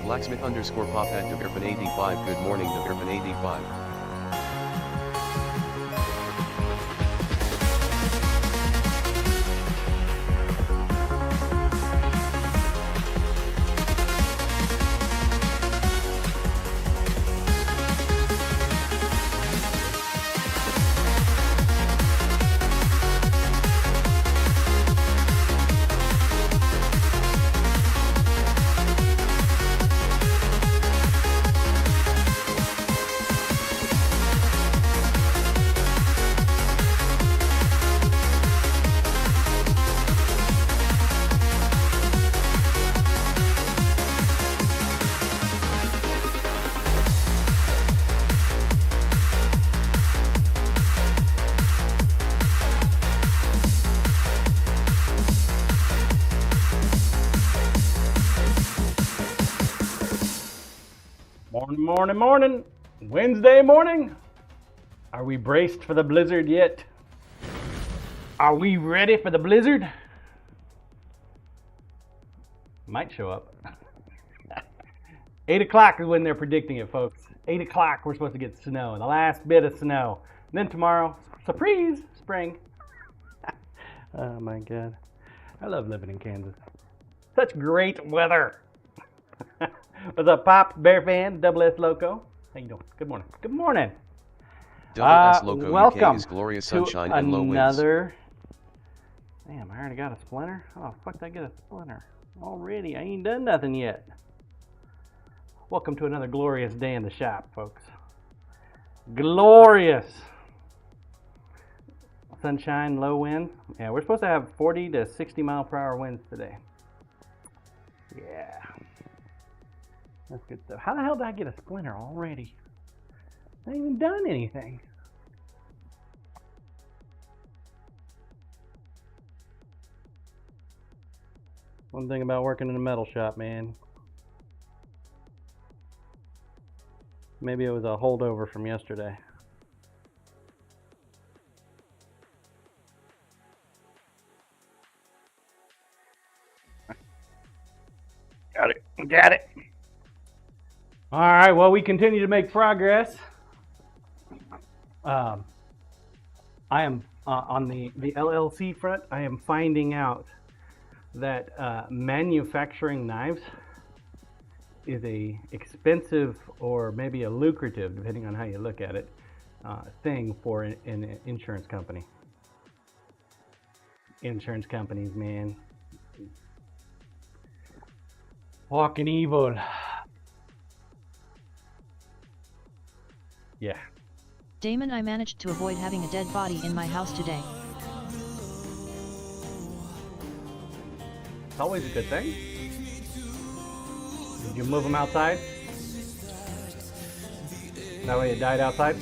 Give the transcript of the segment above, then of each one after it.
Blacksmith underscore pop at Devirpan85. Good morning, Devirpan85. Morning. Wednesday morning. Are we braced for the blizzard yet? Are we ready for the blizzard? Might show up. 8 o'clock is when they're predicting it, folks. 8 o'clock, we're supposed to get snow, the last bit of snow. And then tomorrow, surprise, spring. Oh my God. I love living in Kansas. Such great weather. What's up, Pop, Bear Fan, Double S Loco? How you doing? Good morning. Good morning. Double S Loco welcome UK is glorious sunshine and low winds. Damn, I already got a splinter? Oh, fuck, did I get a splinter? Already, I ain't done nothing yet. Welcome to another glorious day in the shop, folks. Glorious. Sunshine, low wind. Yeah, we're supposed to have 40 to 60 mile per hour winds today. Yeah. That's good stuff. How the hell did I get a splinter already? I ain't even done anything. One thing about working in a metal shop, man. Maybe it was a holdover from yesterday. Got it. All right, well, we continue to make progress. I am on the LLC front. I am finding out that manufacturing knives is a expensive or maybe a lucrative, depending on how you look at it, thing for an insurance company. Insurance companies, man. Walking evil. Yeah. Damon, I managed to avoid having a dead body in my house today. It's always a good thing. Did you move them outside? That way it died outside?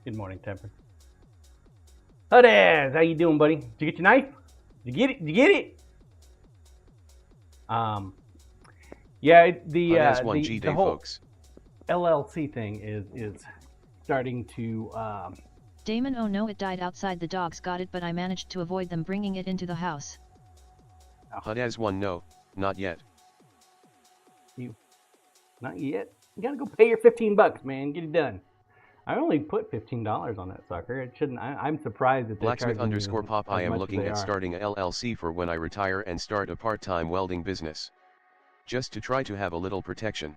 Good morning, Temper. Oh, there. How you doing, buddy? Did you get your knife? Did you get it? Yeah, the whole folks. LLC thing is starting to. Damon, oh no, it died outside. The dogs got it, but I managed to avoid them bringing it into the house. HUD has one. No, not yet. Not yet. You gotta go pay your $15, man. Get it done. I only put $15 on that sucker. It shouldn't. I'm surprised that they're Blacksmith charging underscore you pop. as I am much as looking they at are. starting a LLC for when I retire and start a part-time welding business. Just to try to have a little protection.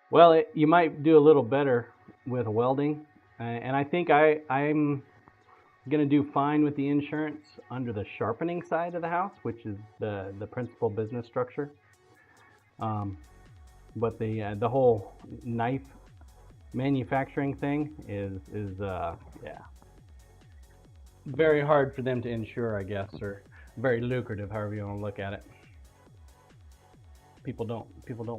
Well, you might do a little better with welding, and I think I'm gonna do fine with the insurance under the sharpening side of the house, which is the principal business structure. But the whole knife manufacturing thing is very hard for them to insure, I guess, or very lucrative, however you want to look at it. People don't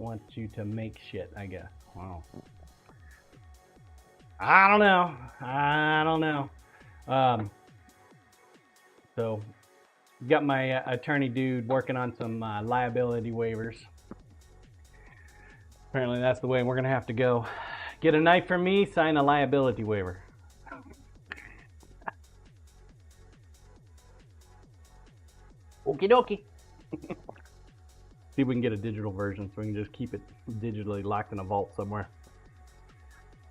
want you to make shit, I guess. Wow. I don't know. So got my attorney dude working on some liability waivers. Apparently that's the way we're gonna have to go. Get a knife from me, sign a liability waiver. Okie dokie. See if we can get a digital version so we can just keep it digitally locked in a vault somewhere.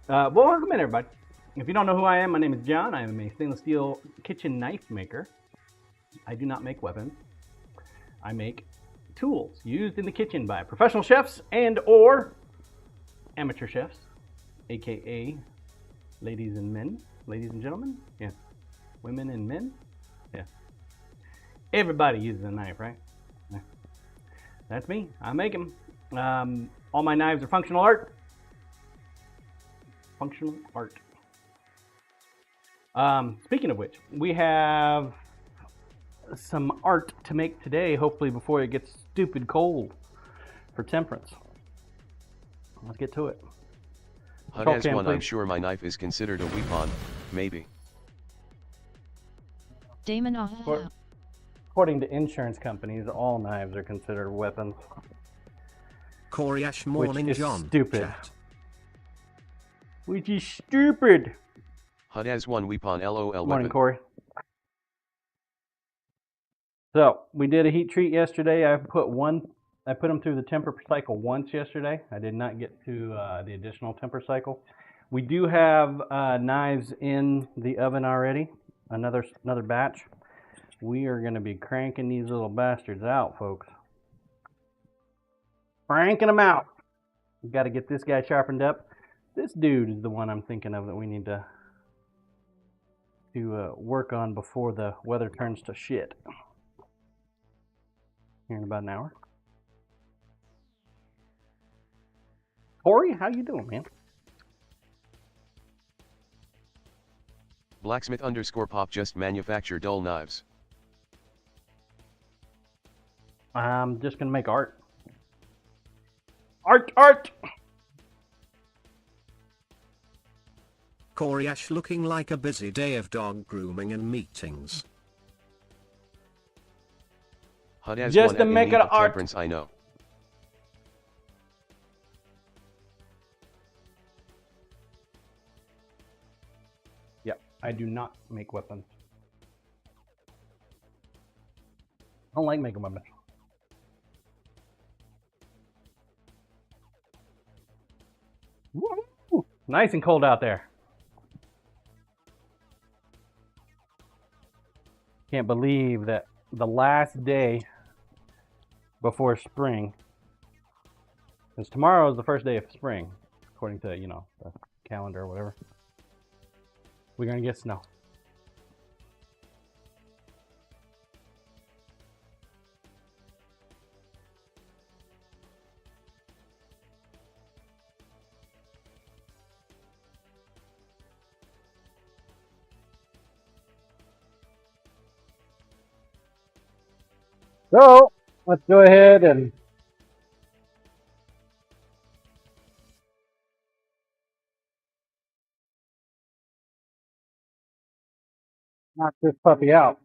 Well, welcome in, everybody. If you don't know who I am, my name is John. I am a stainless steel kitchen knife maker. I do not make weapons. I make tools used in the kitchen by professional chefs and or amateur chefs, aka ladies and gentlemen, yeah, women and men, yeah. Everybody uses a knife, right? Yeah. That's me. I make them. All my knives are functional art. Functional art. Speaking of which, we have some art to make today, hopefully before it gets stupid cold for temperance. Let's get to it. HUD has one. I'm sure my knife is considered a weapon, maybe. Damon, according to insurance companies, all knives are considered weapons. Corey Ash morning, which is John. Stupid. Chat. Which is stupid. HUD has one weapon. LOL. Morning, weapon. Corey. So we did a heat treat yesterday. I put them through the temper cycle once yesterday. I did not get to the additional temper cycle. We do have knives in the oven already. Another batch. We are going to be cranking these little bastards out, folks. Cranking them out. We've got to get this guy sharpened up. This dude is the one I'm thinking of that we need to work on before the weather turns to shit. Here in about an hour. Corey, how you doing, man? Blacksmith _pop just manufacture dull knives. I'm just gonna make art. Art! Corey Ash looking like a busy day of dog grooming and meetings. HUD has just one to in make need it of art. temperance, I know. Yep, I do not make weapons. I don't like making weapons. Woo! Nice and cold out there. Can't believe that the last day before spring, because tomorrow is the first day of spring, according to, the calendar or whatever. We're gonna get snow. So, let's go ahead and knock this puppy out.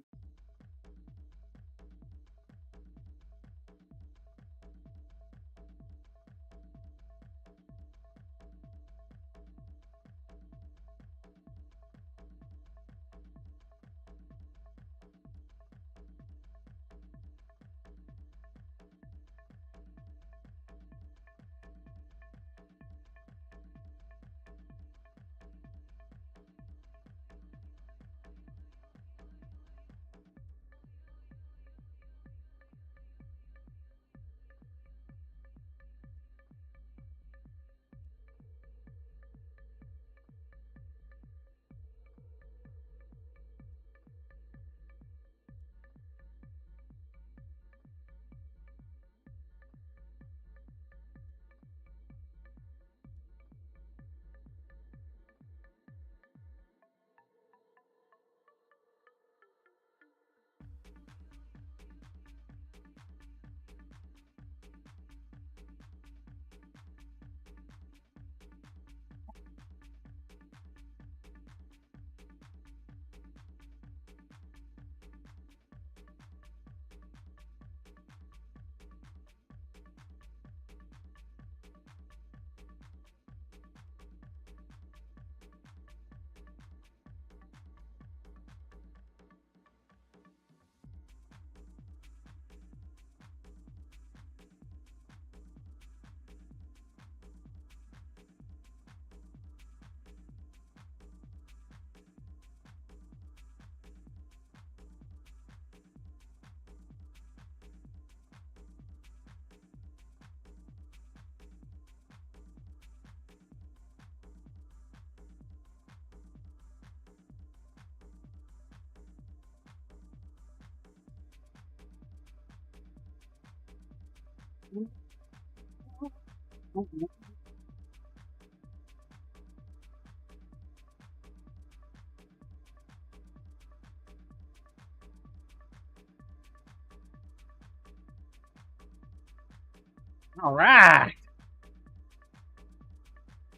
All right.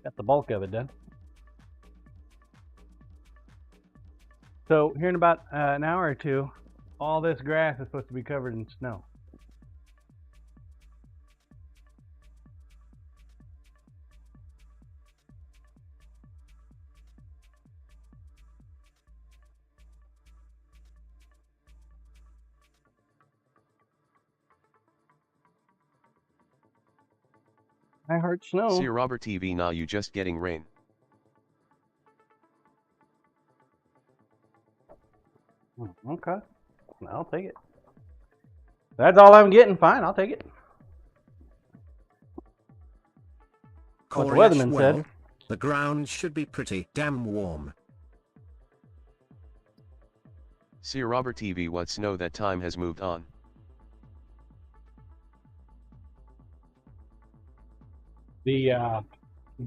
Got the bulk of it done. So here in about an hour or two, all this grass is supposed to be covered in snow. I heard snow. See Robert TV, now you just getting rain. Okay. I'll take it. That's all I'm getting. Fine, I'll take it. What the weatherman said. The ground should be pretty damn warm. See Robert TV, what snow that time has moved on. The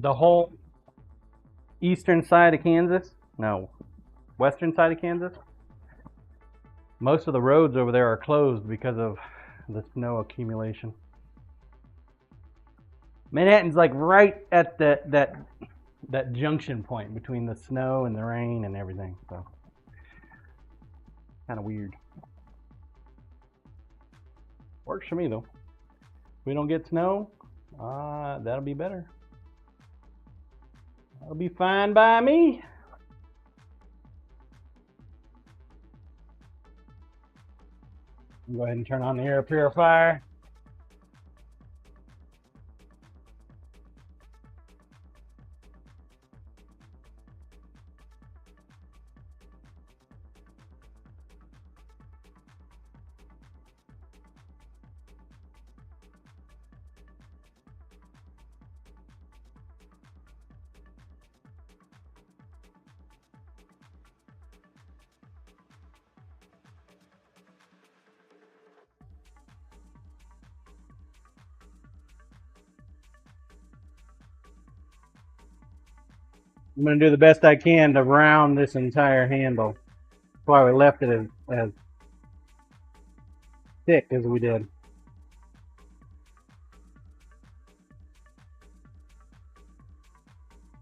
whole eastern side of Kansas, no, western side of Kansas, most of the roads over there are closed because of the snow accumulation. Manhattan's like right at that junction point between the snow and the rain and everything, so kind of weird. Works for me though. If we don't get snow, that'll be better. That'll be fine by me. Go ahead and turn on the air purifier. I'm going to do the best I can to round this entire handle. That's why we left it as thick as we did.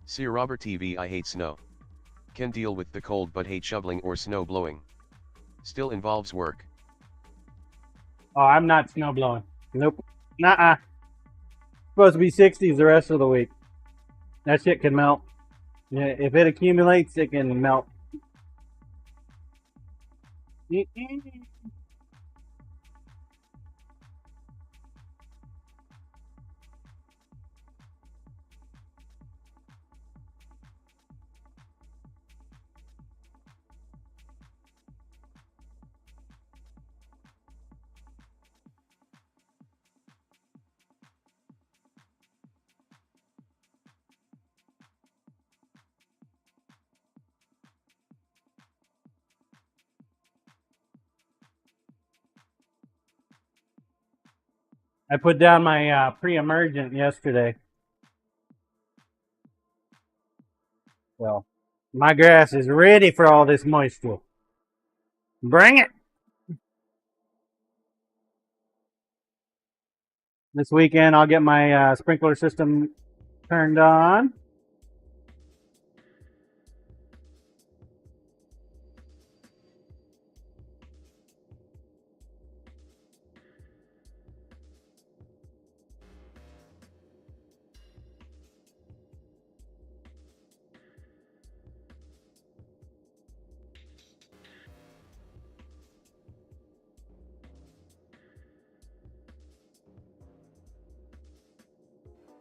See Robert TV, I hate snow. Can deal with the cold but hate shoveling or snow blowing. Still involves work. Oh, I'm not snow blowing. Nope. Nuh-uh. Supposed to be 60s the rest of the week. That shit can melt. Yeah, if it accumulates, it can melt. I put down my pre-emergent yesterday. Well, my grass is ready for all this moisture. Bring it! This weekend I'll get my sprinkler system turned on.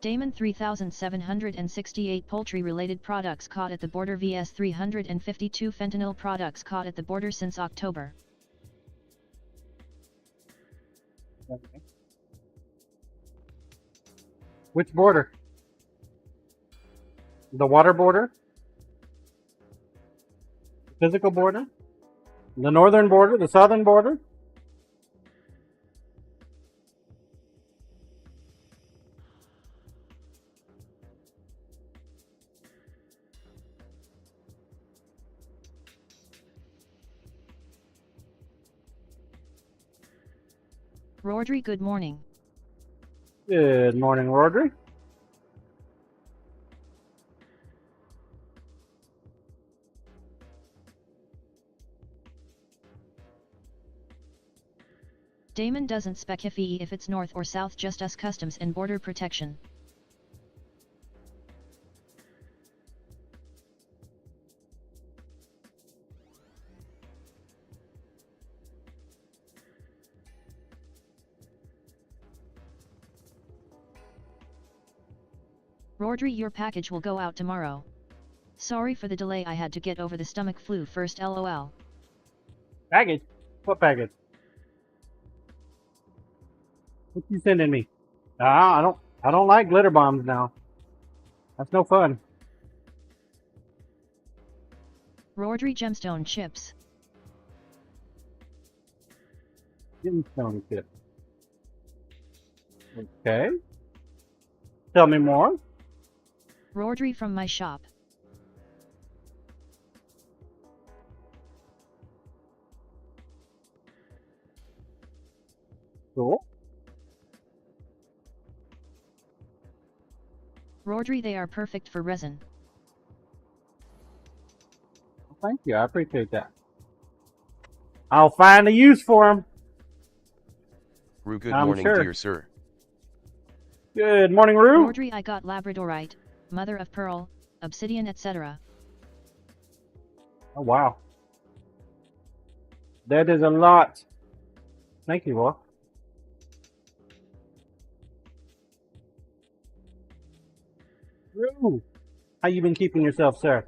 Damon 3,768 poultry-related products caught at the border vs 352 fentanyl products caught at the border since October. Okay. Which border? The water border? The physical border? The northern border? The southern border? Rordry, good morning. Good morning, Rodri. Damon doesn't specify if it's north or south, just us customs and border protection. Rordry, your package will go out tomorrow. Sorry for the delay, I had to get over the stomach flu first, lol. Package? What package? What you sending me? I don't like glitter bombs now. That's no fun. Rordry, gemstone chips. Gemstone chip. Okay. Tell me more. Rordry, from my shop. Cool. Rordry, they are perfect for resin. Thank you. I appreciate that. I'll find a use for them. Rue, good I'm morning, sure. dear sir. Good morning, Rue. Rordry, I got labradorite, mother of pearl, obsidian, etc. Oh, wow. That is a lot. Thank you, Wolf. Rue, how you been keeping yourself, sir?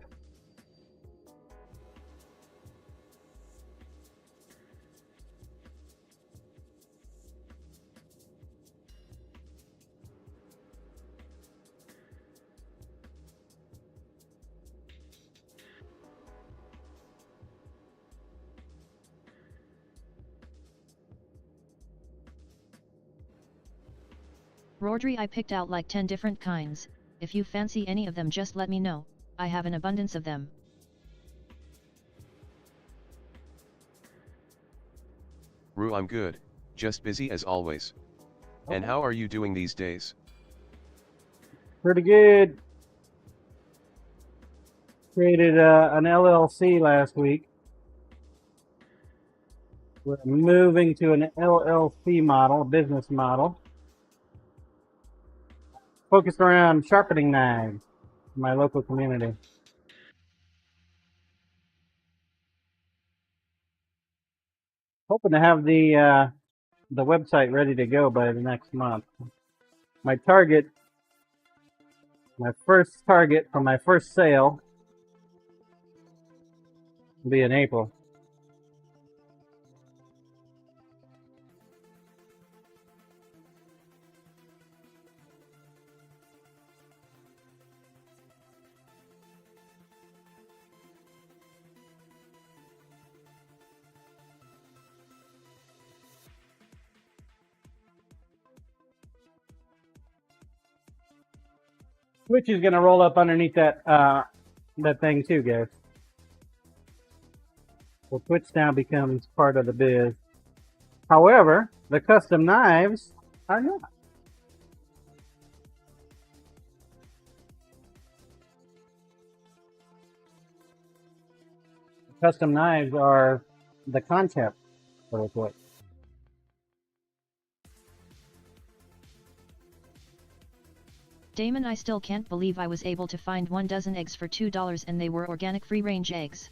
Rordry, I picked out like 10 different kinds. If you fancy any of them, just let me know. I have an abundance of them. Rue, I'm good, just busy as always. And how are you doing these days? Pretty good. Created an LLC last week. We're moving to an LLC model, a business model, focused around sharpening knives in my local community. Hoping to have the website ready to go by the next month. My first target for my first sale will be in April. Twitch is going to roll up underneath that that thing too, guys. So Twitch now becomes part of the biz. However, the custom knives are not. Custom knives are the concept for the Twitch. Damon, I still can't believe I was able to find 1 dozen eggs for $2 and they were organic free-range eggs.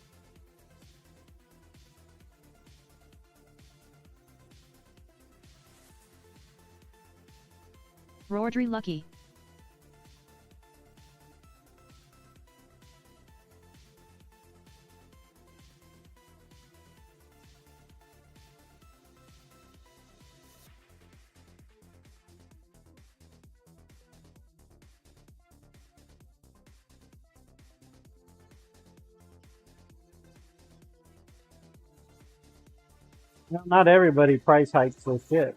Rordry, lucky. Not everybody price hikes their shit.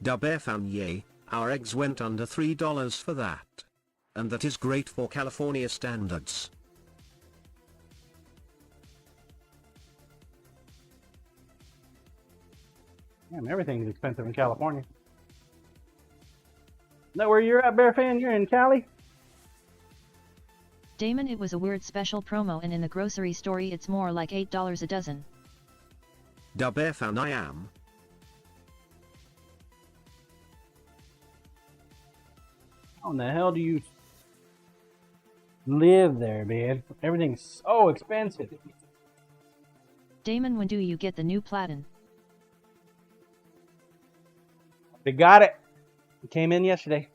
Dub FM, yay, our eggs went under $3 for that. and that is great for California standards. Damn, everything's expensive in California. Is that where you're at, Bear Fan? You're in Cali? Damon, it was a weird special promo, and in the grocery store it's more like $8 a dozen. Da Bear Fan I am. How in the hell do you live there, man? Everything's so expensive. Damon, when do you get the new Platin? They got it. It came in yesterday.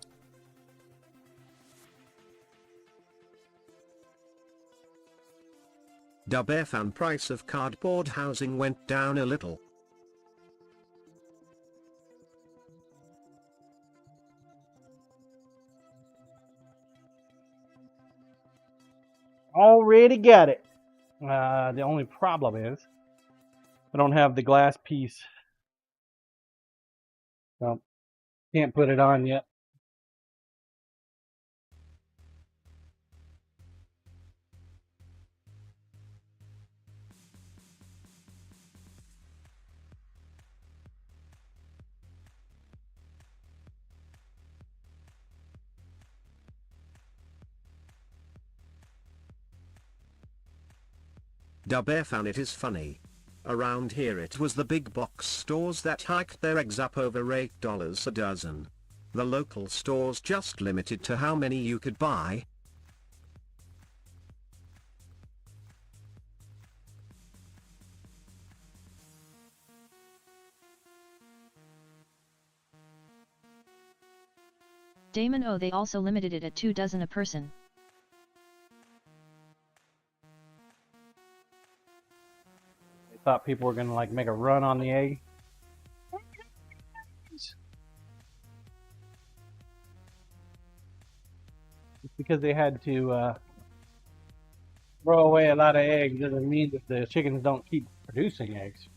Da Bear Fan price of cardboard housing went down a little. Already got it. The only problem is I don't have the glass piece. So can't put it on yet. Da Bear Fan, it is funny. Around here it was the big box stores that hiked their eggs up over $8 a dozen. The local stores just limited to how many you could buy. Damon, oh, they also limited it at 2 dozen a person. They thought people were gonna like make a run on the egg. Just because they had to throw away a lot of eggs doesn't mean that the chickens don't keep producing eggs.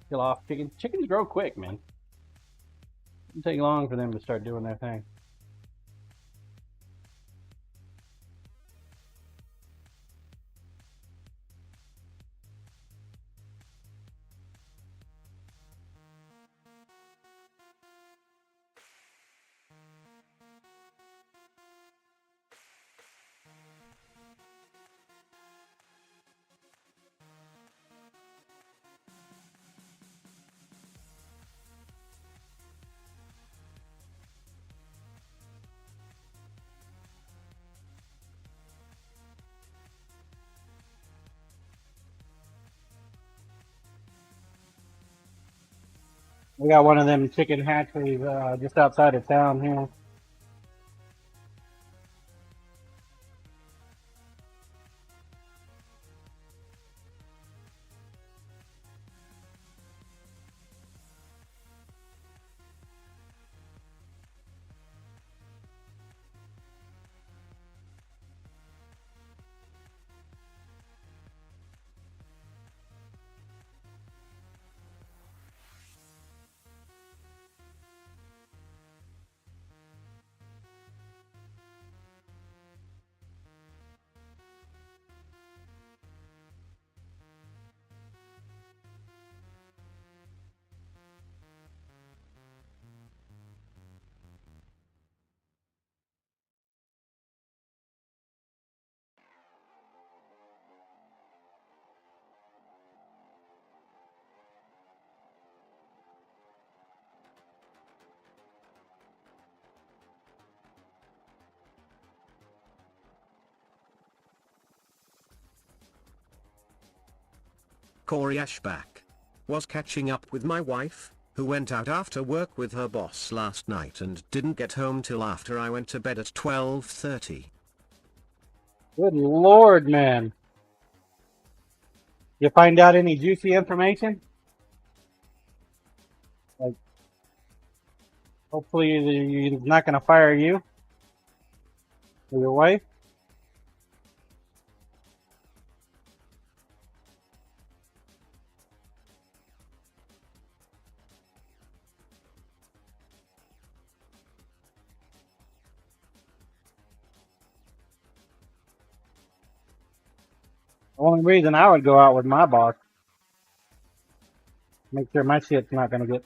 Kill off chickens. Chickens grow quick, man. It doesn't take long for them to start doing their thing. We got one of them chicken hatcheries just outside of town here. Corey Ashback. Was catching up with my wife, who went out after work with her boss last night and didn't get home till after I went to bed at 12:30. Good Lord, man. You find out any juicy information? Like, hopefully he's not going to fire you or your wife. The only reason I would go out with my boss, make sure my shit's not going to get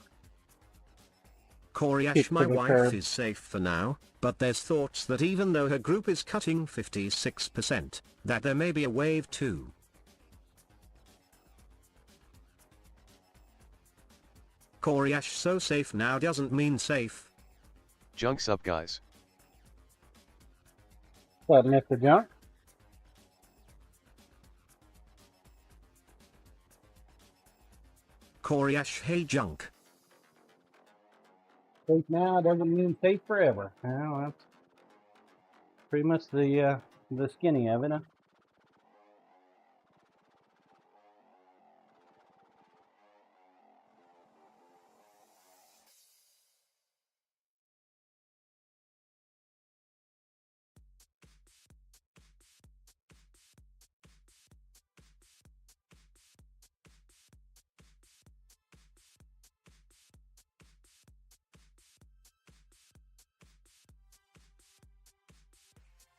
Corey Ash, kicked my to the wife curb. is safe for now, but there's thoughts that even though her group is cutting 56%, that there may be a wave 2. Corey Ash, so safe now doesn't mean safe. Junk's up, guys. What, Mr. Junk? Corey Ash, hey Junk. Safe now doesn't mean safe forever. Well, that's pretty much the skinny of it, huh?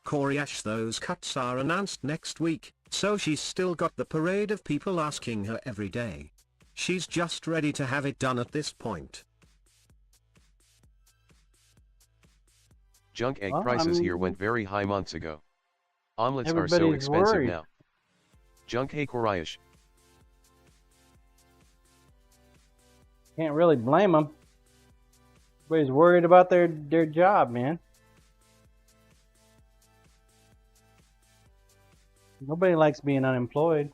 Corey Ash, those cuts are announced next week, so she's still got the parade of people asking her every day. She's just ready to have it done at this point. Junk egg Well, prices here went very high months ago. Omelets are so everybody's expensive worried. now. Junk, hey Koraish. Can't really blame them. Everybody's worried about their job, man. Nobody likes being unemployed.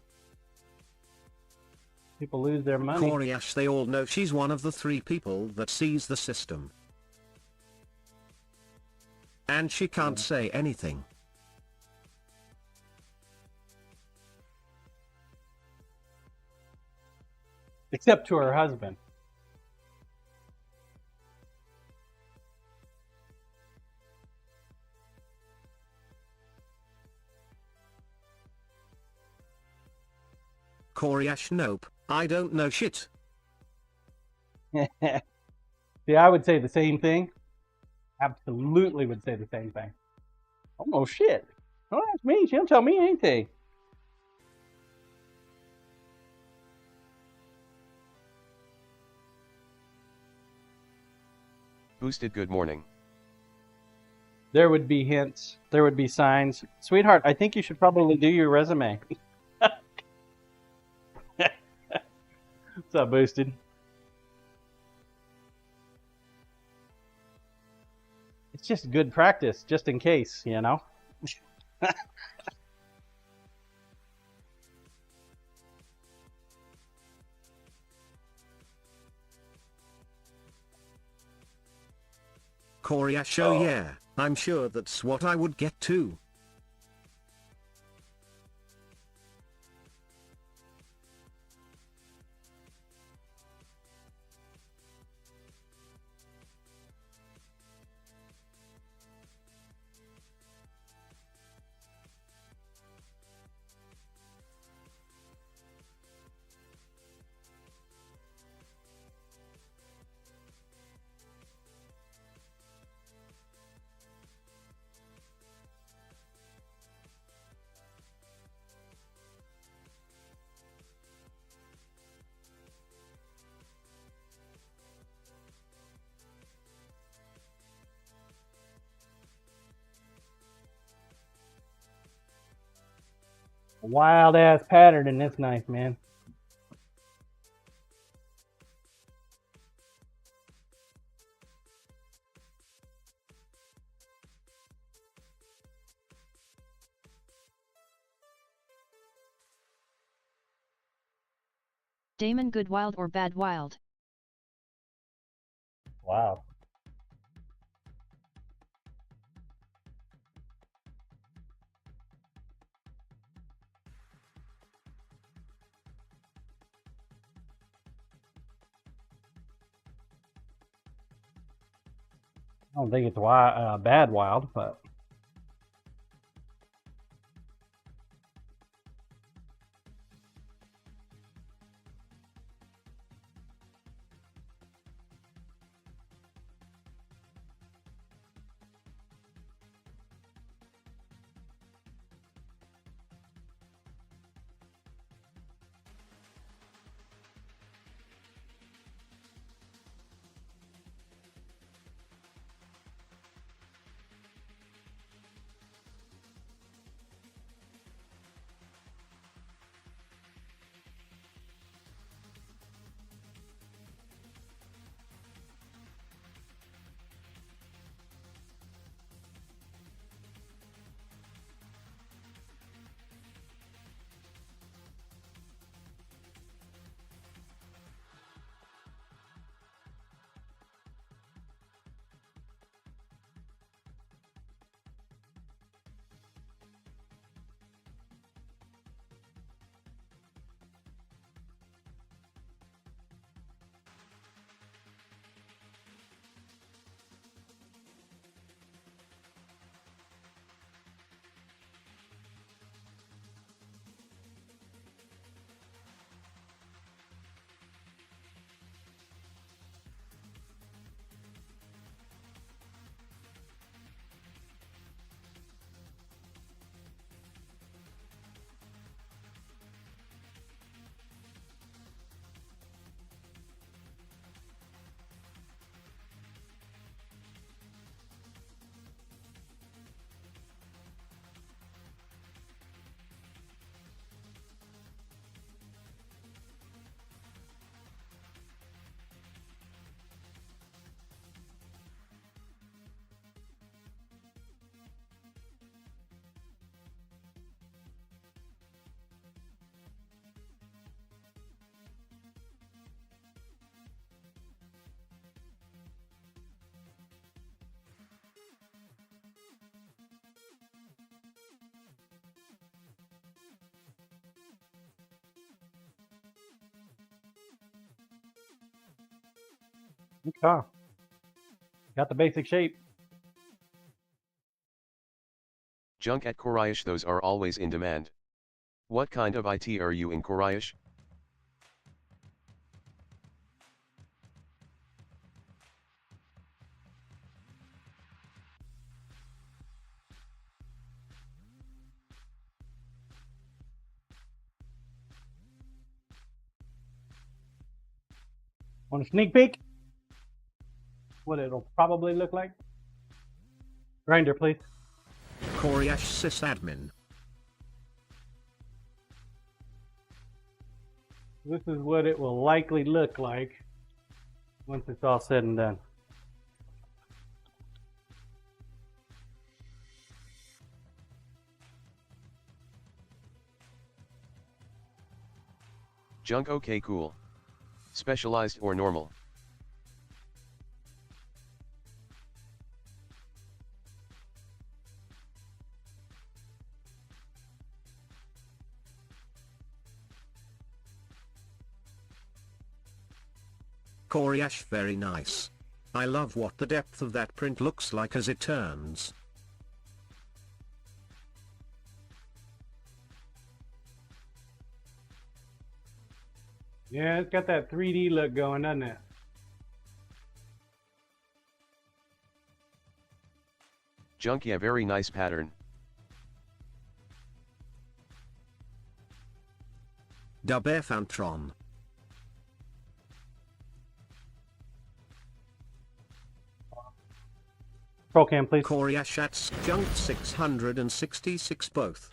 People lose their money. Corey Ash, they all know she's one of the 3 people that sees the system. And she can't say anything. Except to her husband. Corey Ash, nope, I don't know shit. See, I would say the same thing. Absolutely would say the same thing. Oh, no shit. Don't ask me. She don't tell me anything. Boosted, good morning. There would be hints. There would be signs. Sweetheart, I think you should probably do your resume. What's up, Boosted? It's just good practice, just in case, you know? Corey Ash, oh yeah, I'm sure that's what I would get too. A wild ass pattern in this knife, man. Damon, good wild or bad wild? Wow. I don't think it's bad wild, but Okay. Got the basic shape. Junk at Koreash, those are always in demand. What kind of IT are you in Koreash? Want a sneak peek? What it'll probably look like? Grinder, please. Koreash sysadmin. This is what it will likely look like once it's all said and done. Junk, okay, cool. Specialized or normal? Koreash, very nice. I love what the depth of that print looks like as it turns. Yeah, it's got that 3D look going, doesn't it? Junk, yeah, very nice pattern. Dubefantron. Pro cam, please. Koreash at Junk 666 both.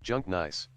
Junk, nice.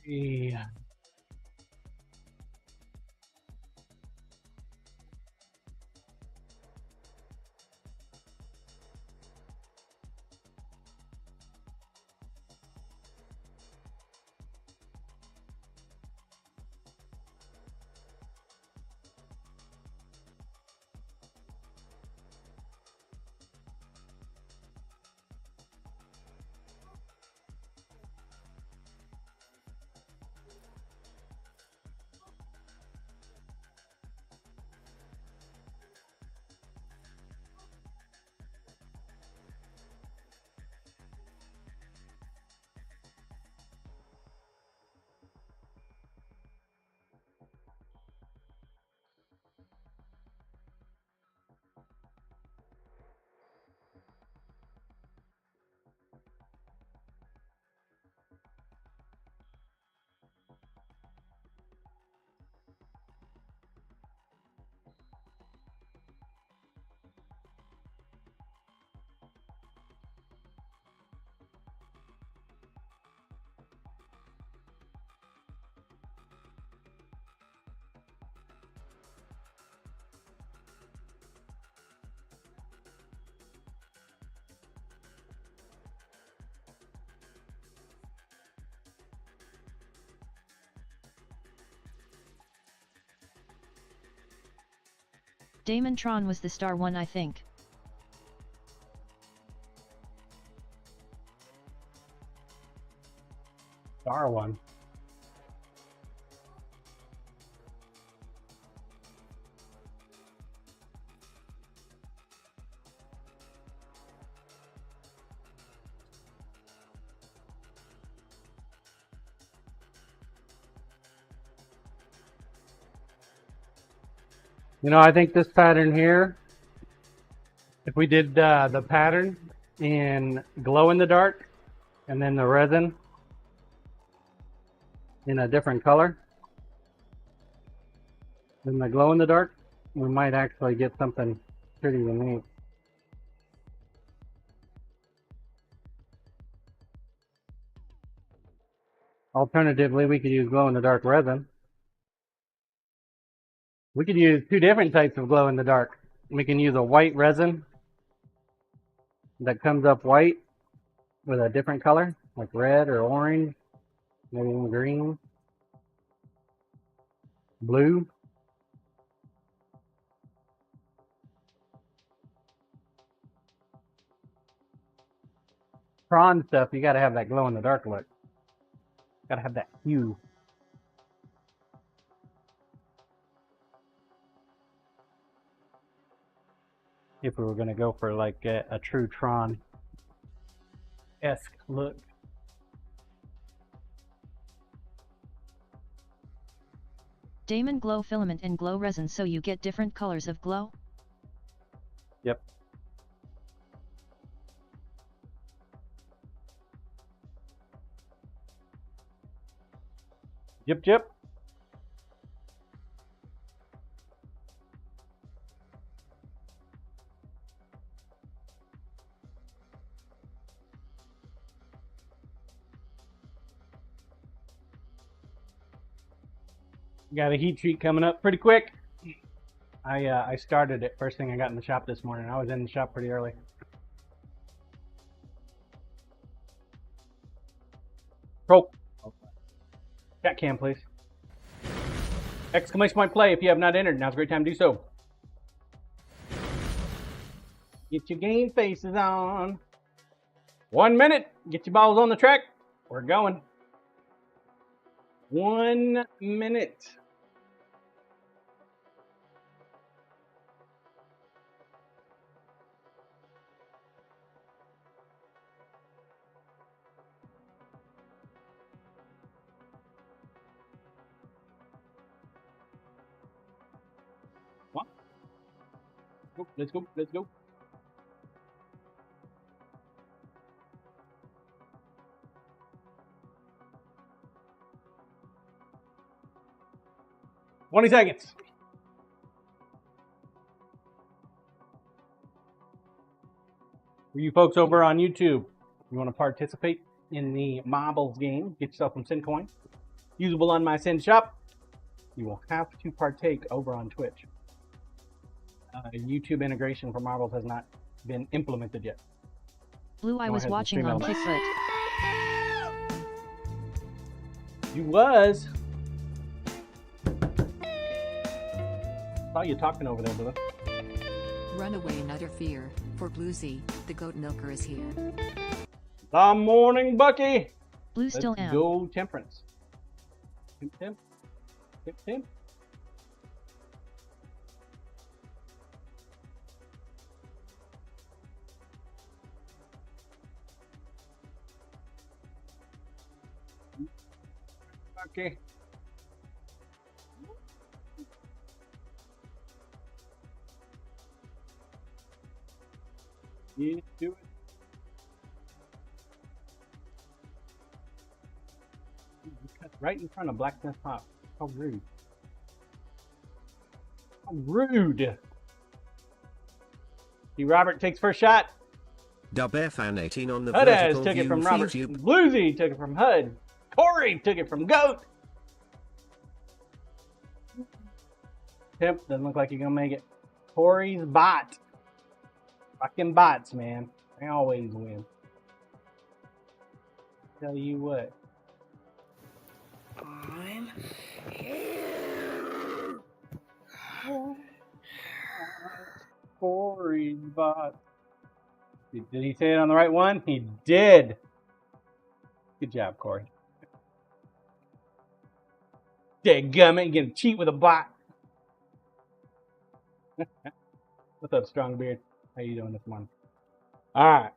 Yeah. Damon Tron was the star one, I think. Star one. You know, I think this pattern here, if we did the pattern in glow in the dark and then the resin in a different color than the glow in the dark, we might actually get something pretty unique. Alternatively, we could use glow in the dark resin. We could use two different types of glow in the dark. We can use a white resin that comes up white with a different color, like red or orange, maybe even green, blue. Prawn stuff, you gotta have that glow in the dark look. Gotta have that hue. If we were gonna go for like a true Tron-esque look. Damon glow filament and glow resin, so you get different colors of glow? Yep. Yep. Got a heat treat coming up pretty quick. I started it first thing I got in the shop this morning. I was in the shop pretty early. Pro. Chat cam, please. Exclamation point play if you have not entered. Now's a great time to do so. Get your game faces on. 1 minute. Get your balls on the track. We're going. 1 minute. Let's go. 20 seconds. For you folks over on YouTube, you want to participate in the marbles game, get yourself some SiiN coins. Usable on my SiiN shop. You will have to partake over on Twitch. YouTube integration for marbles has not been implemented yet. Blue, I was watching on Kickfoot. You was. Saw you talking over there, Blue. Run away and utter fear, for Bluesy, the goat milker is here. The morning, Bucky. Blue still am. Let's go temperance. Temp. Okay. You do it. Right in front of Blacksmith Pop. How rude. How rude. See, Robert takes first shot. DubFan18 on the Hudaz vertical took it view from Robert. YouTube. Bluesy took it from Hud. Corey took it from Goat. Pimp doesn't look like you're gonna make it. Corey's bot. Fucking bots, man. They always win. Tell you what. I'm here. for his boss. Did he say it on the right one? He did. Good job, Corey. Dadgummit, you gonna cheat with a bot. What's up, Strongbeard? How you doing this morning? Alright.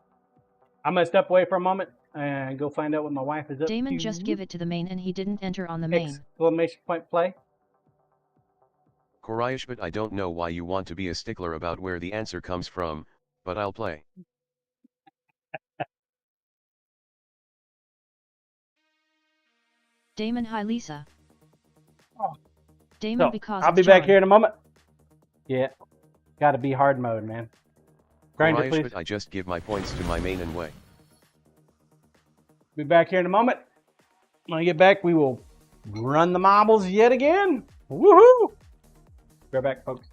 I'm gonna step away for a moment and go find out what my wife is up to. Damon just give it to the main and he didn't enter on the main. Exclamation point play. Koraish, but I don't know why you want to be a stickler about where the answer comes from, but I'll play. Damon, hi Lisa. Oh. Damon, So, because I'll be it's back John. here in a moment. Yeah. Gotta be hard mode, man. Grinder, Koraish, please. but I just give my points to my main and way. Be back here in a moment. When I get back, we will run the marbles yet again. Woohoo! Be right back, folks.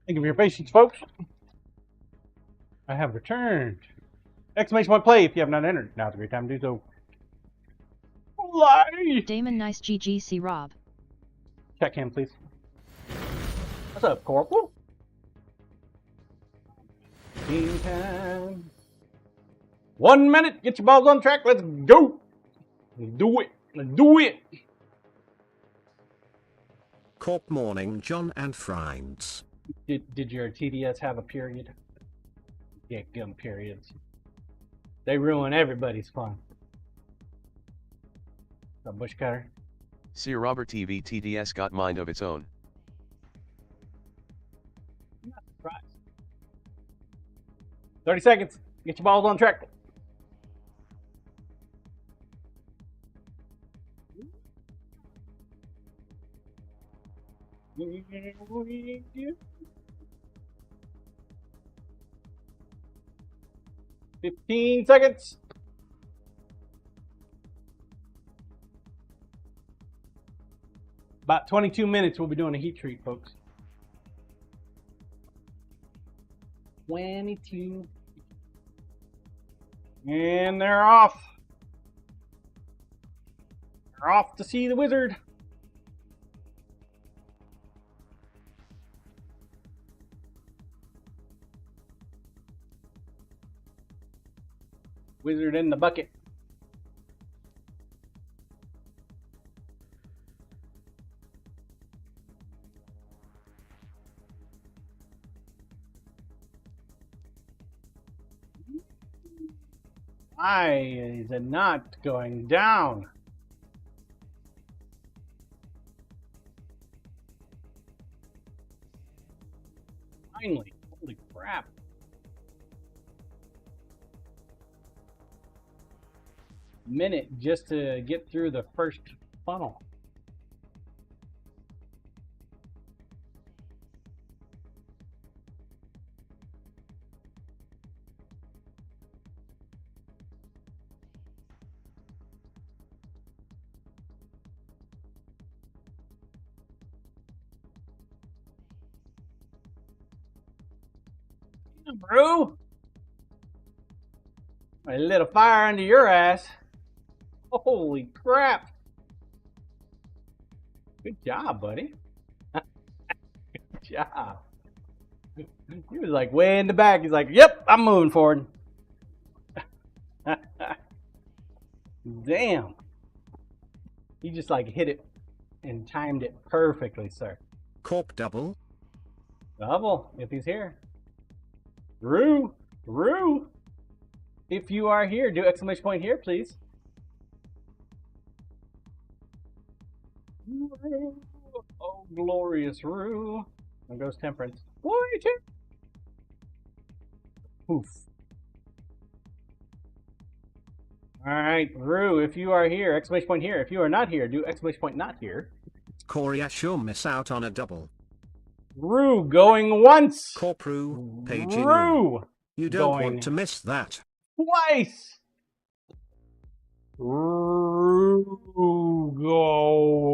Thank you for your patience, folks. I have returned. Exclamation point play if you have not entered. Now's a great time to do so. Lie! Damon Nice GGC Rob. Check him, please. What's up, Corporal? Team time. 1 minute. Get your balls on track. Let's go. Let's do it. Let's do it. Corp morning, John and Friends. Did your TDS have a period? Yeah, gum periods. They ruin everybody's fun. A bush cutter. See Robert TV TDS got mind of its own. I'm not surprised. 30 seconds. Get your balls on track. "15 seconds. About 22 minutes, we'll be doing a heat treat, folks. 22. And they're off. They're off to see the wizard. Wizard in the bucket. Why is it not going down? Finally, holy crap. Minute just to get through the first funnel. Yeah, bro. I lit a fire under your ass. Holy crap. Good job, buddy. Good job. He was like way in the back. He's like, yep, I'm moving forward. Damn. He just like hit it and timed it perfectly, sir. Corp double. Double, if he's here. Rue. If you are here, do exclamation point here, please. Oh, glorious Rue. There goes Temperance. Boy, poof. Alright, Rue, if you are here, exclamation point here. If you are not here, do exclamation point not here. Corey, I sure miss out on a double. Rue going once. Corpru, paging. Rue You don't going want to miss that. twice. Rue going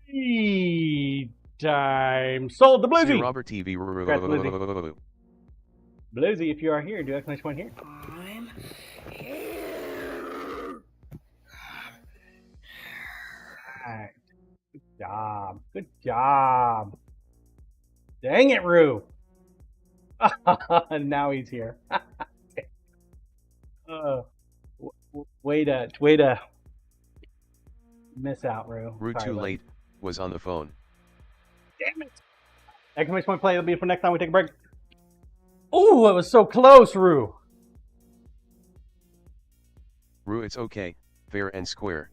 3 times. Sold the See Blizzy. Robert TV. Congrats, Blizzy. Blizzy, if you are here, do exclamation point here. I'm here. Alright. Good job. Good job. Dang it, Rue. Now he's here. Way to miss out, Rue. Rue Sorry, too buddy. late, was on the phone. Damn it. Exclamation point play. That'll be for next time we take a break. Ooh, it was so close, Rue. Rue, it's okay, fair and square.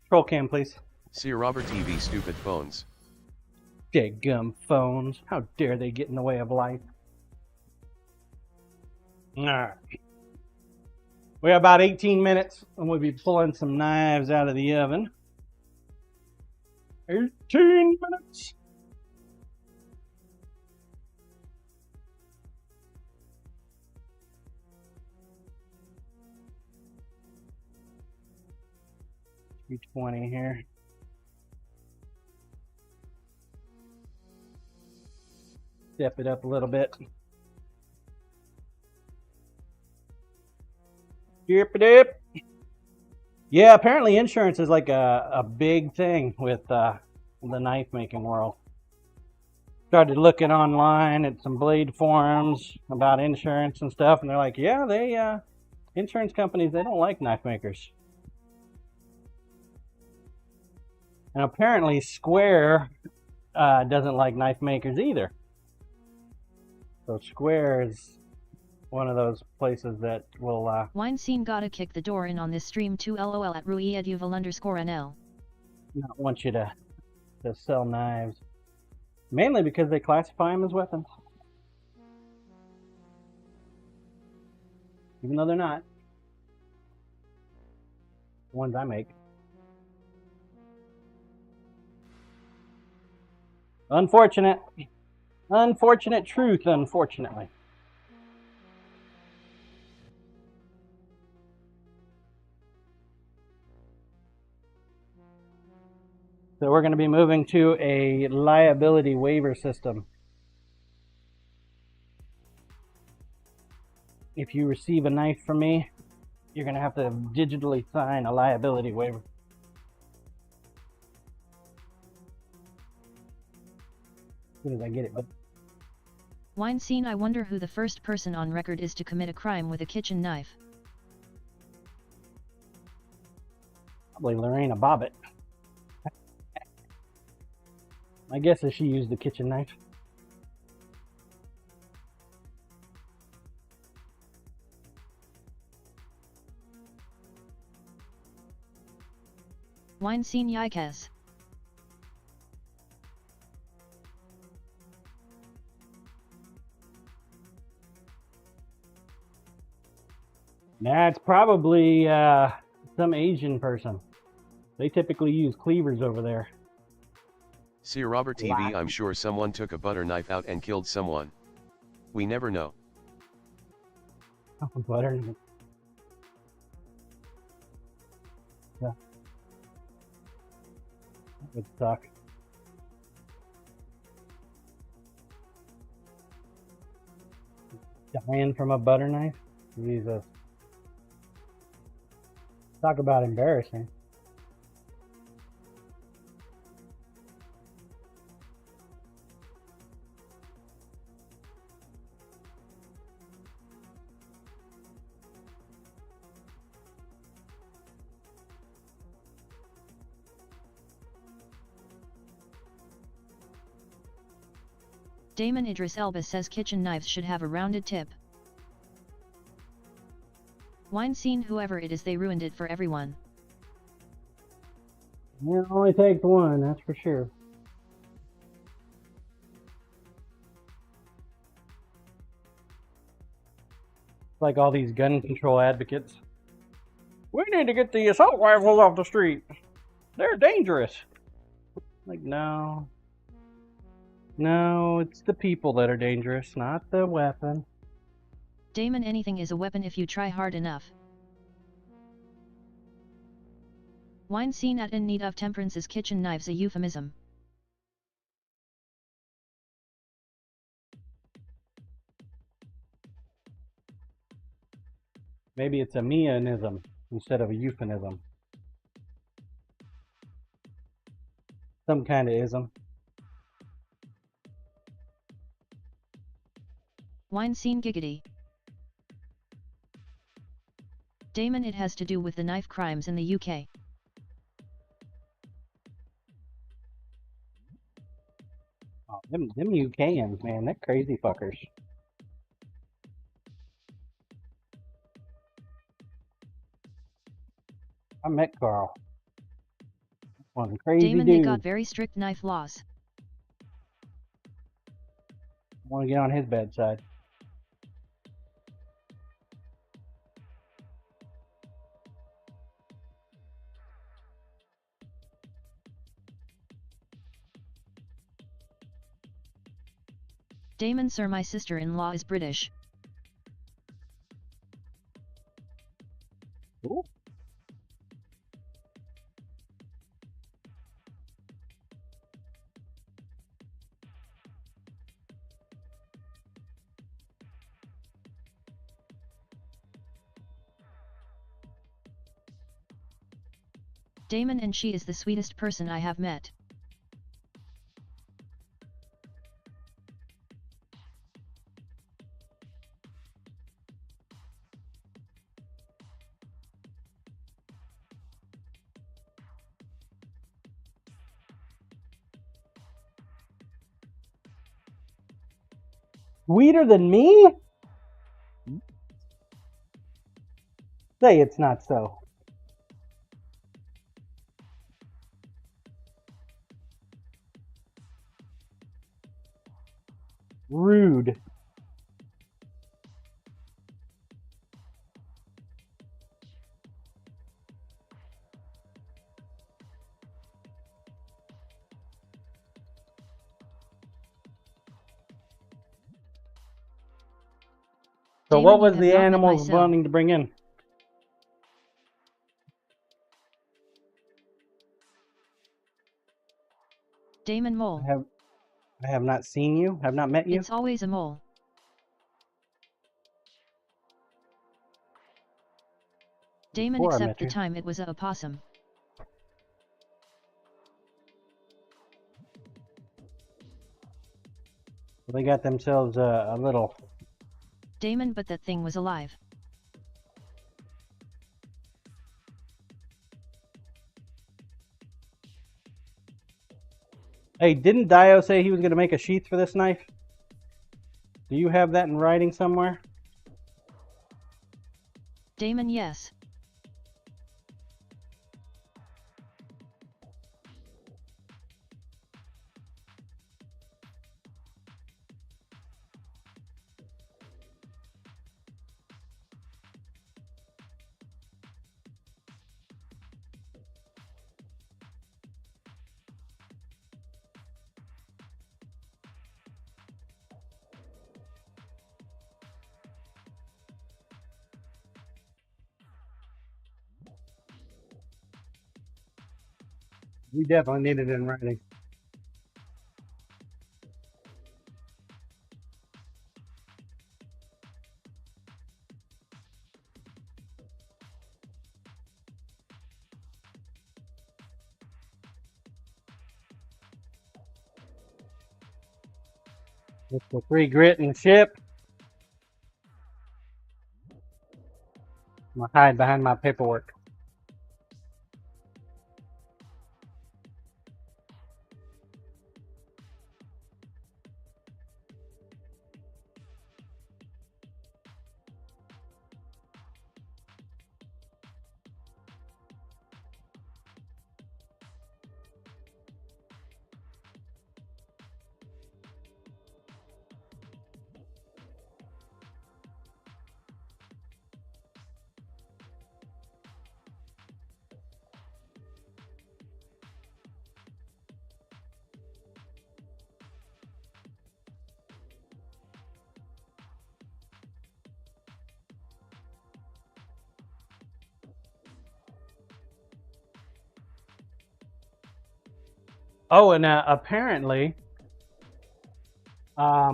Troll cam, please. See Robert TV. Stupid phones. Dead gum phones. How dare they get in the way of life? Alright. We got about 18 minutes and we'll be pulling some knives out of the oven. 18 minutes. $320 here. Step it up a little bit. Dip. Yeah, apparently insurance is like a big thing with the knife making world. Started looking online at some blade forums about insurance and stuff, and they're like, yeah, they insurance companies, they don't like knife makers. And apparently Square doesn't like knife makers either. So Square is one of those places that will Wine scene gotta kick the door in on this stream too. LOL at ruieduval_NL. not want you to sell knives. Mainly because they classify them as weapons. Even though they're not. The ones I make. Unfortunate. Unfortunate truth, unfortunately. So we're going to be moving to a liability waiver system. If you receive a knife from me, you're going to have to digitally sign a liability waiver. As soon as I get it, but Wine scene. I wonder who the first person on record is to commit a crime with a kitchen knife. probably Lorena Bobbitt. My guess is she used the kitchen knife. Wine scene Yikes. That's probably some Asian person. They typically use cleavers over there. See Robert TV. I'm sure someone took a butter knife out and killed someone. We never know. Butter. Yeah. That would suck. Dying from a butter knife? Jesus. Talk about embarrassing. Damon Idris Elba says kitchen knives should have a rounded tip. Wine scene. Whoever it is, they ruined it for everyone. It only takes one, that's for sure. Like all these gun control advocates. We need to get the assault rifles off the street. They're dangerous. Like, no. No, it's the people that are dangerous, not the weapon. Damon, anything is a weapon if you try hard enough. Wine scene. At in need of temperance. Is kitchen knives a euphemism? Maybe it's a meanism instead of a euphemism. Some kind of ism. Wine scene Giggity. Damon, it has to do with the knife crimes in the UK. Oh, them UKans, man, they're crazy fuckers. I met Carl. One crazy Damon, dude. they got very strict knife laws. I want to get on his bedside. Damon, sir, my sister-in-law is British. Ooh. Damon, and she is the sweetest person I have met. Sweeter than me? Say it's not so. Rude. So Damon, what you was have the not met animals myself. wanting to bring in? Damon Mole. I have not seen you. Have not met you. It's always a mole. Damon, Before I except met the you. time it was a opossum. They got themselves a little. Damon, but that thing was alive. Hey, didn't Dio say he was going to make a sheath for this knife? Do you have that in writing somewhere? Damon, yes. We definitely need it in writing. It's the free grit and ship. I'm going to hide behind my paperwork. Oh, and apparently, I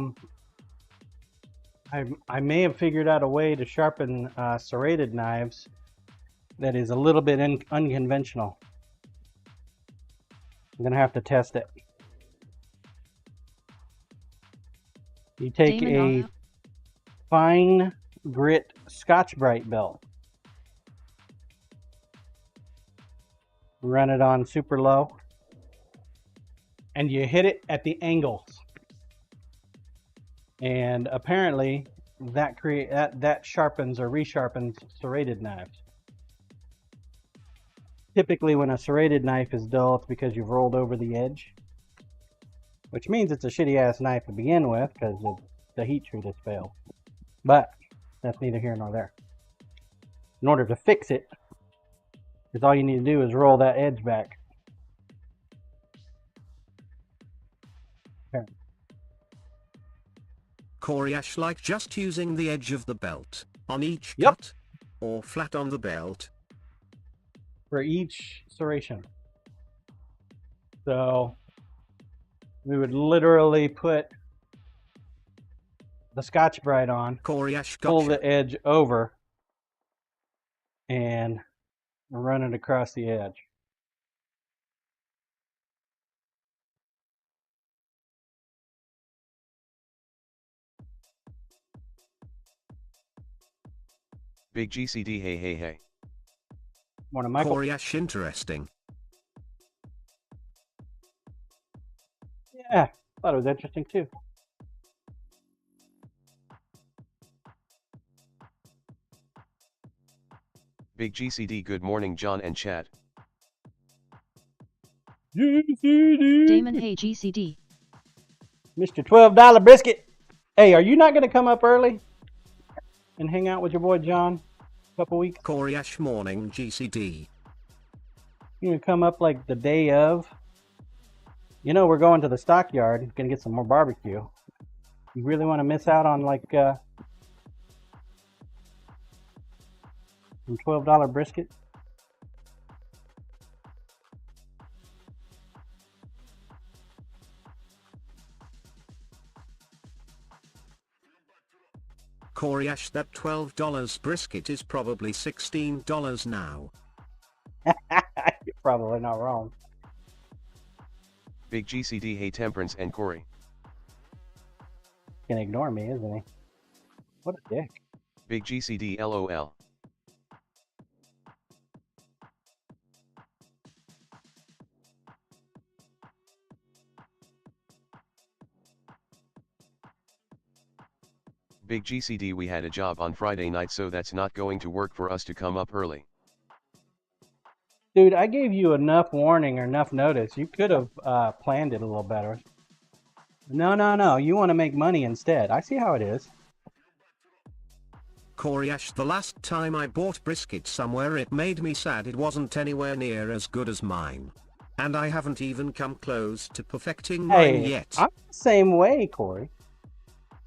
may have figured out a way to sharpen serrated knives that is a little bit unconventional. I'm gonna have to test it. You take Damon, a fine grit Scotch-Brite belt, run it on super low, and you hit it at the angles. And apparently that sharpens or resharpens serrated knives. Typically when a serrated knife is dull, it's because you've rolled over the edge, which means it's a shitty ass knife to begin with because the heat treat has failed. But that's neither here nor there. In order to fix it, is all you need to do is roll that edge back. Okay. Coriash like just using the edge of the belt on each Yep. cut, or flat on the belt. For each serration. So we would literally put the Scotch-Brite on, Coriash pull gotcha. the edge over, and run it across the edge. Big GCD, hey hey hey. Morning, Michael. Coriash, interesting. Yeah, thought it was interesting too. Big GCD, good morning John and chat. GCD. Damon, hey GCD. Mr. $12 brisket. Hey, are you not going to come up early and hang out with your boy John a couple weeks? Coriash morning GCD. You going to come up like the day of? You know, we're going to the stockyard. Going to get some more barbecue. You really want to miss out on like some $12 brisket? Coriash, that $12 brisket is probably $16 now. You're probably not wrong. Big GCD, hey Temperance and Corey. Can ignore me, isn't he? What a dick. Big GCD, LOL. Big GCD, we had a job on Friday night, so that's not going to work for us to come up early. Dude, I gave you enough warning or enough notice. You could have planned it a little better. No. You want to make money instead. I see how it is. Coriash, the last time I bought brisket somewhere, it made me sad it wasn't anywhere near as good as mine. And I haven't even come close to perfecting mine yet. I'm the same way, Corey.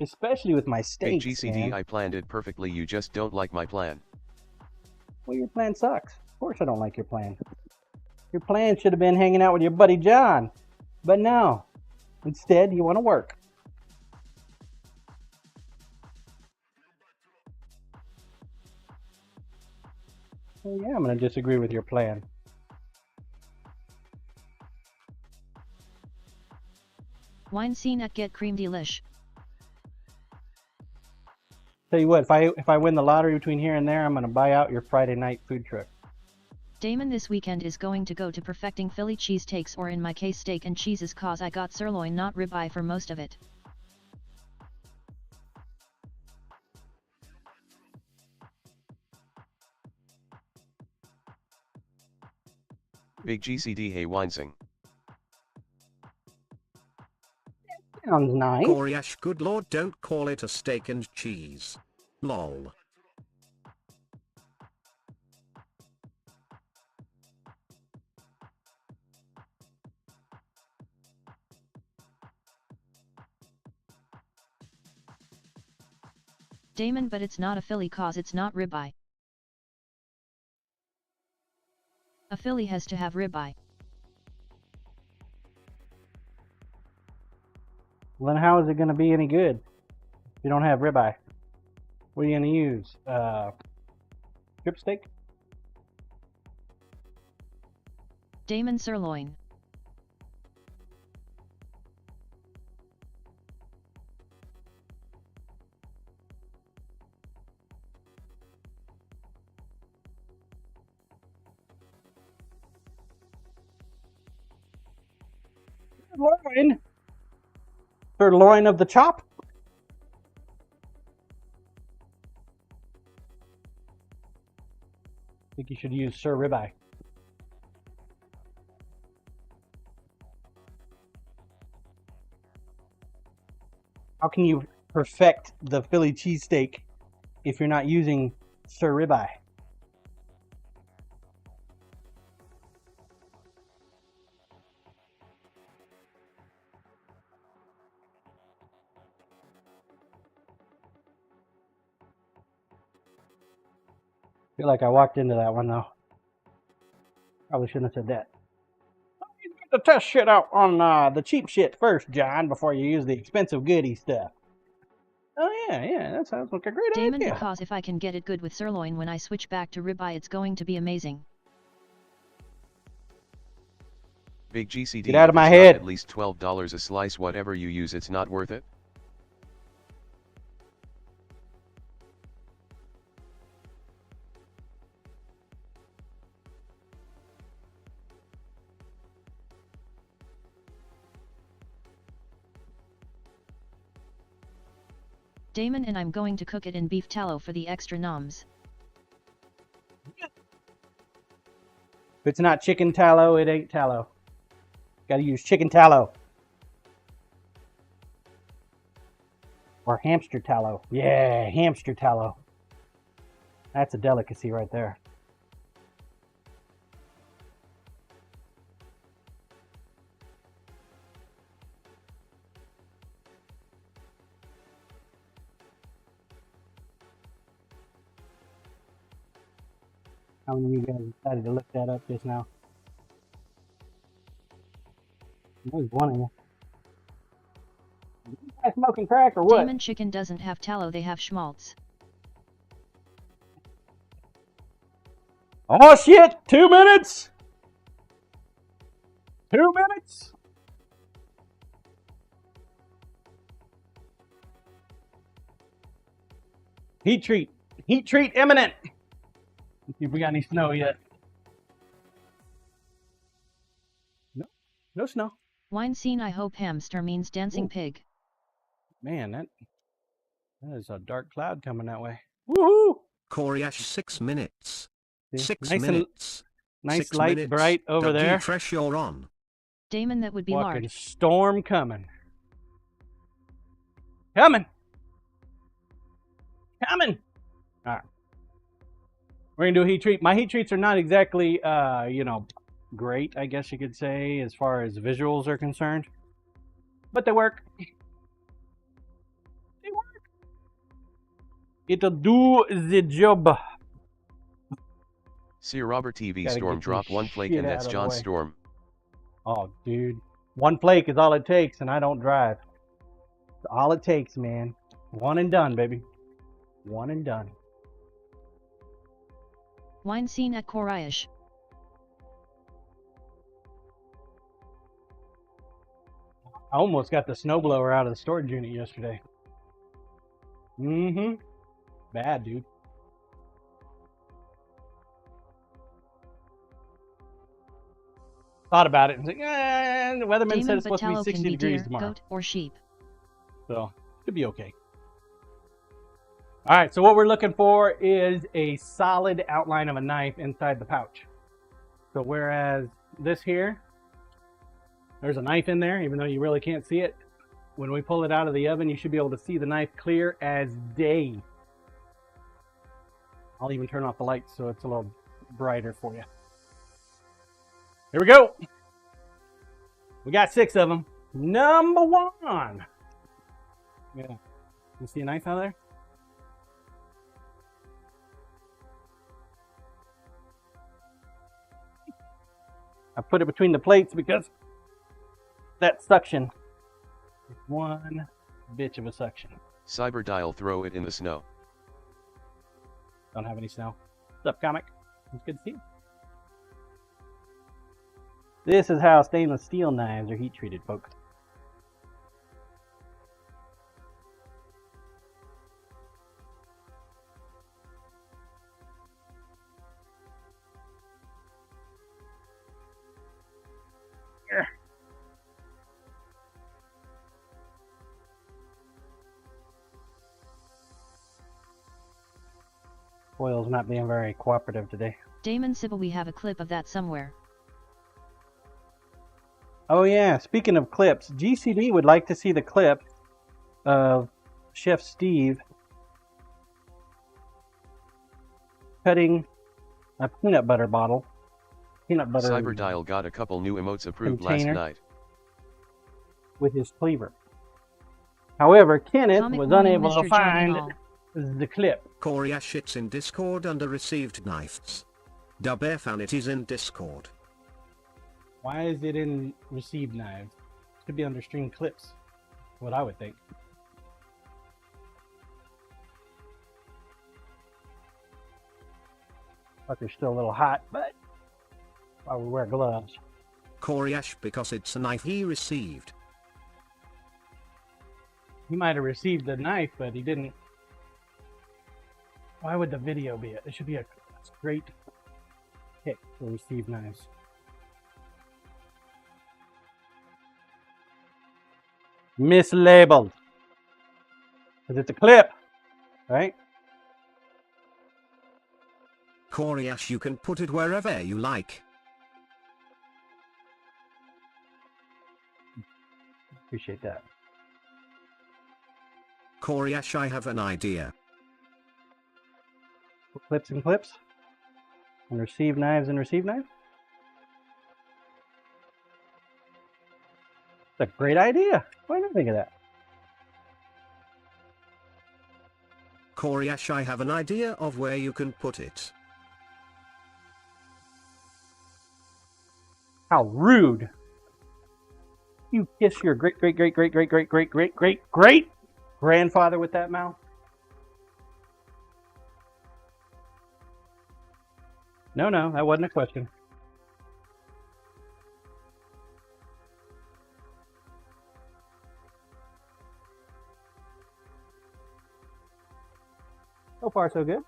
Especially with my Big steaks, GCD, man. I planned it perfectly, you just don't like my plan. Well, your plan sucks. Of course I don't like your plan. Your plan should have been hanging out with your buddy John. But no. Instead, you want to work. Well, yeah, I'm going to disagree with your plan. Wine scene at Get Cream Delish. Tell you what, if I win the lottery between here and there, I'm going to buy out your Friday night food truck. Damon this weekend is going to go to perfecting Philly cheesesteaks, or in my case steak and cheeses, cause I got sirloin not ribeye for most of it. Big GCD, hey Winesing. Sounds nice. Coriash, good lord, don't call it a steak and cheese. Lol. Damon, but it's not a Philly cause it's not ribeye. A Philly has to have ribeye. Well, then how is it going to be any good if you don't have ribeye? What are you going to use? Strip steak? Damon sirloin. Sirloin? Sirloin of the chop? I think you should use Sir Ribeye. How can you perfect the Philly cheesesteak if you're not using Sir Ribeye? I feel like I walked into that one though. Probably shouldn't have said that. You get the test shit out on the cheap shit first, John, before you use the expensive goodie stuff. Oh yeah, that sounds like a great Damon, idea. because if I can get it good with sirloin when I switch back to ribeye, it's going to be amazing. Big GCD, Get out of if my it's not head. at least $12 a slice, whatever you use, it's not worth it. Damon, and I'm going to cook it in beef tallow for the extra noms. If it's not chicken tallow, it ain't tallow. Gotta use chicken tallow. Or hamster tallow. Yeah, hamster tallow. That's a delicacy right there. How many of you guys decided to look that up just now? There's one of you. You guys smoking crack or what? Damon, chicken doesn't have tallow, they have schmaltz. Oh shit! 2 minutes! 2 minutes! Heat treat. Heat treat imminent. Let's see if we got any snow yet. No. No snow. Wine scene, I hope hamster means dancing pig. Man, that is a dark cloud coming that way. Woohoo! Coriash 6 minutes. See? 6 Nice minutes. Nice 6 light, minutes. bright over Dougie there. Fresh, you're on. Damon, that would be Fucking lard. storm coming. Coming. Coming. All right. We're going to do a heat treat. My heat treats are not exactly, great, I guess you could say, as far as visuals are concerned. But they work. They work. It'll do the job. See Robert TV Gotta Storm get drop this one flake shit and that's out of the John's way. Storm. Oh, dude. One flake is all it takes, and I don't drive. It's all it takes, man. One and done, baby. One and done. Wine scene at Coriash. I almost got the snowblower out of the storage unit yesterday. Mm-hmm. Bad, dude. Thought about it and was like, the weatherman said Damon, it's but supposed to be tallow 60 can be degrees deer, tomorrow. goat, or sheep. So, should be okay. Alright, so what we're looking for is a solid outline of a knife inside the pouch. So whereas this here, there's a knife in there, even though you really can't see it. When we pull it out of the oven, you should be able to see the knife clear as day. I'll even turn off the lights so it's a little brighter for you. Here we go. We got 6 of them. Number 1. Yeah. You see a knife out there? I put it between the plates because that suction is one bitch of a suction. Cyber dial, throw it in the snow. Don't have any snow. What's up, comic? It's good to see you. This is how stainless steel knives are heat treated, folks. Foil's not being very cooperative today. Damon Sybil, we have a clip of that somewhere. Oh yeah, speaking of clips, GCD would like to see the clip of Chef Steve cutting a peanut butter bottle. Peanut butter Cyber dial got a couple new emotes approved last container. night. With his cleaver. However, Kenneth Comic was warning, unable to Mr. Johnny find Hall. the clip. Coriash, it's in Discord under received knives. Dubbear fan, it is in Discord. Why is it in received knives? It could be under stream clips. What I would think. But they're still a little hot, but while we wear gloves. Coriash, because it's a knife he received. He might have received the knife, but he didn't. Why would the video be it? It should be a straight pick for received knives. Mislabeled. Because it's a clip, right? Coriash, you can put it wherever you like. Appreciate that. Coriash, I have an idea. Clips and clips. And receive knives and receive knives. It's a great idea. Why didn't I think of that? Coriash, I have an idea of where you can put it. How rude. You kiss your great grandfather with that mouth? No, that wasn't a question. So far, so good.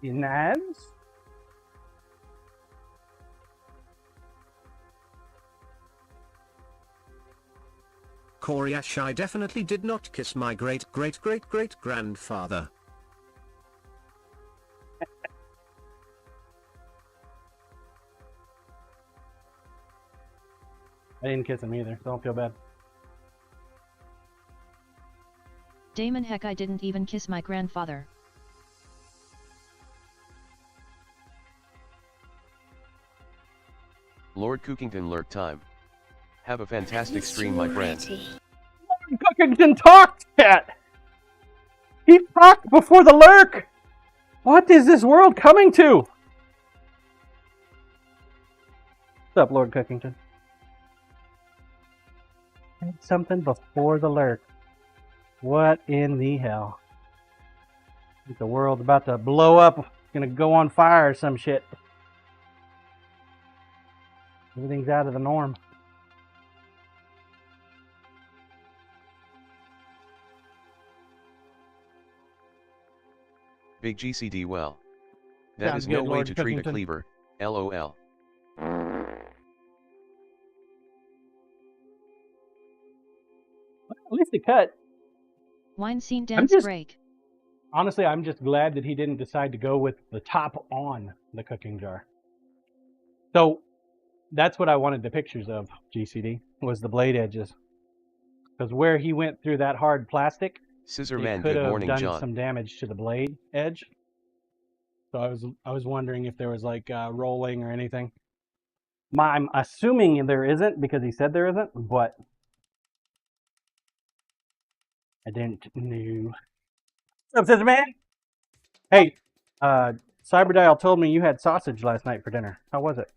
Knives. Coriash, I definitely did not kiss my great-great-great-great-grandfather. I didn't kiss him either, so don't feel bad. Damon, heck, I didn't even kiss my grandfather. Lord Cookington lurk time. Have a fantastic stream, my friend. Lord Cookington talked, chat! He talked before the lurk! What is this world coming to? What's up, Lord Cookington? Something before the lurk. What in the hell? I think the world's about to blow up. It's gonna go on fire or some shit. Everything's out of the norm. Big GCD, well. That Sounds is no good, way Lord to treat a Cookington. cleaver, lol. At least it cut. Wine scene I'm dance just- break. Honestly, I'm just glad that he didn't decide to go with the top on the cooking jar. So that's what I wanted the pictures of, GCD, was the blade edges. Because where he went through that hard plastic, Scissor it man, could good have morning, done John. some damage to the blade edge. So I was wondering if there was like rolling or anything. I'm assuming there isn't because he said there isn't, but I didn't know. What's up, Scissor Man? Hey, Cyberdial told me you had sausage last night for dinner. How was it?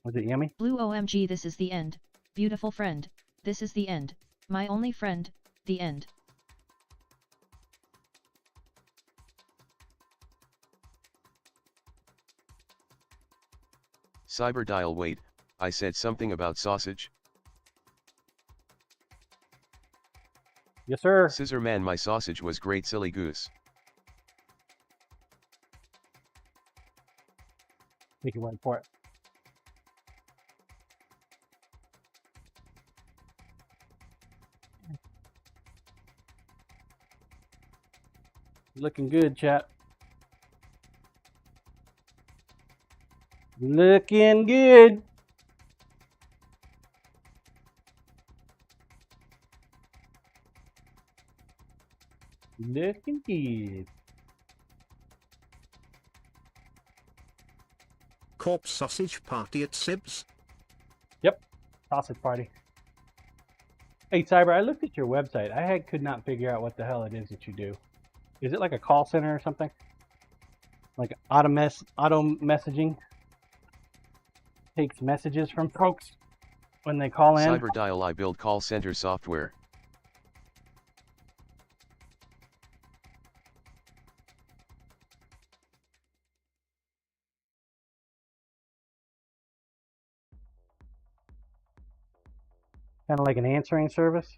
Was it yummy? Blue OMG, this is the end. Beautiful friend, this is the end. My only friend, the end. Cyberdial, wait, I said something about sausage? Yes, sir. Scissor man, my sausage was great, silly goose. Take your word for it. Looking good, chat. Looking good. Looking good. Corpse sausage party at Sibs? Yep. Sausage party. Hey, Cyber, I looked at your website. Could not figure out what the hell it is that you do. Is it like a call center or something? Like auto messaging? Takes messages from folks when they call in? Cyberdial, I build call center software. Kind of like an answering service?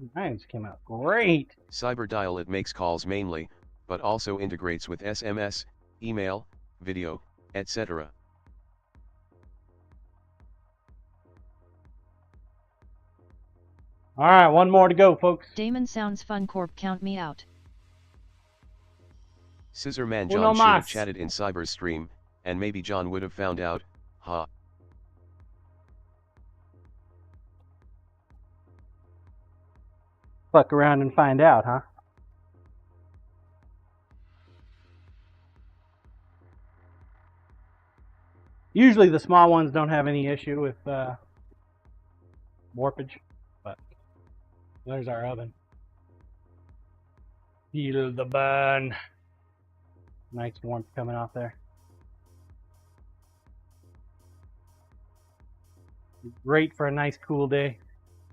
These knives came out great. CyberDial, it makes calls mainly, but also integrates with SMS, email, video, etc. All right, one more to go, folks. Damon sounds fun. Corp, count me out. Scissorman Uno John should have mas. chatted in Cyber's stream, and maybe John would have found out, ha. Fuck around and find out, huh? Usually the small ones don't have any issue with warpage, but there's our oven. Feel the burn. Nice warmth coming off there. Great for a nice cool day.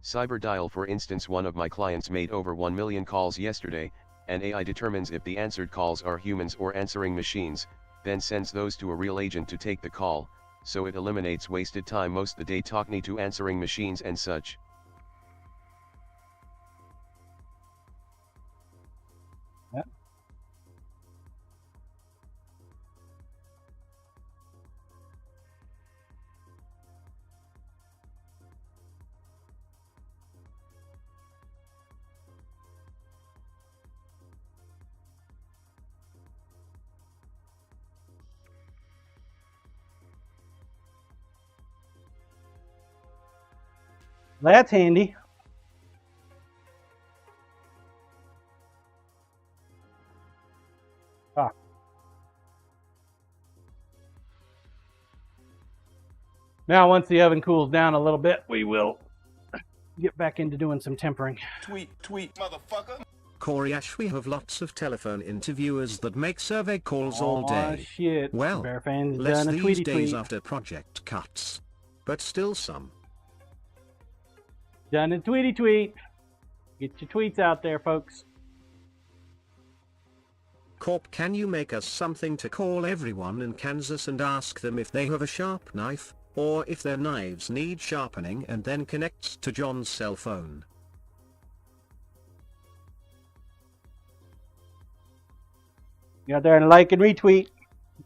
CyberDial, for instance, one of my clients made over 1 million calls yesterday, and AI determines if the answered calls are humans or answering machines, then sends those to a real agent to take the call, so it eliminates wasted time most the day talking to answering machines and such. Yep. That's handy. Ah. Now, once the oven cools down a little bit, we will get back into doing some tempering. Tweet, motherfucker. Corey Ash, we have lots of telephone interviewers that make survey calls all day. Shit. Well, Bear Fan's less done a these tweety days tweet. after project cuts. But still some. Done a tweety tweet. Get your tweets out there, folks. Corp, can you make us something to call everyone in Kansas and ask them if they have a sharp knife, or if their knives need sharpening, and then connects to John's cell phone? Get out there and like and retweet.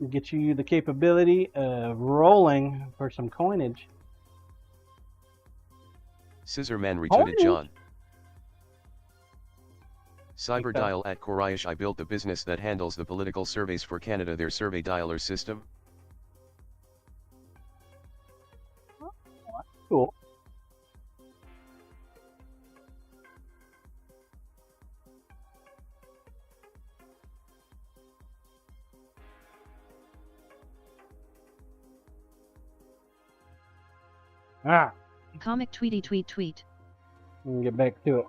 Get you the capability of rolling for some coinage. Scissorman retweeted Oh. John. CyberDial at Coraish, I built the business that handles the political surveys for Canada, their survey dialer system. Cool. Ah, Comic tweety tweet tweet. we can get back to it.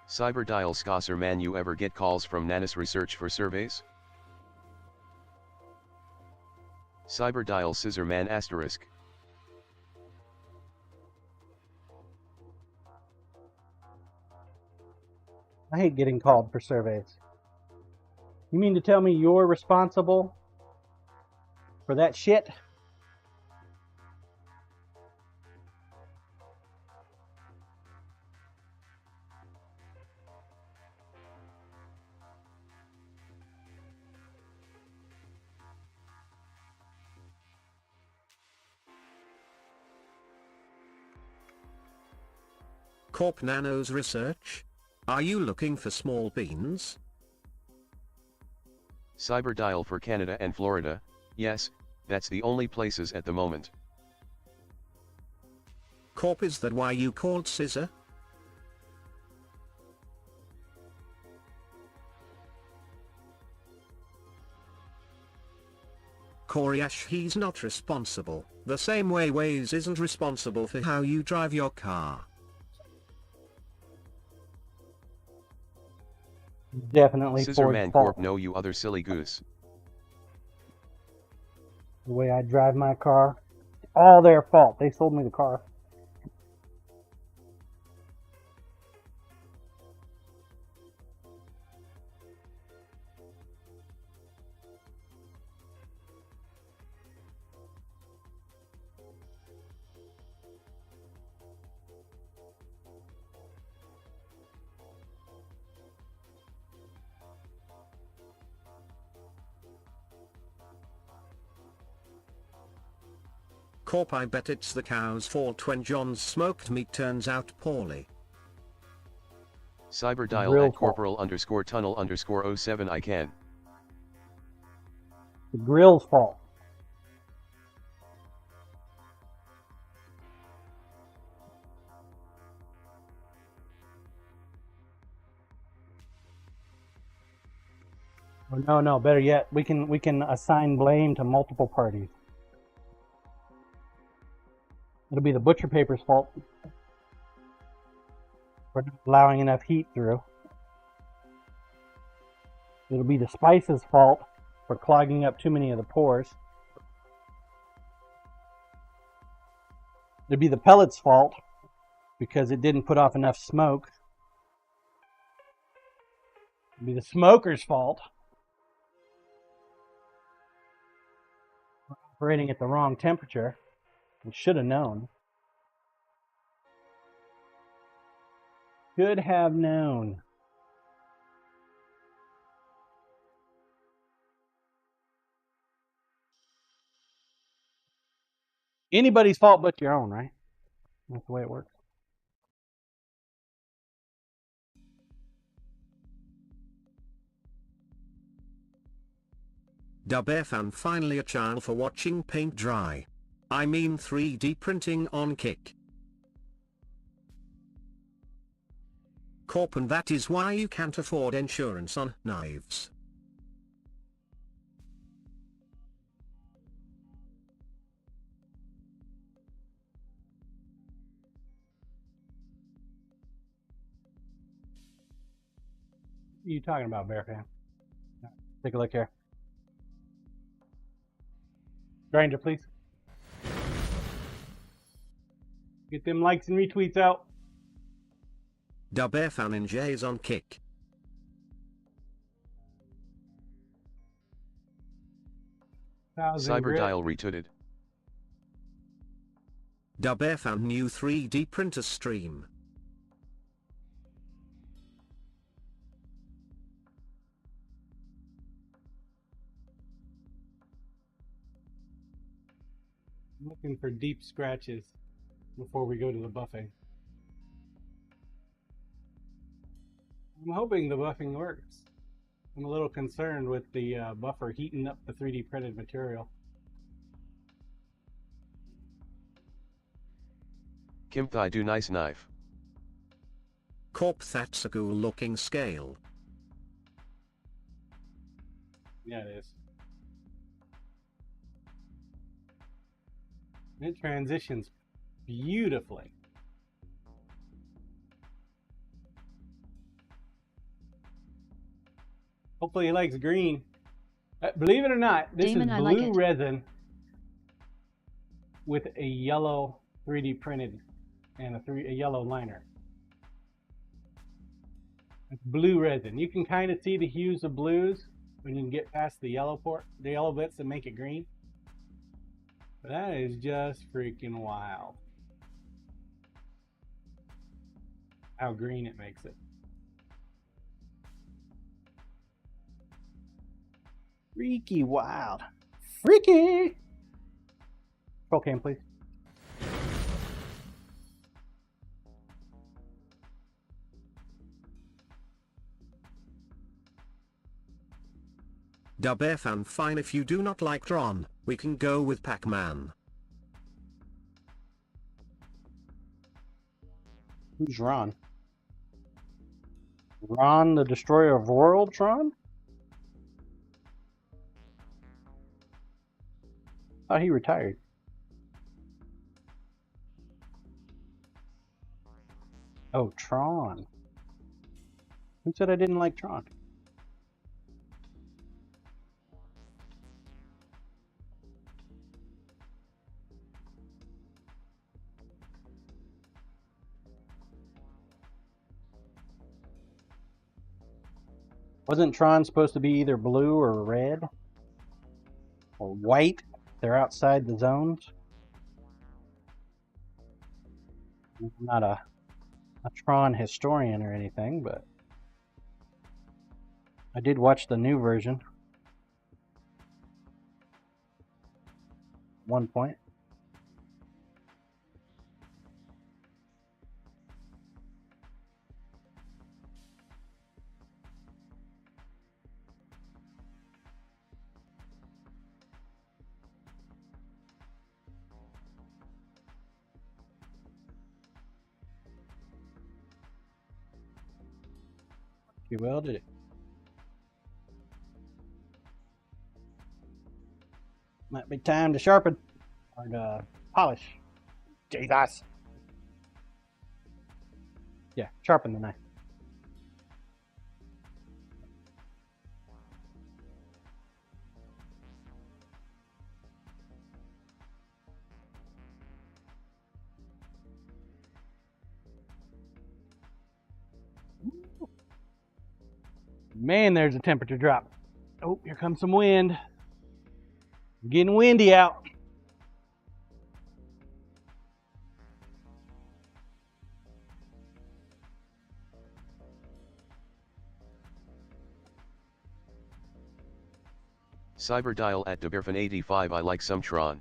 CyberDial Scosserman, you ever get calls from Nanis Research for surveys? CyberDial Scissorman asterisk. I hate getting called for surveys. You mean to tell me you're responsible for that shit? Corp Nanos Research? Are you looking for small beans? CyberDial for Canada and Florida, yes, that's the only places at the moment. Corp, is that why you called Scissor? Corey Ash, he's not responsible, the same way Waze isn't responsible for how you drive your car. Definitely Ford's Scissorman fault. Corp, no, you other silly goose. The way I drive my car, all their fault. They sold me the car. Corp, I bet it's the cow's fault when John's smoked meat turns out poorly. Cyberdial Grill at fault. corporal_tunnel_07 I can. The grill's fault. Or no, better yet, we can assign blame to multiple parties. It'll be the butcher paper's fault for not allowing enough heat through. It'll be the spice's fault for clogging up too many of the pores. It'll be the pellet's fault because it didn't put off enough smoke. It'll be the smoker's fault for operating at the wrong temperature. We should have known. Should have known. Anybody's fault but your own, right? That's the way it works. Dub found finally a channel for watching paint dry. I mean 3D printing on Kick. Corp, and that is why you can't afford insurance on knives. What are you talking about, Bear Fan? Take a look here. Grinder, please. Get them likes and retweets out. Dub fan in J's on Kick. Cyberdial retweeted. Dub fan new 3D printer stream. I'm looking for deep scratches before we go to the buffing. I'm hoping the buffing works. I'm a little concerned with the buffer heating up the 3D printed material. Kimthai do nice knife. Corp, that's a cool looking scale. Yeah, it is. It transitions beautifully. Hopefully he likes green. Believe it or not, this Damon, is I like blue it. resin with a yellow 3D printed and a yellow liner. It's blue resin. You can kind of see the hues of blues when you can get past the yellow bits that make it green. But that is just freaking wild. How green it makes it. Freaky wild. Freaky! Roll cam, please. Dub fan fine, if you do not like Tron, we can go with Pac-Man. Who's Ron? Ron, the Destroyer of Worlds, Ron? Oh, he retired. Oh, Tron. Who said I didn't like Tron? Wasn't Tron supposed to be either blue or red? Or white? They're outside the zones? I'm not a Tron historian or anything, but I did watch the new version. One point. You welded it. Might be time to sharpen or to polish. Jesus. Yeah, sharpen the knife. Man, there's a temperature drop. Oh, here comes some wind. Getting windy out. Cyberdial at Deberfin85. I like some Tron.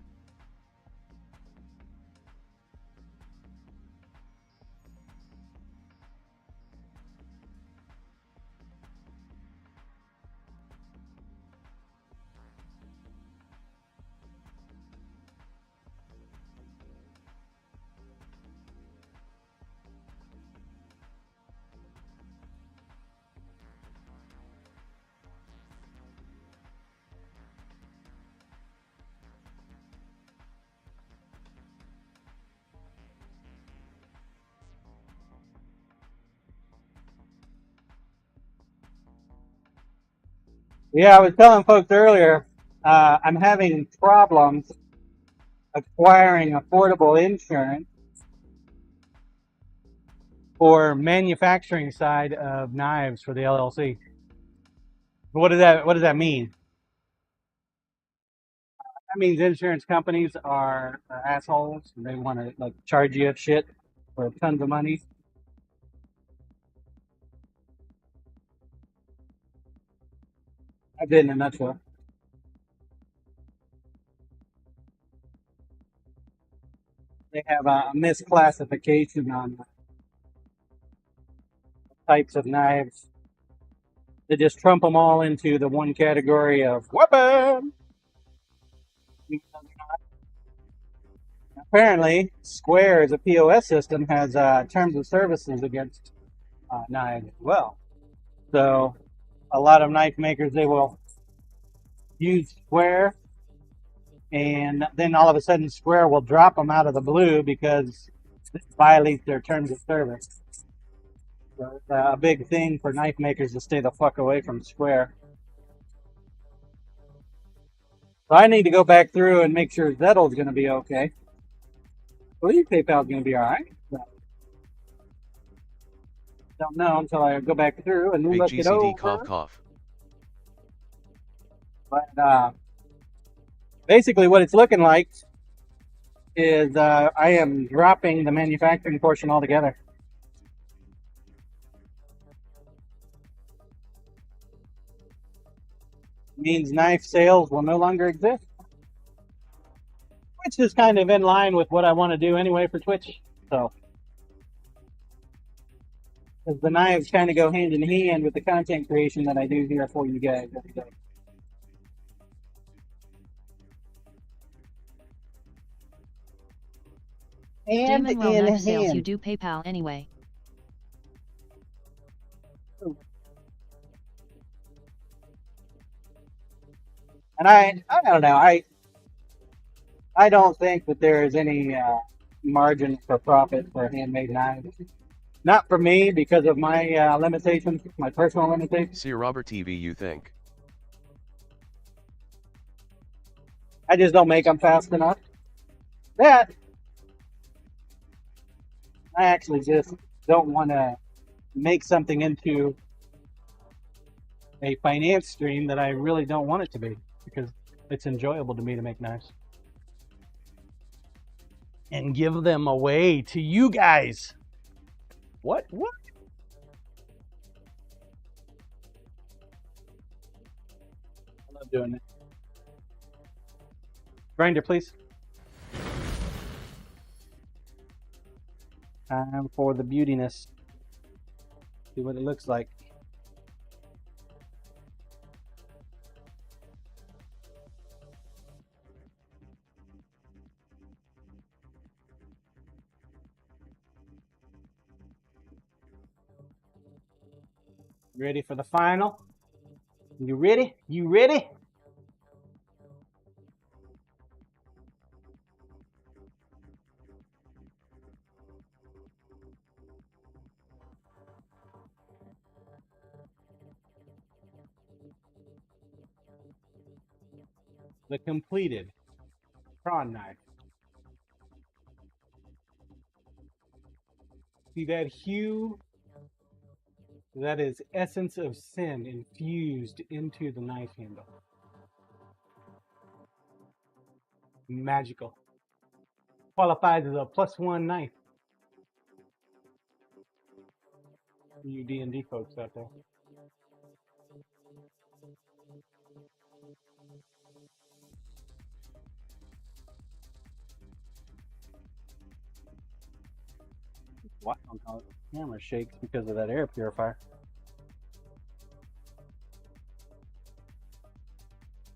Yeah, I was telling folks earlier, I'm having problems acquiring affordable insurance for manufacturing side of knives for the LLC. What does that mean? That means insurance companies are assholes and they want to like charge you shit for tons of money. I did in a nutshell. They have a misclassification on types of knives. They just trump them all into the one category of weapon. Apparently, Square as a POS system has terms of services against knives as well. So a lot of knife makers, they will use Square, and then all of a sudden Square will drop them out of the blue because it violates their terms of service. So it's a big thing for knife makers to stay the fuck away from Square. So I need to go back through and make sure Zettel's going to be okay. I believe PayPal's going to be all right. But don't know until I go back through and Big look it GCD over. cough cough. But basically what it's looking like is I am dropping the manufacturing portion altogether. Means knife sales will no longer exist, which is kind of in line with what I want to do anyway for Twitch. So, because the knives kind of go hand in hand with the content creation that I do here for you guys every day. And Damon, well, in knife sales, you hand. do PayPal anyway. And I don't know. I don't think that there is any margin for profit for handmade knives. Not for me because of my limitations, my personal limitations. See Robert TV, you think? I just don't make them fast enough. That I actually just don't want to make something into a finance stream that I really don't want it to be, because it's enjoyable to me to make knives and give them away to you guys. What? I love doing it. Grinder, please. Time for the beautiness. See what it looks like. Ready for the final? You ready? You ready? The completed prawn knife. See that hue? That is essence of sin infused into the knife handle. Magical. Qualifies as a +1 knife. For you D&D folks out there. Watch on how the camera shakes because of that air purifier.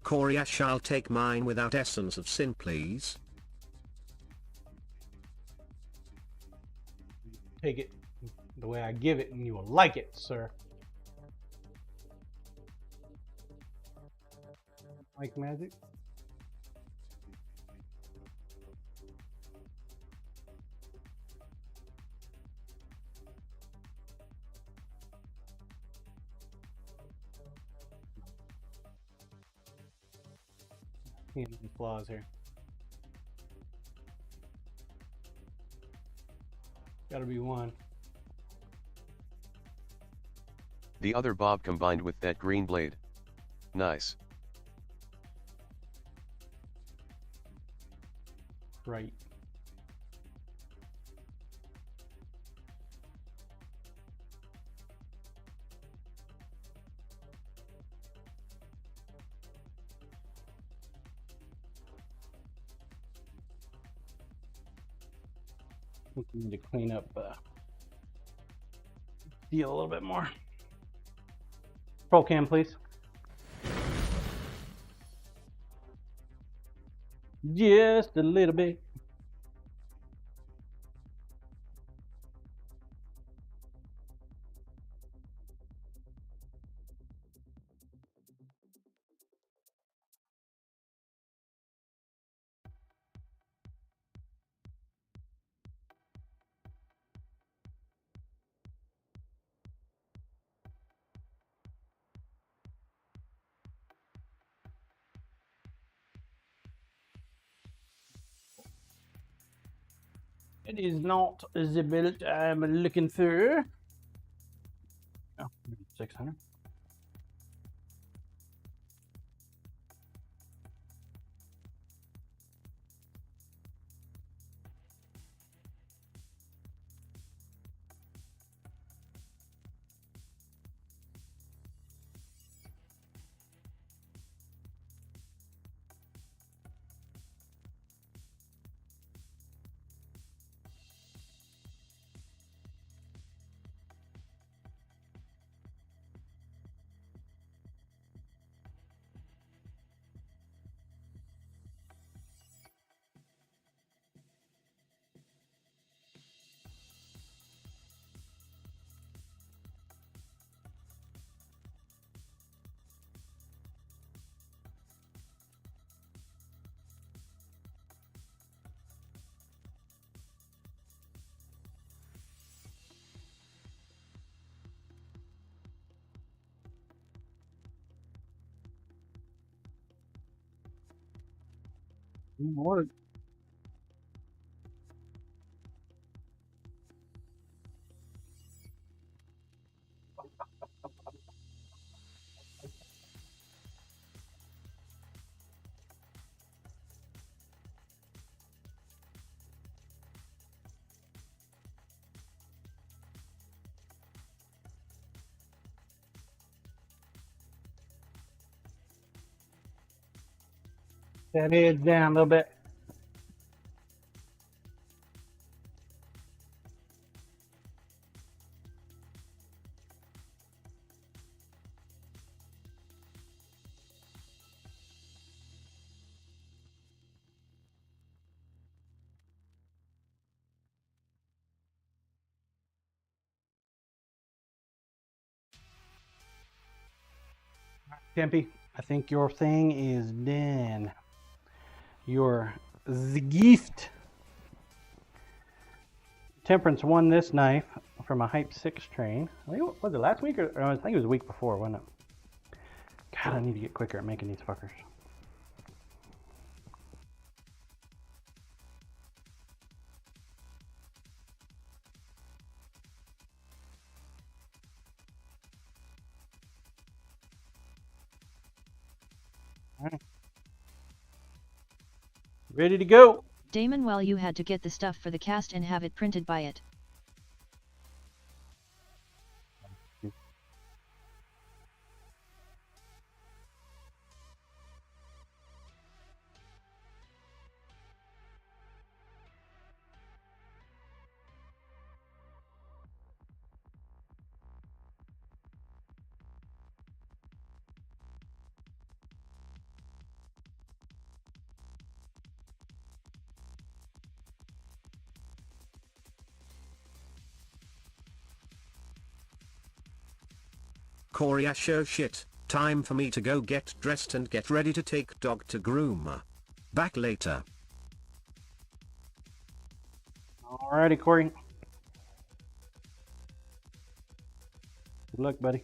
Corey Ash, I'll take mine without essence of sin, please. Take it the way I give it and you will like it, sir. Like magic? Any flaws here? Gotta be one. The other Bob combined with that green blade. Nice. Right. We need to clean up deal a little bit more. Roll cam, please. Just a little bit. It is not the belt I'm looking for. Oh, 600. More. That head down a little bit. Tempe, I think your thing is done. Your gift. Temperance won this knife from a Hype 6 train. I think, was it last week? Or I think it was the week before, wasn't it? God, I need to get quicker at making these fuckers. All right. Ready to go. Damon, well, you had to get the stuff for the cast and have it printed by it. Corey Asho shit, time for me to go get dressed and get ready to take dog to groomer. Back later. Alrighty, Corey. Good luck, buddy.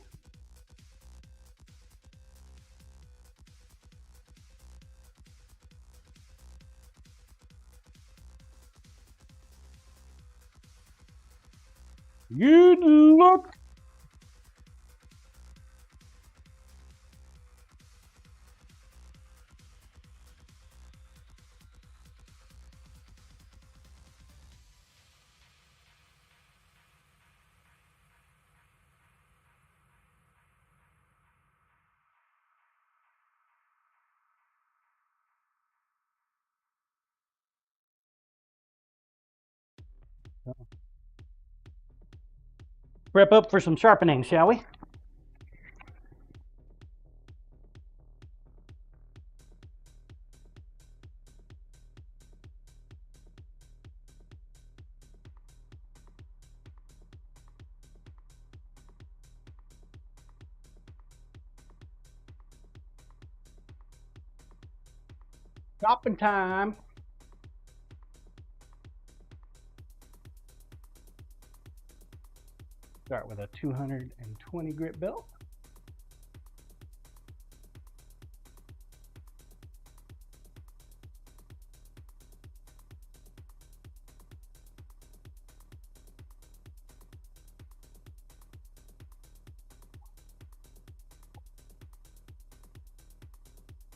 Good luck. Prep up for some sharpening, shall we? Shopping time. Start with a 220 grit belt.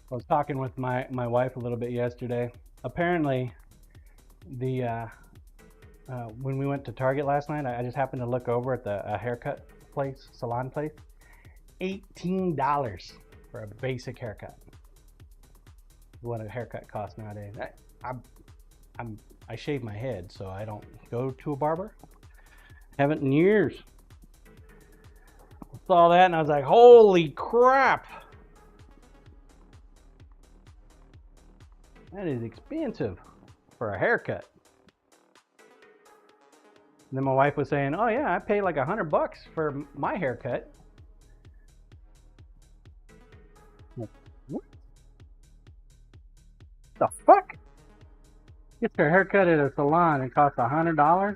I was talking with my wife a little bit yesterday. Apparently, the when we went to Target last night, I just happened to look over at the haircut place, salon place. $18 for a basic haircut. What a haircut costs nowadays. I shave my head, so I don't go to a barber. Haven't in years. Saw that and I was like, holy crap! That is expensive for a haircut. And then my wife was saying, oh yeah, I pay like $100 for my haircut. What the fuck? Gets her haircut at a salon and costs $100?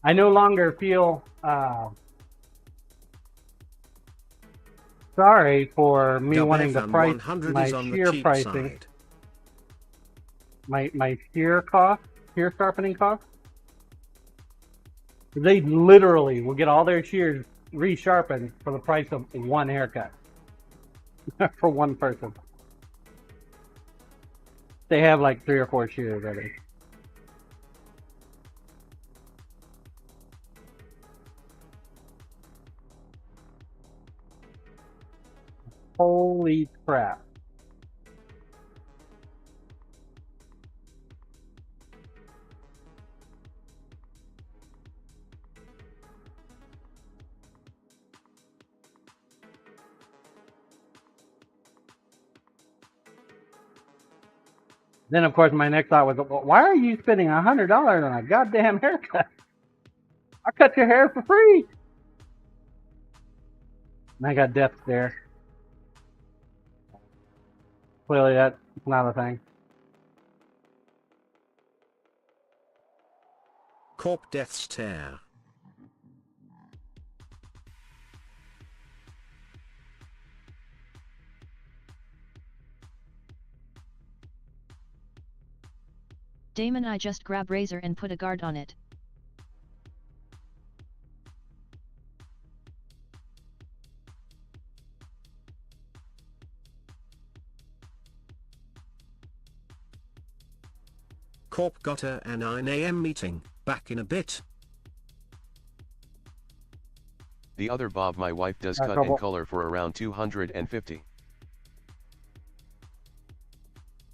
I no longer feel sorry for me wanting to price my shear pricing. My shear cost, shear sharpening cost. They literally will get all their shears resharpened for the price of one haircut for one person. They have like 3 or 4 shears already. Holy crap. Then, of course, my next thought was, well, why are you spending $100 on a goddamn haircut? I cut your hair for free. And I got death stare. Clearly, that's not a thing. Corp death stare. Damon, I just grab razor and put a guard on it. Corp got a 9 AM meeting, back in a bit. The other bob my wife does cut in color for around 250.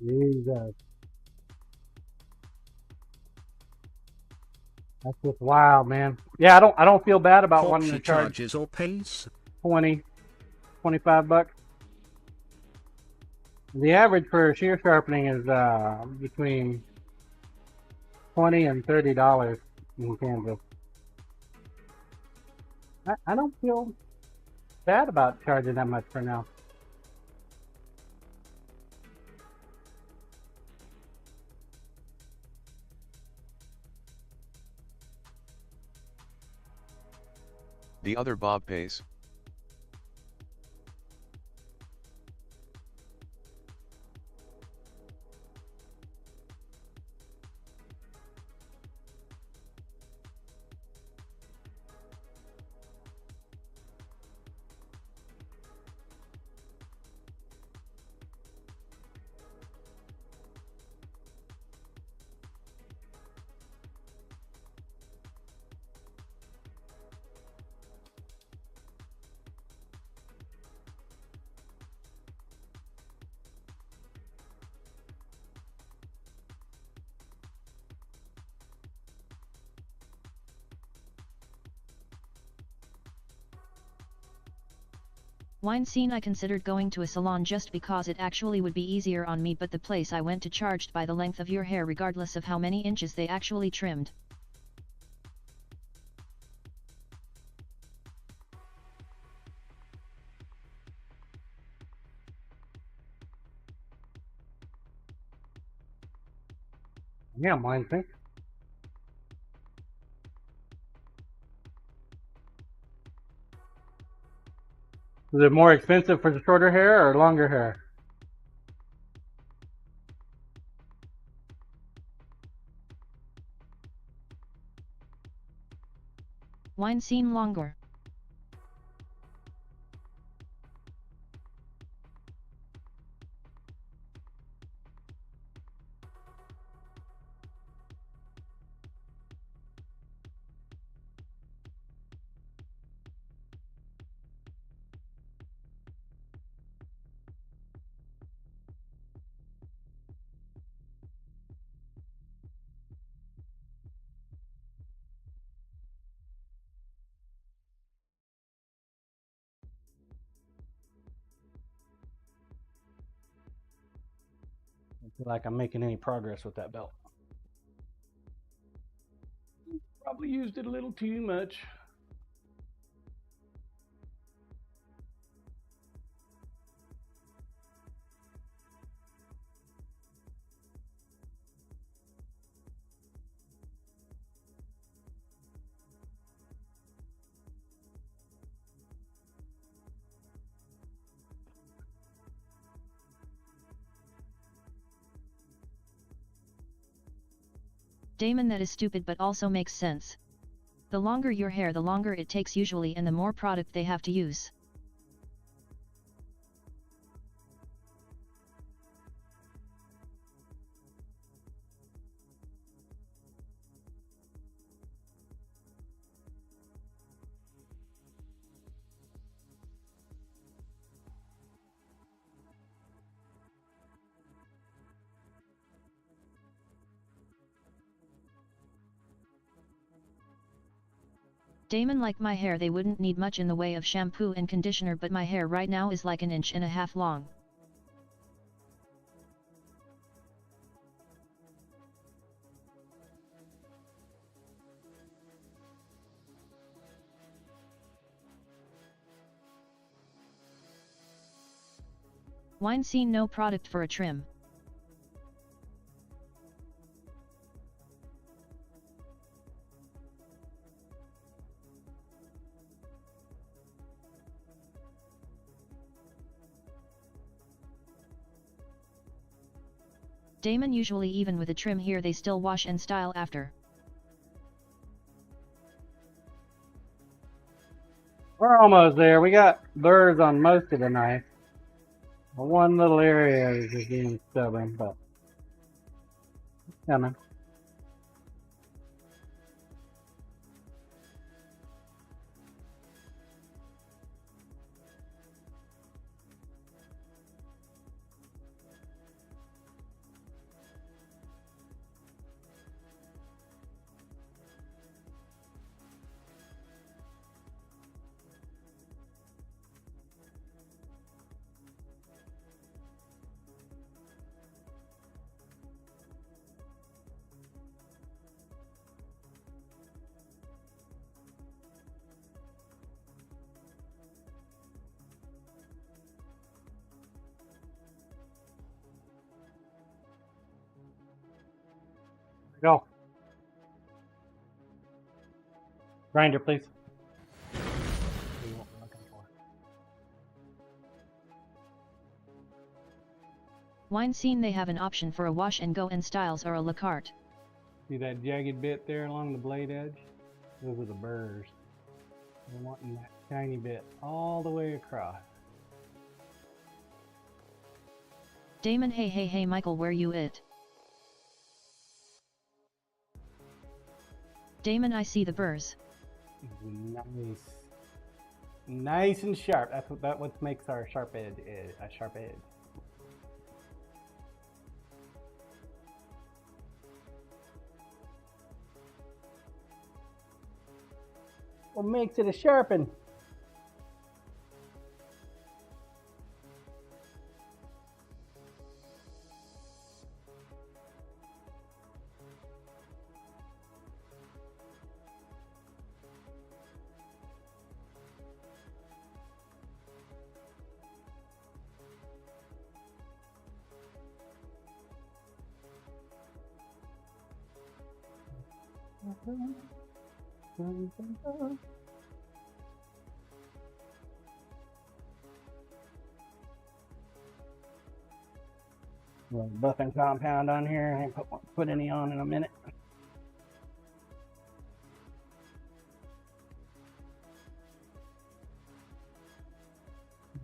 Jesus. That's just wild, man. Yeah, I don't feel bad about Corp wanting to charge charges or pays 20, 25 bucks. The average for shear sharpening is between $20 and $30 in Kansas. I don't feel bad about charging that much for now. The other bob pays. Wine scene, I considered going to a salon just because it actually would be easier on me, but the place I went to charged by the length of your hair regardless of how many inches they actually trimmed. Yeah, mine think. Is it more expensive for the shorter hair or longer hair? Wine scene longer. I feel like I'm making any progress with that belt. Probably used it a little too much. Damon, that is stupid but also makes sense. The longer your hair, the longer it takes usually, and the more product they have to use. Damon, like my hair, they wouldn't need much in the way of shampoo and conditioner, but my hair right now is like 1.5 inches long. Wine scene no product for a trim. Damon usually even with a trim here they still wash and style after. We're almost there. We got burrs on most of the knife. One little area is just being stubborn, but it's coming. Go. Grinder, please. Wine scene they have an option for a wash and go and styles or a la carte. See that jagged bit there along the blade edge? Those are the burrs. We're wanting that tiny bit all the way across. Damon hey Michael where you it? Damon I see the burrs. Nice. Nice and sharp. That's what makes our sharp edge a sharp edge. What makes it a sharpen? Little buffing compound on here. I ain't put any on in a minute.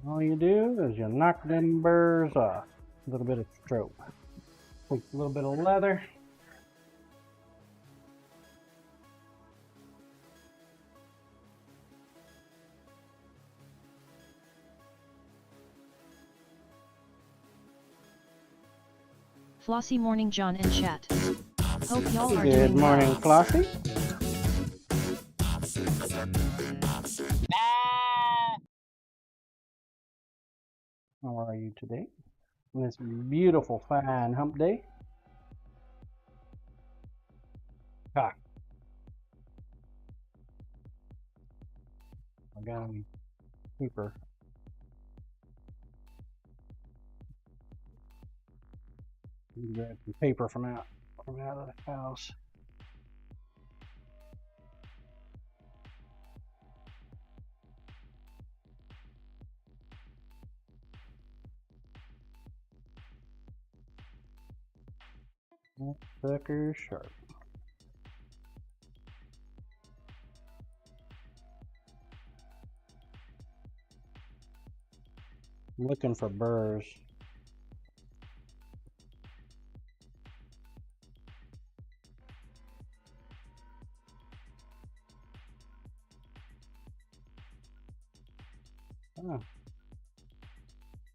All you do is you knock them burrs off. A little bit of stroke. Take a little bit of leather. Flossy morning John and chat. Hope y'all are Good doing morning, well. Flossie. How are you today? On this beautiful, fine hump day. Ah. I got any paper. Grab some paper from out of the house. That sucker sharp. I'm looking for burrs. Oh.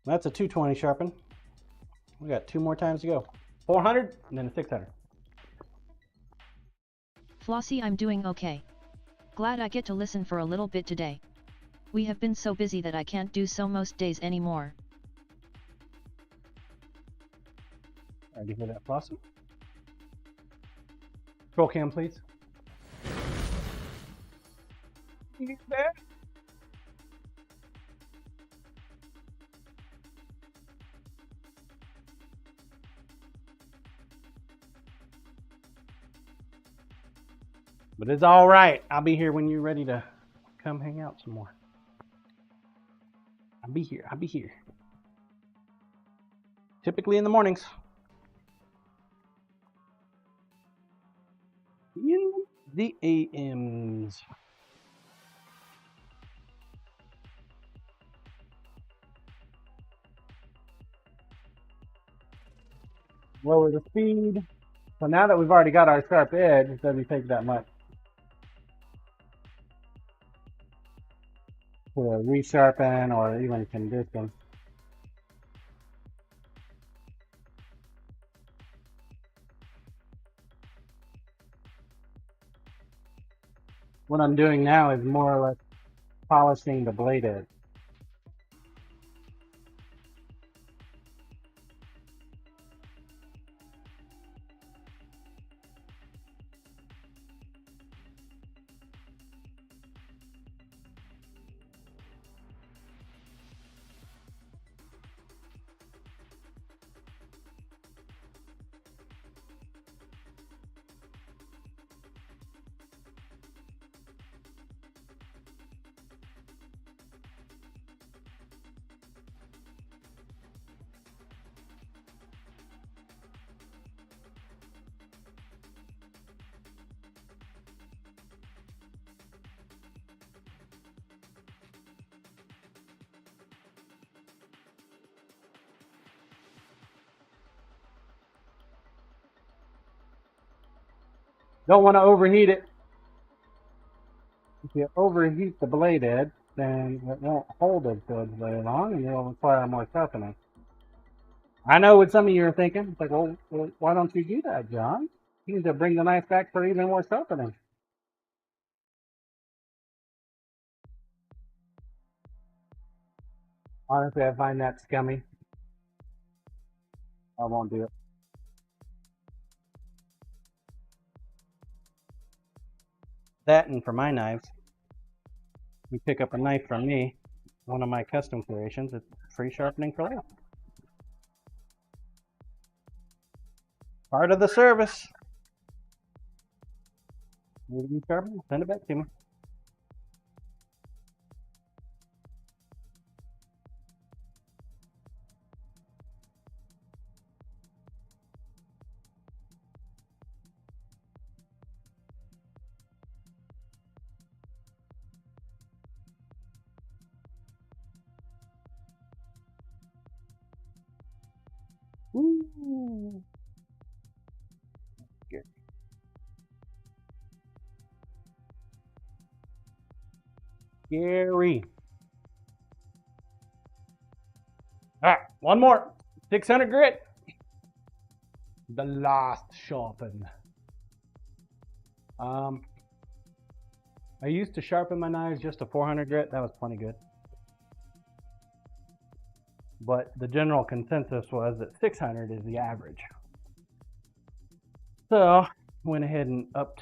That's a 220 sharpen. We got 2 more times to go. 400 and then a 600. Flossie I'm doing okay. Glad I get to listen for a little bit today. We have been so busy that I can't do so most days anymore. Alright, you hear that, Flossie? Roll cam, please. You get that? But it's all right. I'll be here when you're ready to come hang out some more. I'll be here. I'll be here. Typically in the mornings. In the AMs. Lower the speed. So now that we've already got our sharp edge, it doesn't take that much to resharpen or even condition. What I'm doing now is more or less polishing the blade edge. Don't want to overheat it. If you overheat the blade edge, then it won't hold it good very long and it'll require more sharpening. I know what some of you are thinking. It's like, well, why don't you do that, John? You need to bring the knife back for even more sharpening. Honestly, I find that scummy. I won't do it. That, and for my knives, you pick up a knife from me, one of my custom creations, it's free sharpening for life. Part of the service. Need to be sharpened? Send it back to me. Ooh. Good. Scary. All right, one more. 600 grit. The last sharpen. I used to sharpen my knives just to 400 grit. That was plenty good. But the general consensus was that 600 is the average. So went ahead and upped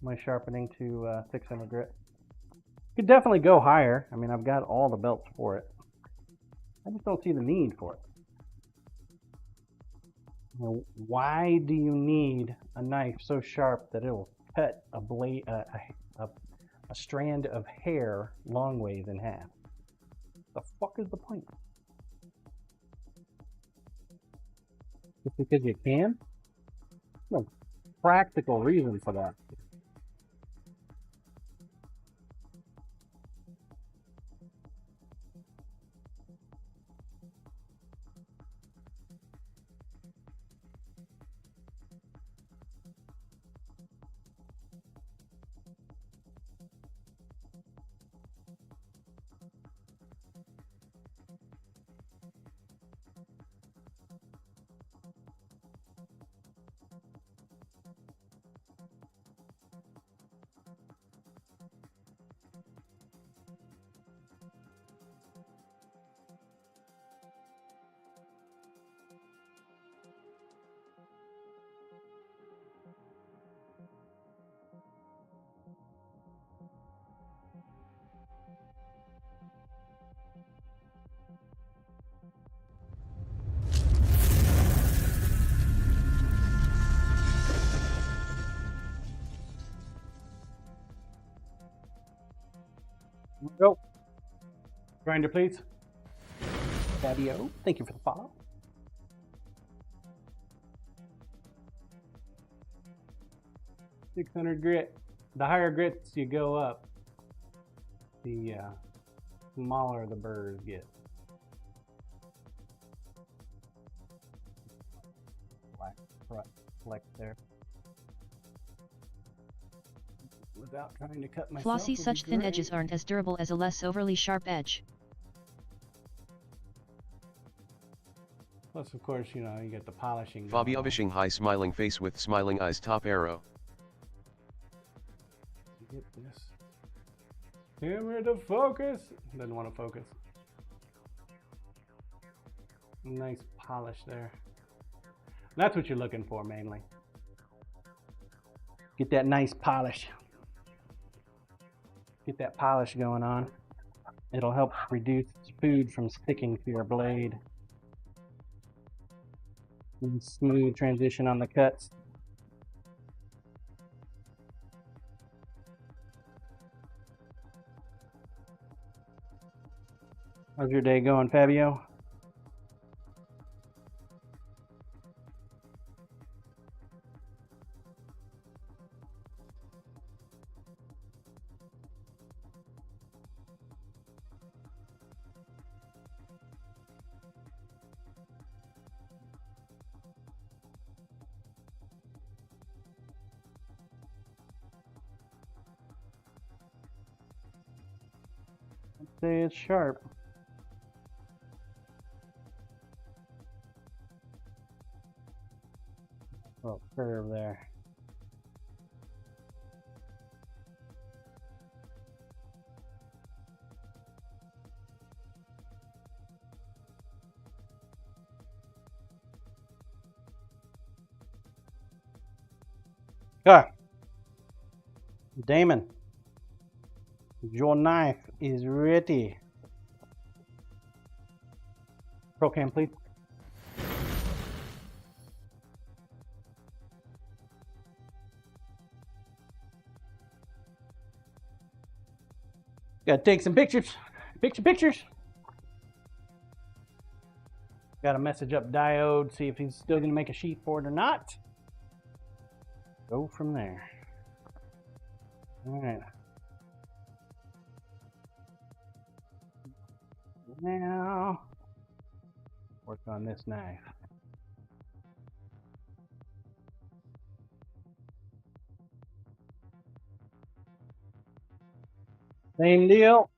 my sharpening to 600 grit. Could definitely go higher. I mean, I've got all the belts for it. I just don't see the need for it. You know, why do you need a knife so sharp that it'll cut a blade, a strand of hair long ways in half? The fuck is the point? Just because you can? No practical reason for that. Grinder, please. Fabio, thank you for the follow. $600 grit. The higher grits you go up, the smaller the burrs get. Black fleck there. Without trying to cut myself. Flossy, such thin edges aren't as durable as a less overly sharp edge. Plus, of course, you know, you get the polishing. Fabio wishing hi, smiling face with smiling eyes, top arrow. Get this camera to focus. Doesn't want to focus. Nice polish there. That's what you're looking for mainly. Get that nice polish. Get that polish going on. It'll help reduce food from sticking to your blade. And smooth transition on the cuts. How's your day going, Fabio? I'd say it's sharp. Little curve there. Okay. Damon, your knife is ready. Pro cam, please. Gotta take some pictures. Pictures. Gotta message up Diode, see if he's still gonna make a sheet for it or not. Go from there. All right. Now, work on this knife. Same deal.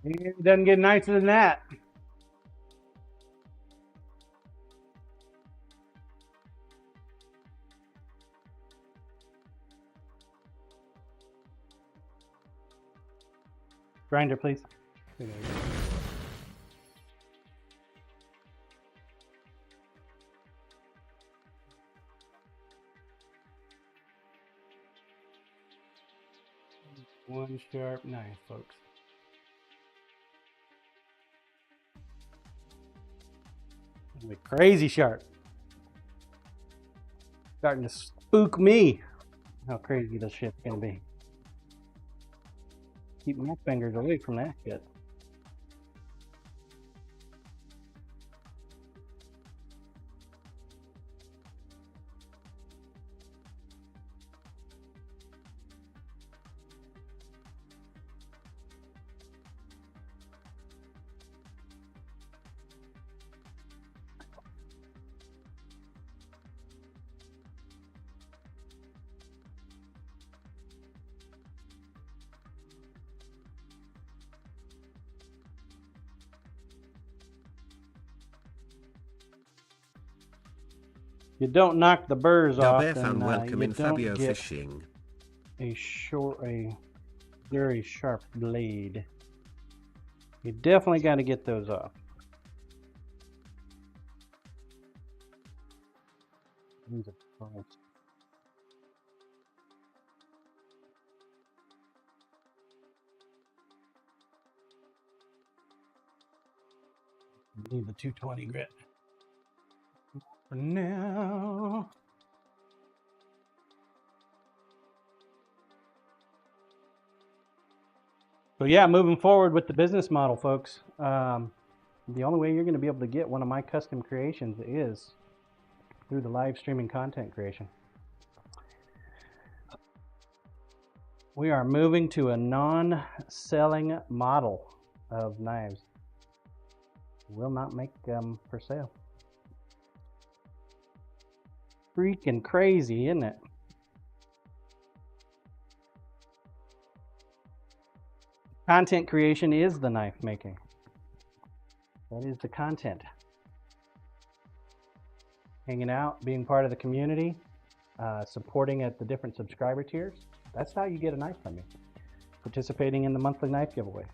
It doesn't get nicer than that. Grinder, please. One sharp knife, folks. It'll be crazy sharp. Starting to spook me. How crazy this shit's gonna be. Keep my fingers away from that shit. You don't knock the burrs off, and welcome you in don't Fabio get Fishing. a very sharp blade. You definitely got to get those off. These are false. Need the 220 grit for now. So yeah, moving forward with the business model, folks. The only way you're going to be able to get one of my custom creations is through the live streaming content creation. We are moving to a non-selling model of knives. Will not make them for sale. Freaking crazy, isn't it? Content creation is the knife making. That is the content. Hanging out, being part of the community, supporting at the different subscriber tiers. That's how you get a knife from me. Participating in the monthly knife giveaway.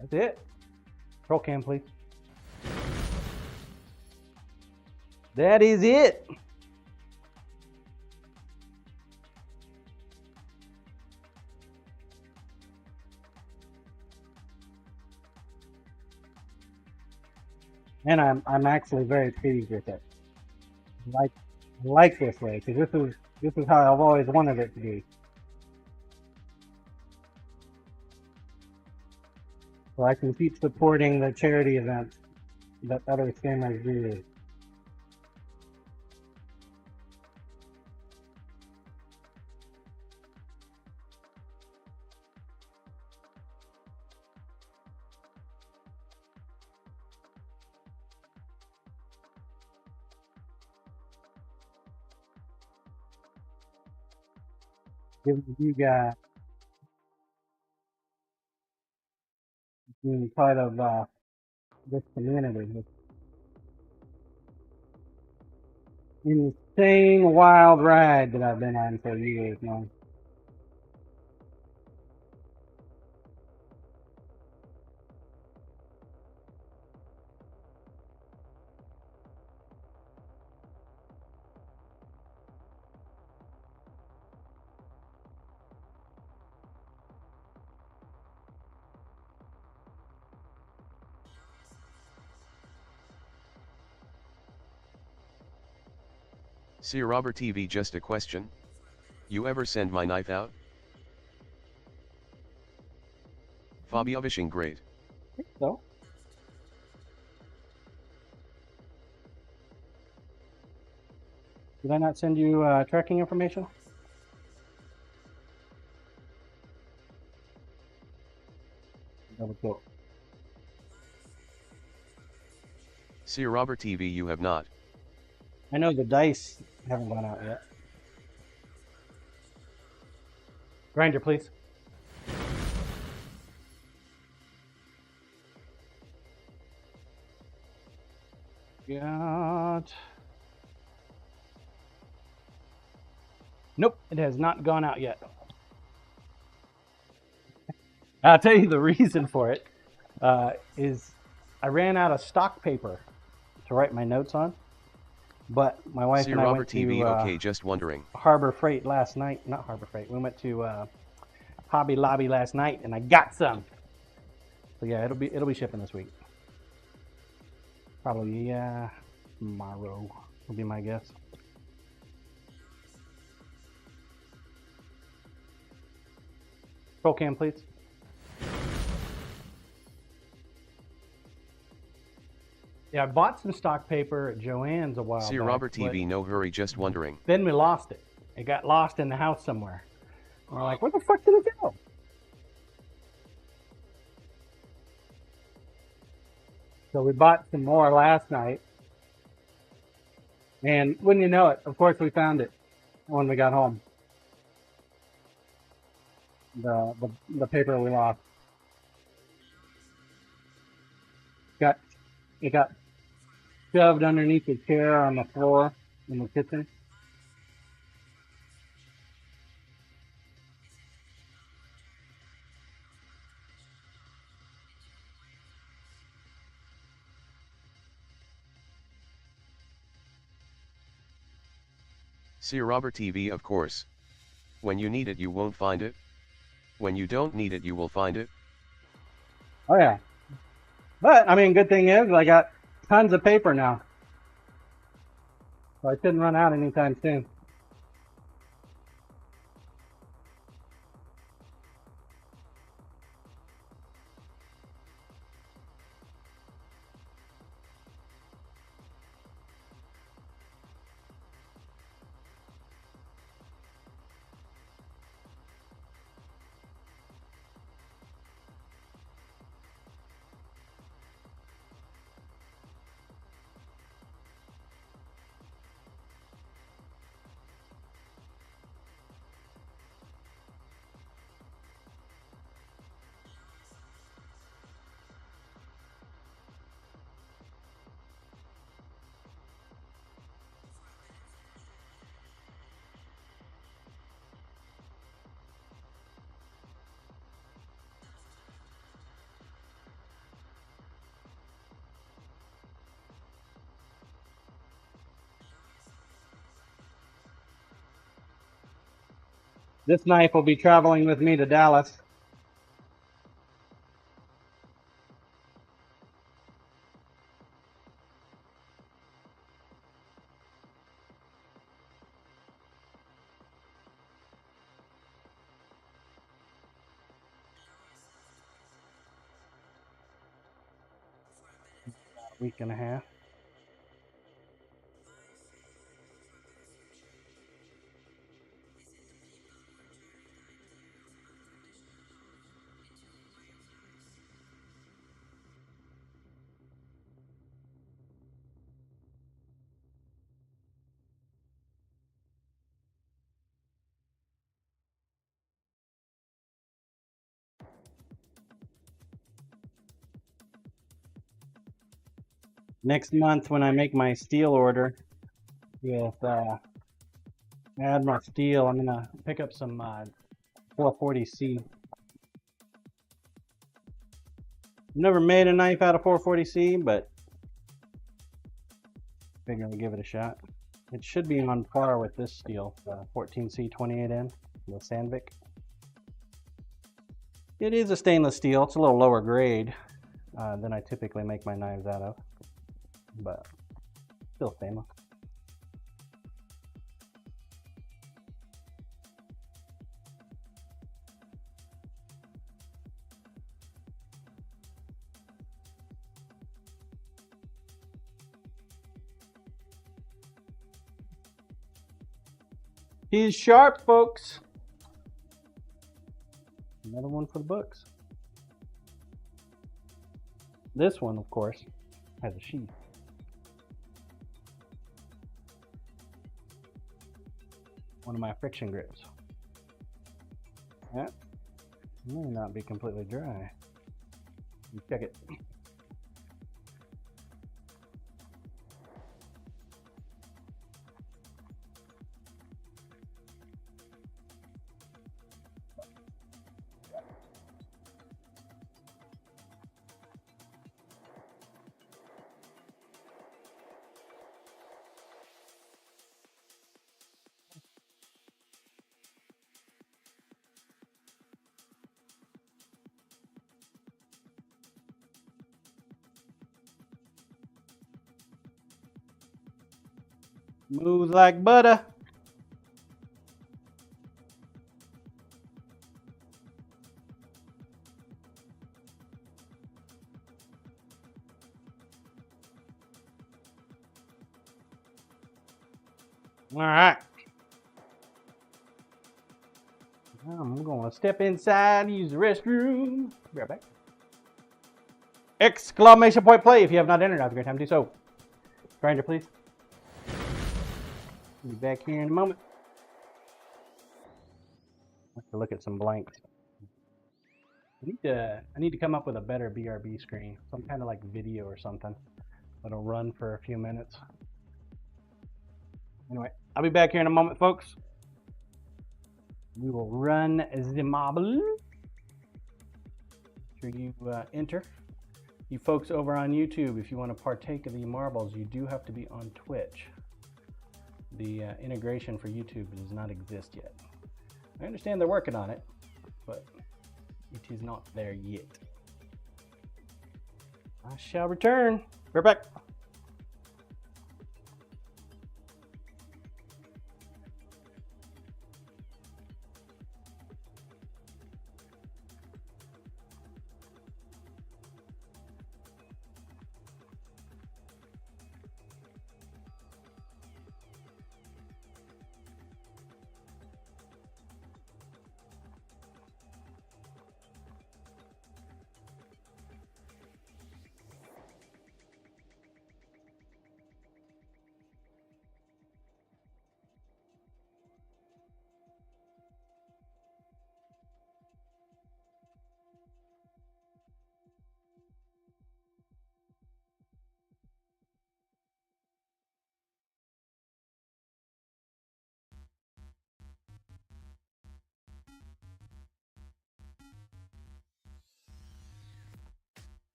That's it. Roll cam, please. That is it. And I'm actually very pleased with it. Like this way, because this is how I've always wanted it to be. So I can keep supporting the charity events that other scammers do. Giving you guys being part of this community, this insane wild ride that I've been on for years now. Sir Robert TV, just a question. You ever send my knife out? Fabio Fishing, great. So, did I not send you tracking information? Double check. Sir Robert TV, you have not. I know the dice haven't gone out yet. Grinder, please. Got... Nope, it has not gone out yet. I'll tell you the reason for it is I ran out of stock paper to write my notes on. But my wife See and I went Robert TV, to okay, just wondering. Harbor Freight last night. Not Harbor Freight. We went to Hobby Lobby last night, and I got some. So yeah, it'll be shipping this week. Probably tomorrow will be my guess. Roll cam, please. Yeah, I bought some stock paper at Joann's a while See back. Robert TV, no hurry, just wondering. Then we lost it. It got lost in the house somewhere. And we're like, where the fuck did it go? So we bought some more last night. And wouldn't you know it, of course we found it when we got home. The paper we lost. It got shoved underneath the chair on the floor in the kitchen. See Robert TV, of course. When you need it you won't find it. When you don't need it you will find it. Oh yeah. But I mean, good thing is I got tons of paper now. So I shouldn't run out anytime soon. This knife will be traveling with me to Dallas. A week and a half. Next month when I make my steel order with Admiral Steel, I'm gonna pick up some 440C. Never made a knife out of 440C, but figure I'll give it a shot. It should be on par with this steel, the 14C 28N, the Sandvik. It is a stainless steel. It's a little lower grade than I typically make my knives out of, but still stainless. He's sharp, folks. Another one for the books. This one, of course, has a sheath. One of my friction grips. That may not be completely dry. Check it. Smooth like butter. All right. I'm going to step inside, use the restroom. Be right back. Exclamation point play if you have not entered. Now's a great time to do so. Grinder, please. Be back here in a moment. I have to look at some blanks. I need to come up with a better BRB screen. Some kind of like video or something. That'll run for a few minutes. Anyway, I'll be back here in a moment, folks. We will run the marble. Make sure you enter. You folks over on YouTube, if you want to partake of the marbles, you do have to be on Twitch. The integration for YouTube does not exist yet. I understand they're working on it, but it is not there yet. I shall return. We're back.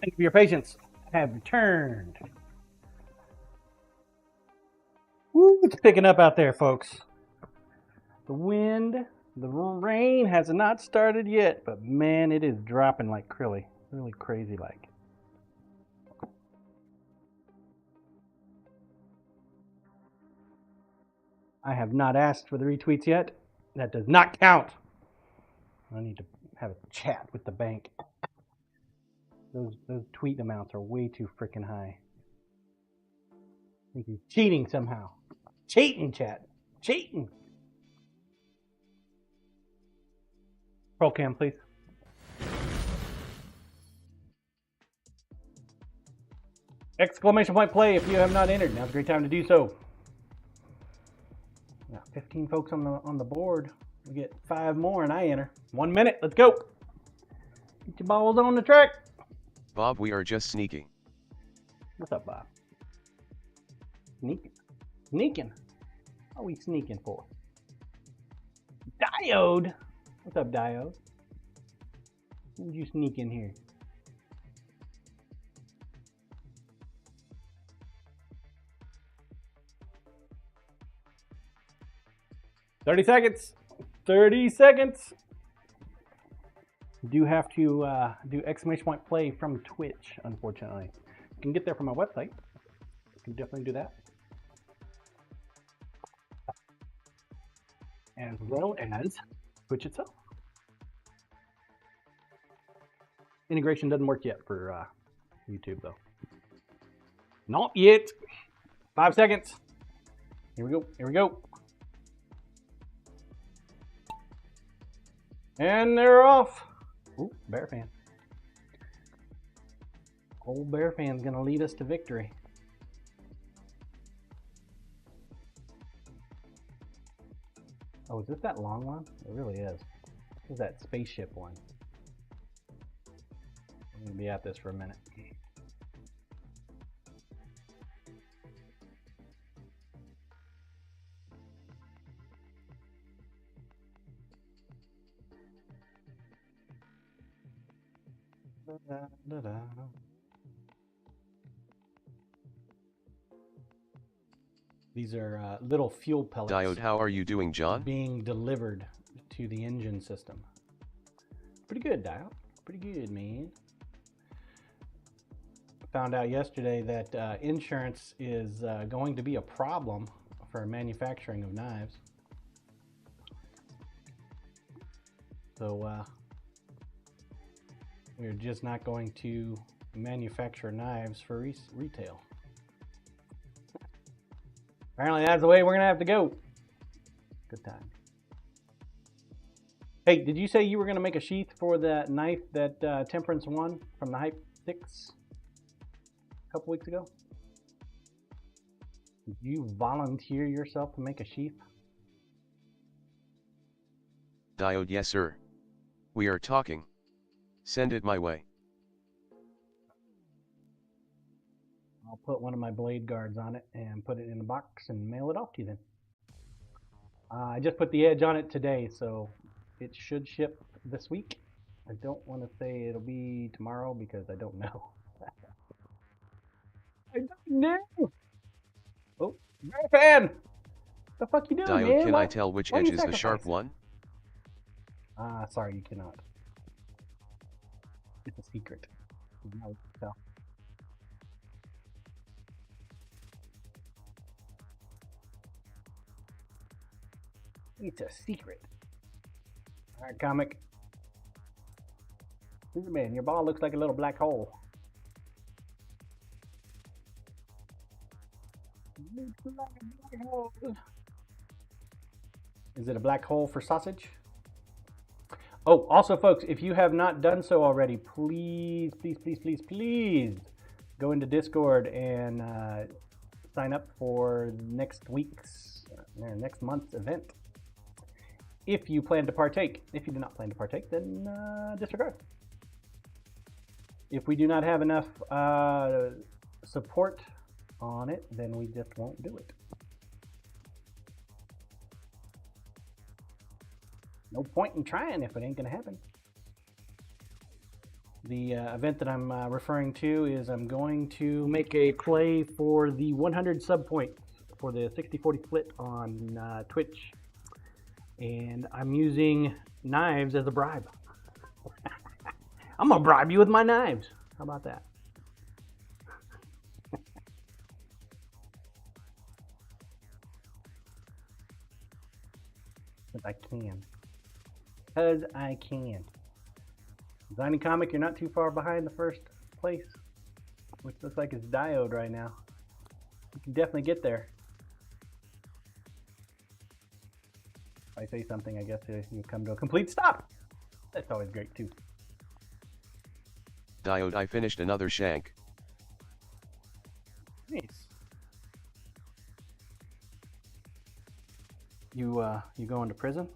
Thank you for your patience. I have returned. Woo, it's picking up out there, folks. The wind, the rain has not started yet, but man, it is dropping like really crazy like. I have not asked for the retweets yet. That does not count. I need to have a chat with the bank. Those tweet amounts are way too freaking high. I think he's cheating somehow. Cheating, chat. Cheating. Roll cam, please. Exclamation point play if you have not entered. Now's a great time to do so. Got 15 folks on the board. We get 5 more and I enter. 1 minute. Let's go. Get your balls on the track. Bob, we are just sneaking. What's up, Bob? Sneaking. Sneaking? What are we sneaking for? Diode? What's up, Diode? When did you sneak in here? "30 seconds. 30 seconds. You do have to do exclamation point play from Twitch, unfortunately. You can get there from my website. You can definitely do that. As well as Twitch itself. Integration doesn't work yet for YouTube, though. Not yet. 5 seconds. Here we go. Here we go. And they're off. Ooh, Bear fan. Old Bear fan's gonna lead us to victory. Oh, is this that long one? It really is. This is that spaceship one. I'm gonna be at this for a minute. These are little fuel pellets. Diode, how are you doing, John? Being delivered to the engine system. Pretty good, Diode. Pretty good, man. Found out yesterday that insurance is going to be a problem for manufacturing of knives. So we're just not going to manufacture knives for retail. Apparently that's the way we're gonna have to go. Good time. Hey, did you say you were gonna make a sheath for that knife that Temperance won from the Hype 6 a couple weeks ago? Did you volunteer yourself to make a sheath? Diode, yes sir. We are talking. Send it my way. I'll put one of my blade guards on it and put it in a box and mail it off to you then. I just put the edge on it today, so it should ship this week. I don't want to say it'll be tomorrow because I don't know. I don't know. Oh, Bear fan! What the fuck you doing, Diode, man? can I tell which why edge you is the sharp sacrificing? one? Sorry, you cannot. It's a secret. No, so. It's a secret. Alright, comic. Man, your ball looks like a little black hole. Is it a black hole for sausage? Oh, also folks, if you have not done so already, please go into Discord and sign up for next month's event. If you plan to partake. If you do not plan to partake, then disregard. If we do not have enough support on it, then we just won't do it. No point in trying if it ain't gonna happen. The event that I'm referring to is I'm going to make a play for the 100 sub points for the 60-40 split on Twitch. And I'm using knives as a bribe. I'm going to bribe you with my knives. How about that? Because I can. Because I can. Designing Comic, you're not too far behind the first place, which looks like it's Diode right now. You can definitely get there. If I say something, I guess you come to a complete stop. That's always great too. Diode, I finished another shank. Nice. You going to prison?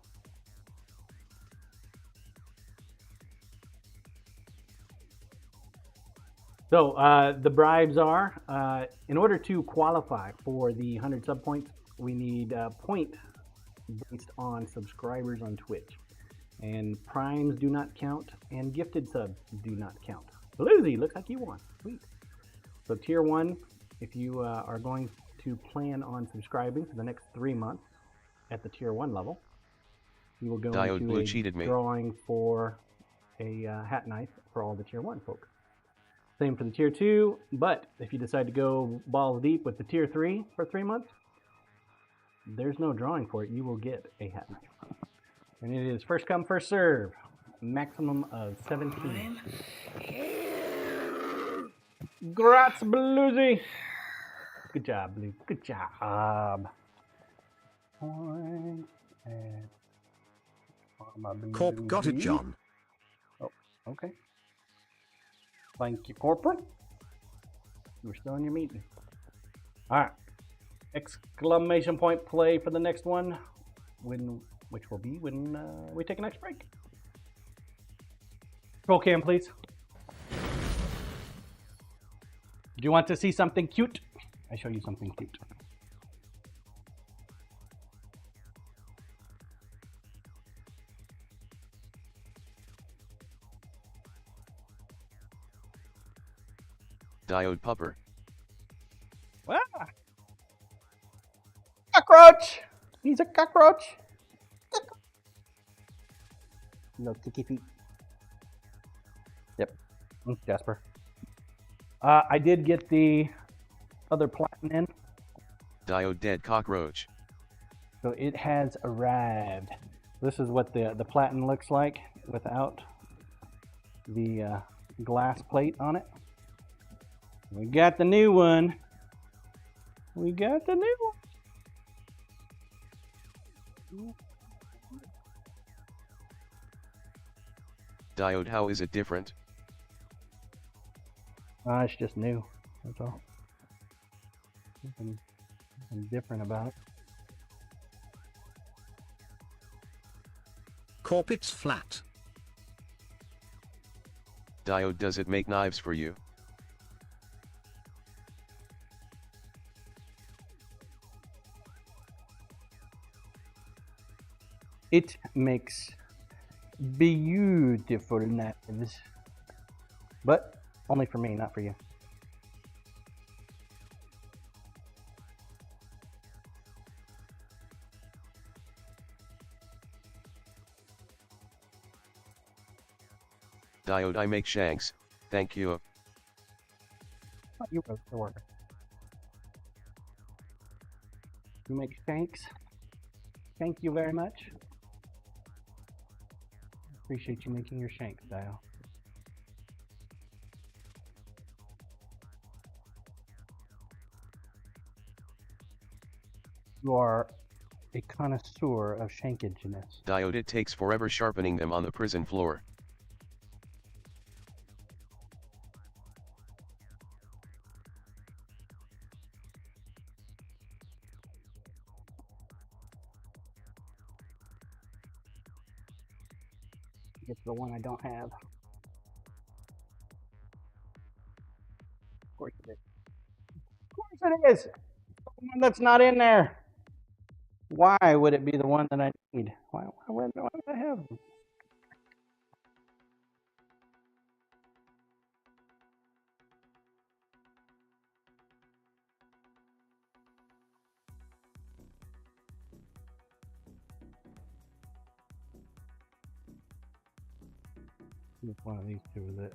So the bribes are, in order to qualify for the 100 sub points, we need a point based on subscribers on Twitch. And primes do not count, and gifted subs do not count. Bluesy, looks like you won. Sweet. So tier 1, if you are going to plan on subscribing for the next 3 months at the tier 1 level, you will go Diode into Blue a cheated me. drawing for a hat knife for all the tier 1 folks. Same for the tier 2, but if you decide to go balls deep with the tier 3 for 3 months, there's no drawing for it. You will get a hat knife. And it is first come, first serve. Maximum of 17. Grats, Bluesy. Good job, Blue. Good job. Points and Corp got it, John. Oh, okay. Thank you, Corporal. We're still in your meeting. All right. Exclamation point play for the next one, which will be when we take a next break. Roll cam, please. Do you want to see something cute? I show you something cute. Diode Pupper. Ah! Cockroach! He's a cockroach! No kicky feet. Yep. Jasper. I did get the other platinum in. Diode Dead Cockroach. So it has arrived. This is what the platinum looks like without the glass plate on it. We got the new one. We got the new one. Diode, how is it different? It's just new. That's all. Nothing different about it. Corp, it's flat. Diode, does it make knives for you? It makes beautiful knives. But only for me, not for you. Diode, I make shanks, thank you. You wrote the word. You make shanks. Thank you very much. Appreciate you making your shanks, Dial. You are a connoisseur of shankageness. Diode, it takes forever sharpening them on the prison floor. It's the one I don't have. Of course it is. Of course it is! The one that's not in there. Why would it be the one that I need? Why would I have them? Which one of these two is it?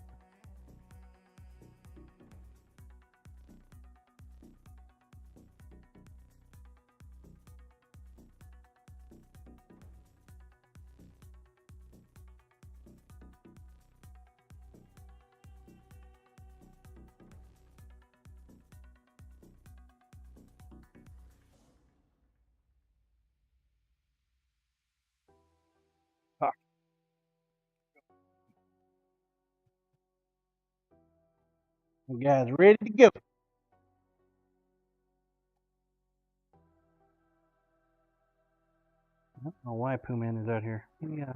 Fuck. You guys ready to go? I don't know why Pooh Man is out here. Yeah,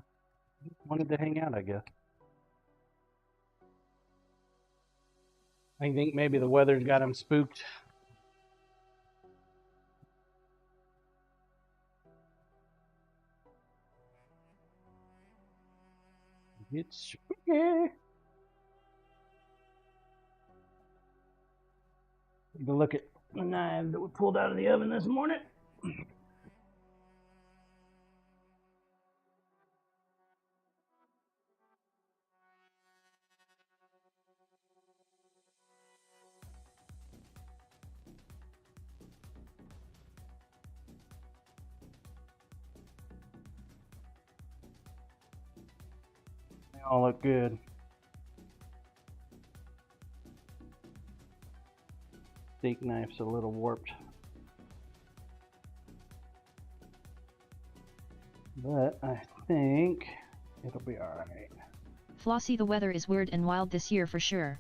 he wanted to hang out, I guess. I think maybe the weather's got him spooked. It's spooky. Take a look at the knife that we pulled out of the oven this morning. They all look good. Steak knife's a little warped, but I think it'll be alright. Flossie, the weather is weird and wild this year for sure.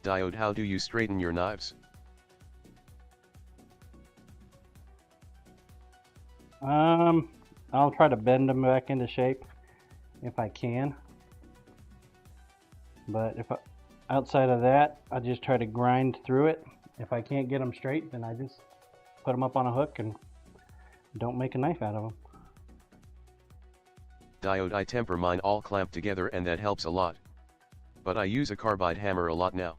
Diode, how do you straighten your knives? I'll try to bend them back into shape if I can. But outside of that, I just try to grind through it. If I can't get them straight, then I just put them up on a hook and don't make a knife out of them. Diode, I temper mine all clamped together and that helps a lot. But I use a carbide hammer a lot now.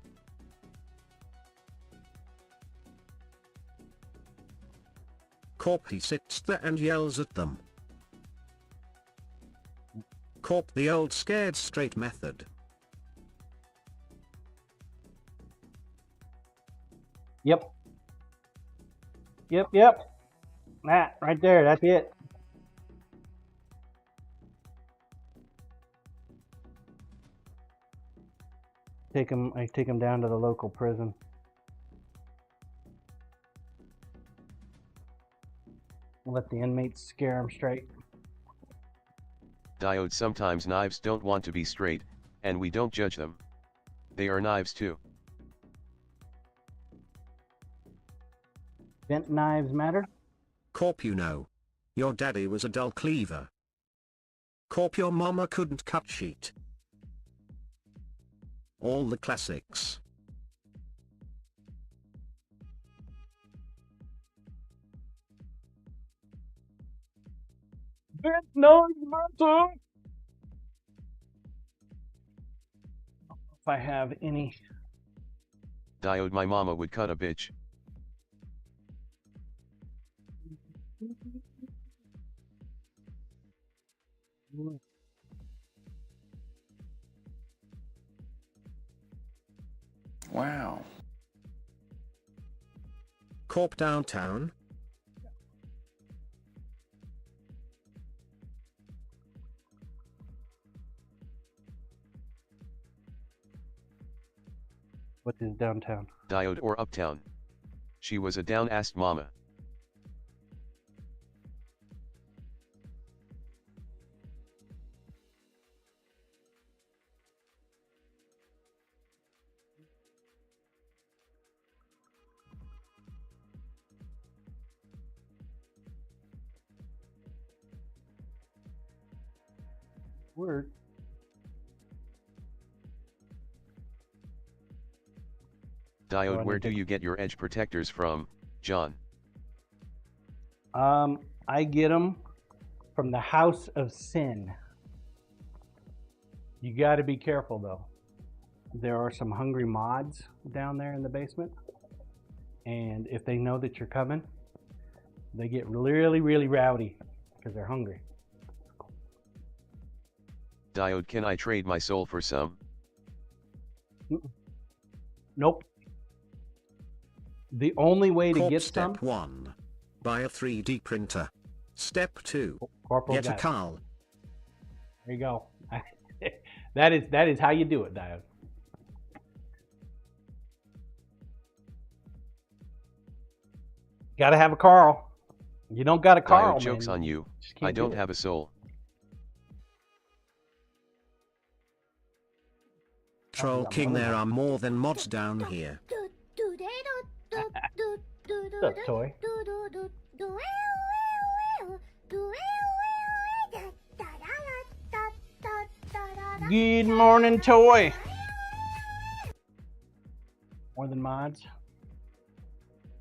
Corpy sits there and yells at them. Corp, the old scared straight method. Yep. Yep. That right there, that's it. I take them down to the local prison. Let the inmates scare them straight. Diode, sometimes knives don't want to be straight, and we don't judge them. They are knives too. Bent knives matter? Corp, you know. Your daddy was a dull cleaver. Corp, your mama couldn't cut sheet. All the classics. Bent knives matter! If I have any. Diode, my mama would cut a bitch. Wow. Corp, downtown. What is downtown? Diode, or uptown. She was a down-assed mama. Word. Diode, where do you get your edge protectors from, John? I get them from the House of Sin. You got to be careful though. there are some hungry mods down there in the basement. And if they know that you're coming, they get really, really rowdy because they're hungry. Diode, can I trade my soul for some? Nope. The only way to get Step some... 1. Buy a 3D printer. Step 2. Corporal Get a got it. Carl. There you go. that is how you do it, Diode. Gotta have a Carl. You don't got a Carl, Diode, joke's man. on you. Just can't I don't do it. have a soul. Troll King, there are more than mods down here. What's up, Toy? Good morning, Toy. More than mods?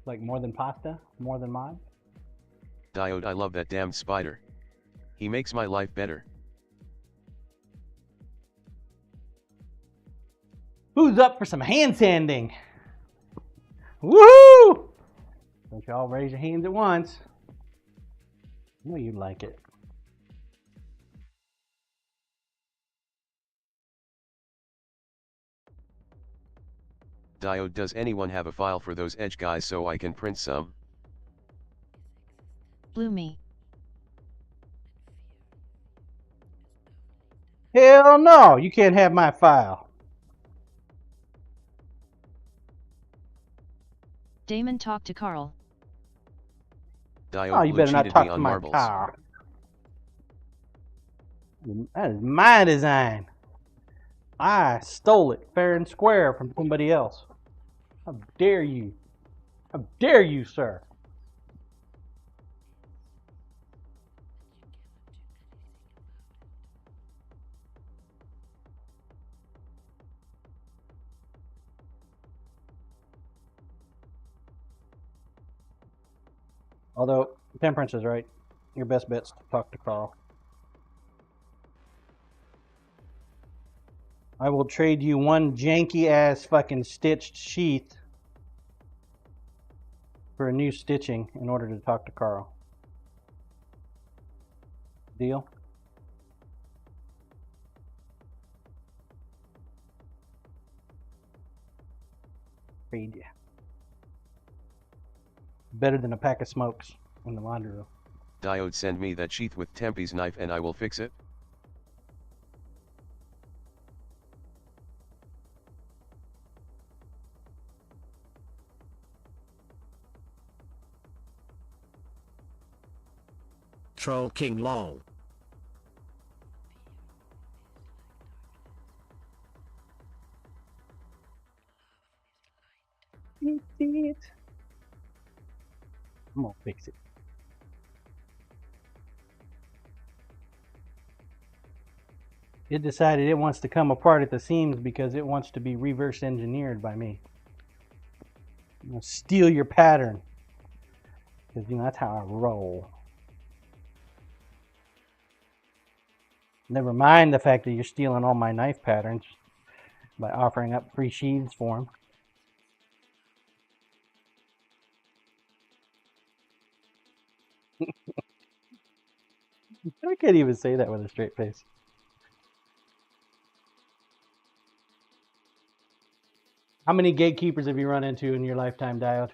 Like more than pasta? More than mods? Diode, I love that damn spider. He makes my life better. Who's up for some hand sanding? Woohoo! Don't y'all raise your hands at once. I know you'd like it. Diode, does anyone have a file for those edge guys so I can print some? Blew me. Hell no, you can't have my file. Damon, talk to Carl. Diode, Oh, you Blue better not cheated talk me to on my marbles. car. That is my design. I stole it fair and square from somebody else. How dare you? How dare you, sir? Although, Temperance is right. Your best bet's to talk to Carl. I will trade you one janky ass fucking stitched sheath for a new stitching in order to talk to Carl. Deal? Feed ya. Better than a pack of smokes in the laundry room. Diode, send me that sheath with Tempe's knife and I will fix it. Troll King lol. Fix it. I'm gonna fix it. It decided it wants to come apart at the seams because it wants to be reverse engineered by me. I'm gonna steal your pattern. Because, you know, that's how I roll. Never mind the fact that you're stealing all my knife patterns by offering up free sheaths for them. I can't even say that with a straight face. How many gatekeepers have you run into in your lifetime, Diode?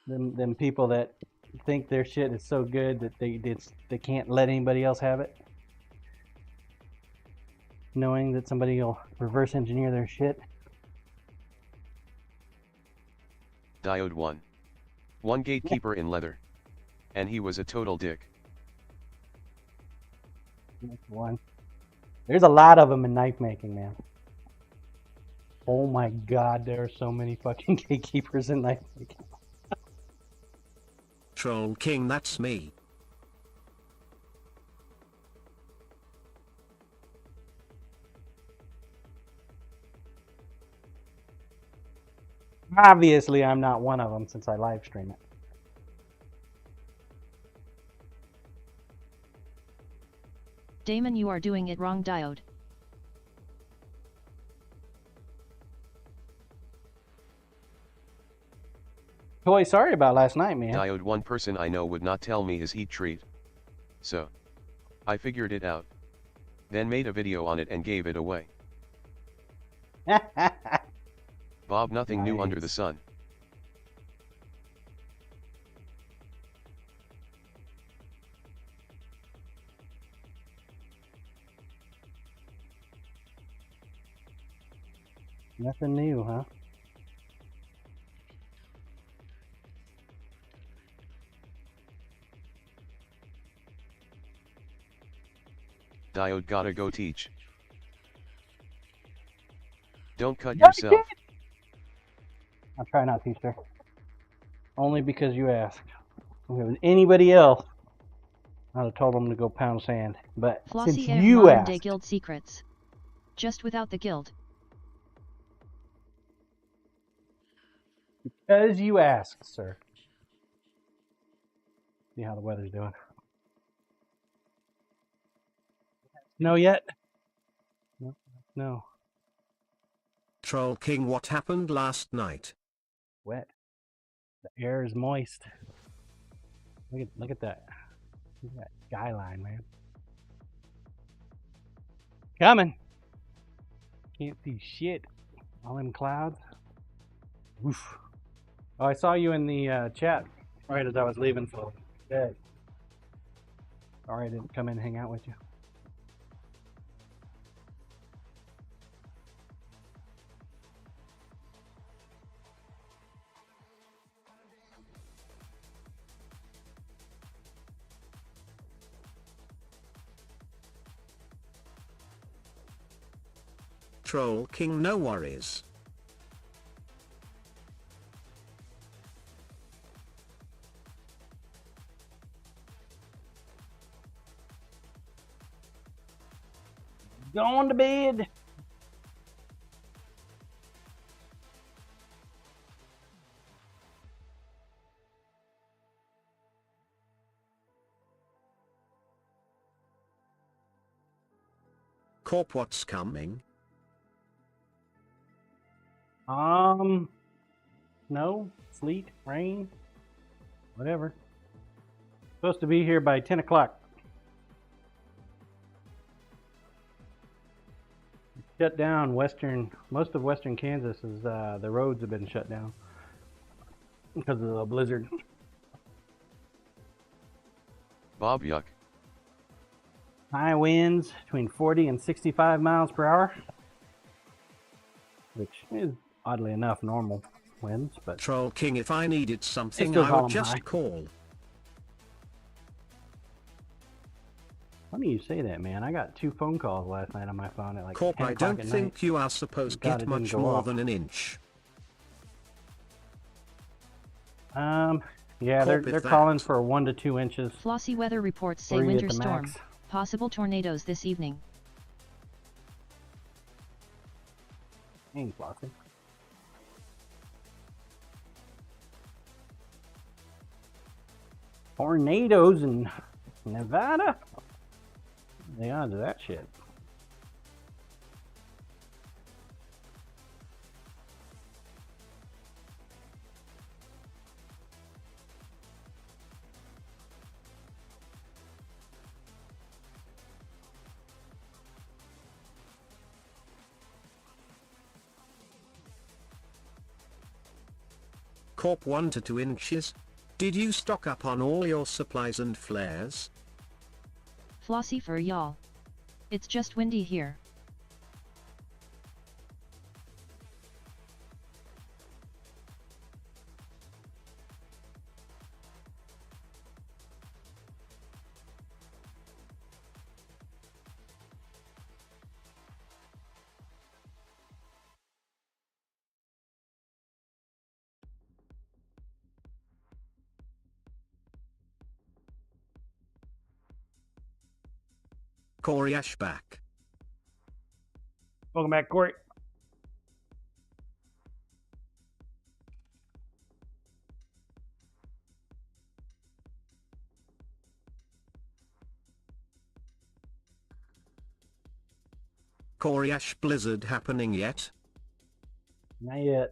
Them people that think their shit is so good that they can't let anybody else have it, knowing that somebody will reverse engineer their shit. Diode 1. One gatekeeper in leather. And he was a total dick. That's one. There's a lot of them in knife making, man. Oh my god, there are so many fucking gatekeepers in knife making. Troll King, that's me. Obviously, I'm not one of them since I live stream it. Damon, you are doing it wrong, Diode. Boy, sorry about last night, man. Diode, one person I know would not tell me his heat treat. So I figured it out. Then made a video on it and gave it away. Bob, nothing new under the sun. Nothing new, huh? Diode, gotta go teach. Don't cut yourself. I'll try not to, sir. Only because you asked. If it was anybody else, I'd have told them to go pound sand. But Flossie since you asked, Day guild secrets. Just without the guild. because you asked, sir. See how the weather's doing. Snow yet? No. Troll King, what happened last night? Wet. The air is moist. Look at that. Look at that skyline, man. Coming. Can't see shit. All them clouds. Woof. Oh, I saw you in the chat right as I was leaving for bed. Sorry I didn't come in and hang out with you. Troll King, no worries. Going to bed. Corp, what's coming? Snow, sleet, rain, whatever. Supposed to be here by 10 o'clock. Shut down most of western Kansas is, the roads have been shut down because of the blizzard. Bob, yuck. High winds between 40 and 65 miles per hour, which is oddly enough normal winds, but Troll King, if I needed something, still I call would 'em just high. call. funny you say that, man. I got 2 phone calls last night on my phone at like Corp, 10 I o'clock don't at think night. you are supposed to God, get it didn't much go more off. than an inch. Yeah, Corp, they're if calling that. for 1 to 2 inches. Flossie weather reports say 3 at winter the storm. max. Possible tornadoes this evening. Dang, Flossie. Tornadoes in Nevada? The odds of that shit. Corp, 1 to 2 inches? Did you stock up on all your supplies and flares? Flossie for y'all. It's just windy here. Corey Ashback. Welcome back, Corey. Corey Ash blizzard happening yet? Not yet.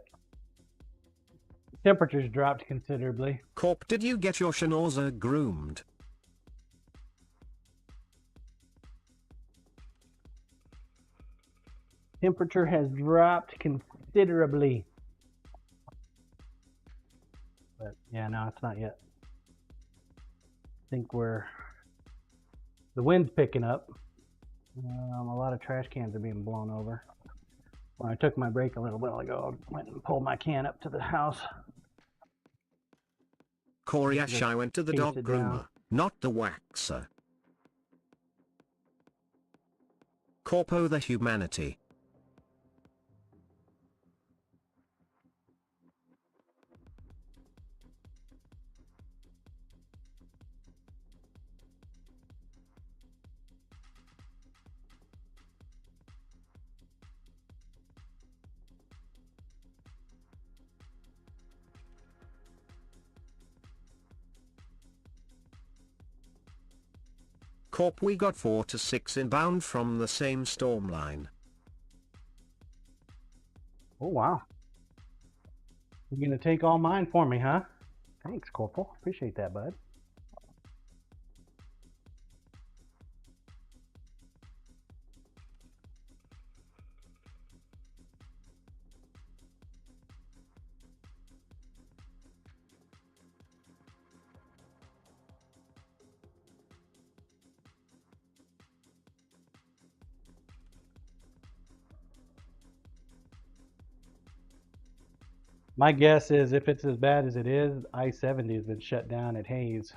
Temperatures dropped considerably. Corp, did you get your Schnauzer groomed? Temperature has dropped considerably. But yeah, no, it's not yet. I think the wind's picking up. A lot of trash cans are being blown over. When I took my break a little while ago, I went and pulled my can up to the house. Corey Ash, I went to the dog Pasted groomer, down. not the waxer. Corpo the humanity. Corp, we got 4 to 6 inbound from the same storm line. Oh, wow. You're going to take all mine for me, huh? Thanks, Corporal. Appreciate that, bud. My guess is if it's as bad as it is, I-70 has been shut down at Hayes.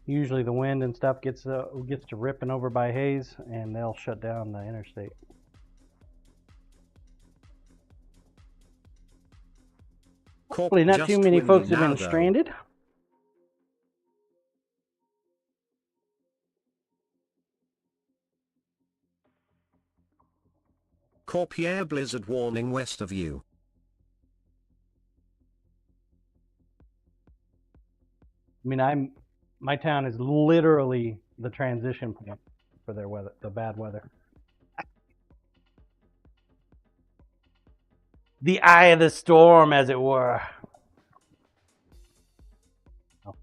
Usually the wind and stuff gets to ripping over by Hayes, and they'll shut down the interstate. Corp, Hopefully not just too many win folks me have been now, though. stranded. Corp, yeah, blizzard warning west of you. I mean, my town is literally the transition point for their weather, the bad weather. The eye of the storm, as it were. Oh,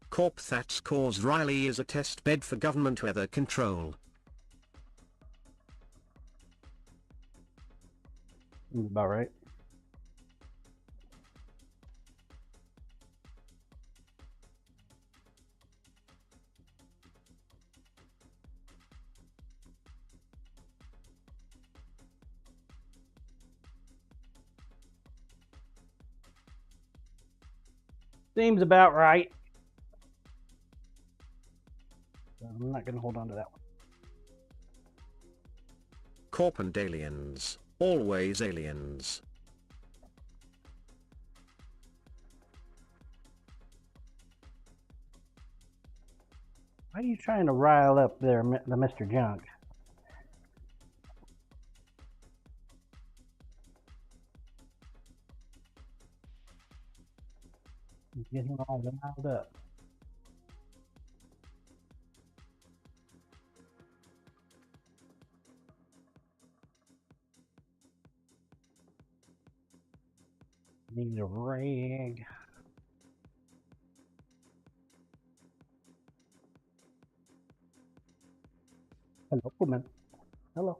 Corp, that's cause Riley is a test bed for government weather control. Seems about right. Seems about right. I'm not going to hold on to that one. Corp and aliens. Always aliens. Why are you trying to rile up there, the Mr. Junk? Get him all riled up. Need a rag. Hello, woman. Hello.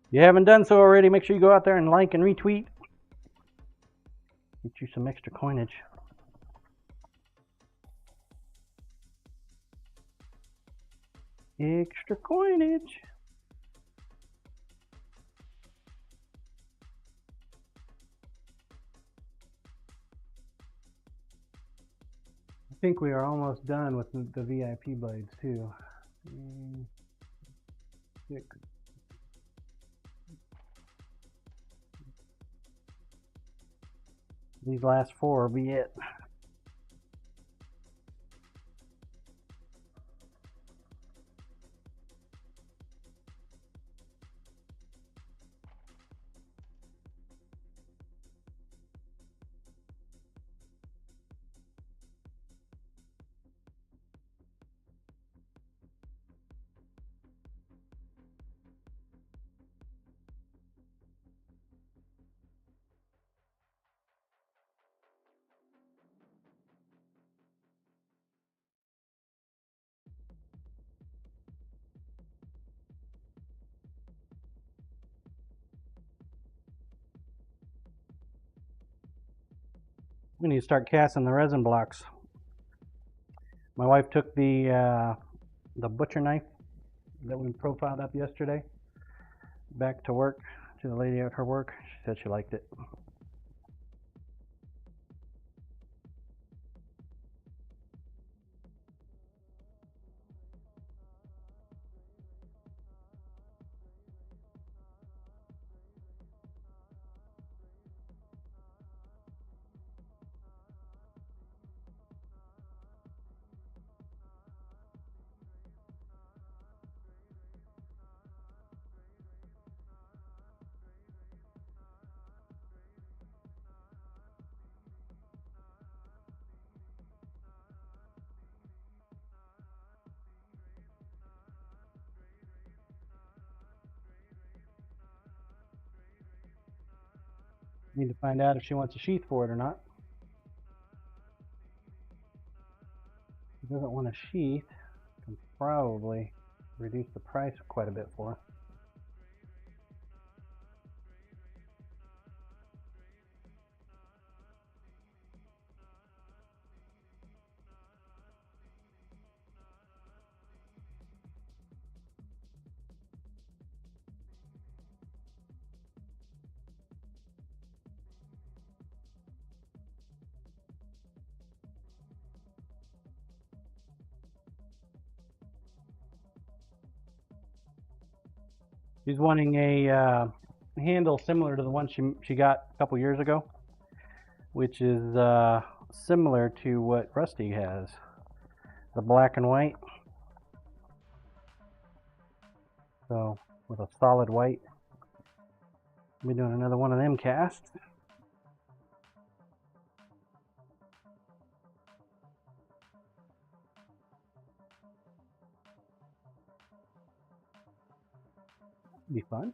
If you haven't done so already, make sure you go out there and like and retweet. Get you some extra coinage. Extra coinage. I think we are almost done with the VIP blades too. 6. These last 4 will be it. We need to start casting the resin blocks. My wife took the butcher knife that we profiled up yesterday back to work, to the lady at her work. She said she liked it. Need to find out if she wants a sheath for it or not. If she doesn't want a sheath, I can probably reduce the price quite a bit for her. She's wanting a handle similar to the one she got a couple years ago, which is similar to what Rusty has. The black and white. So with a solid white. I'll be doing another one of them casts. Be fun.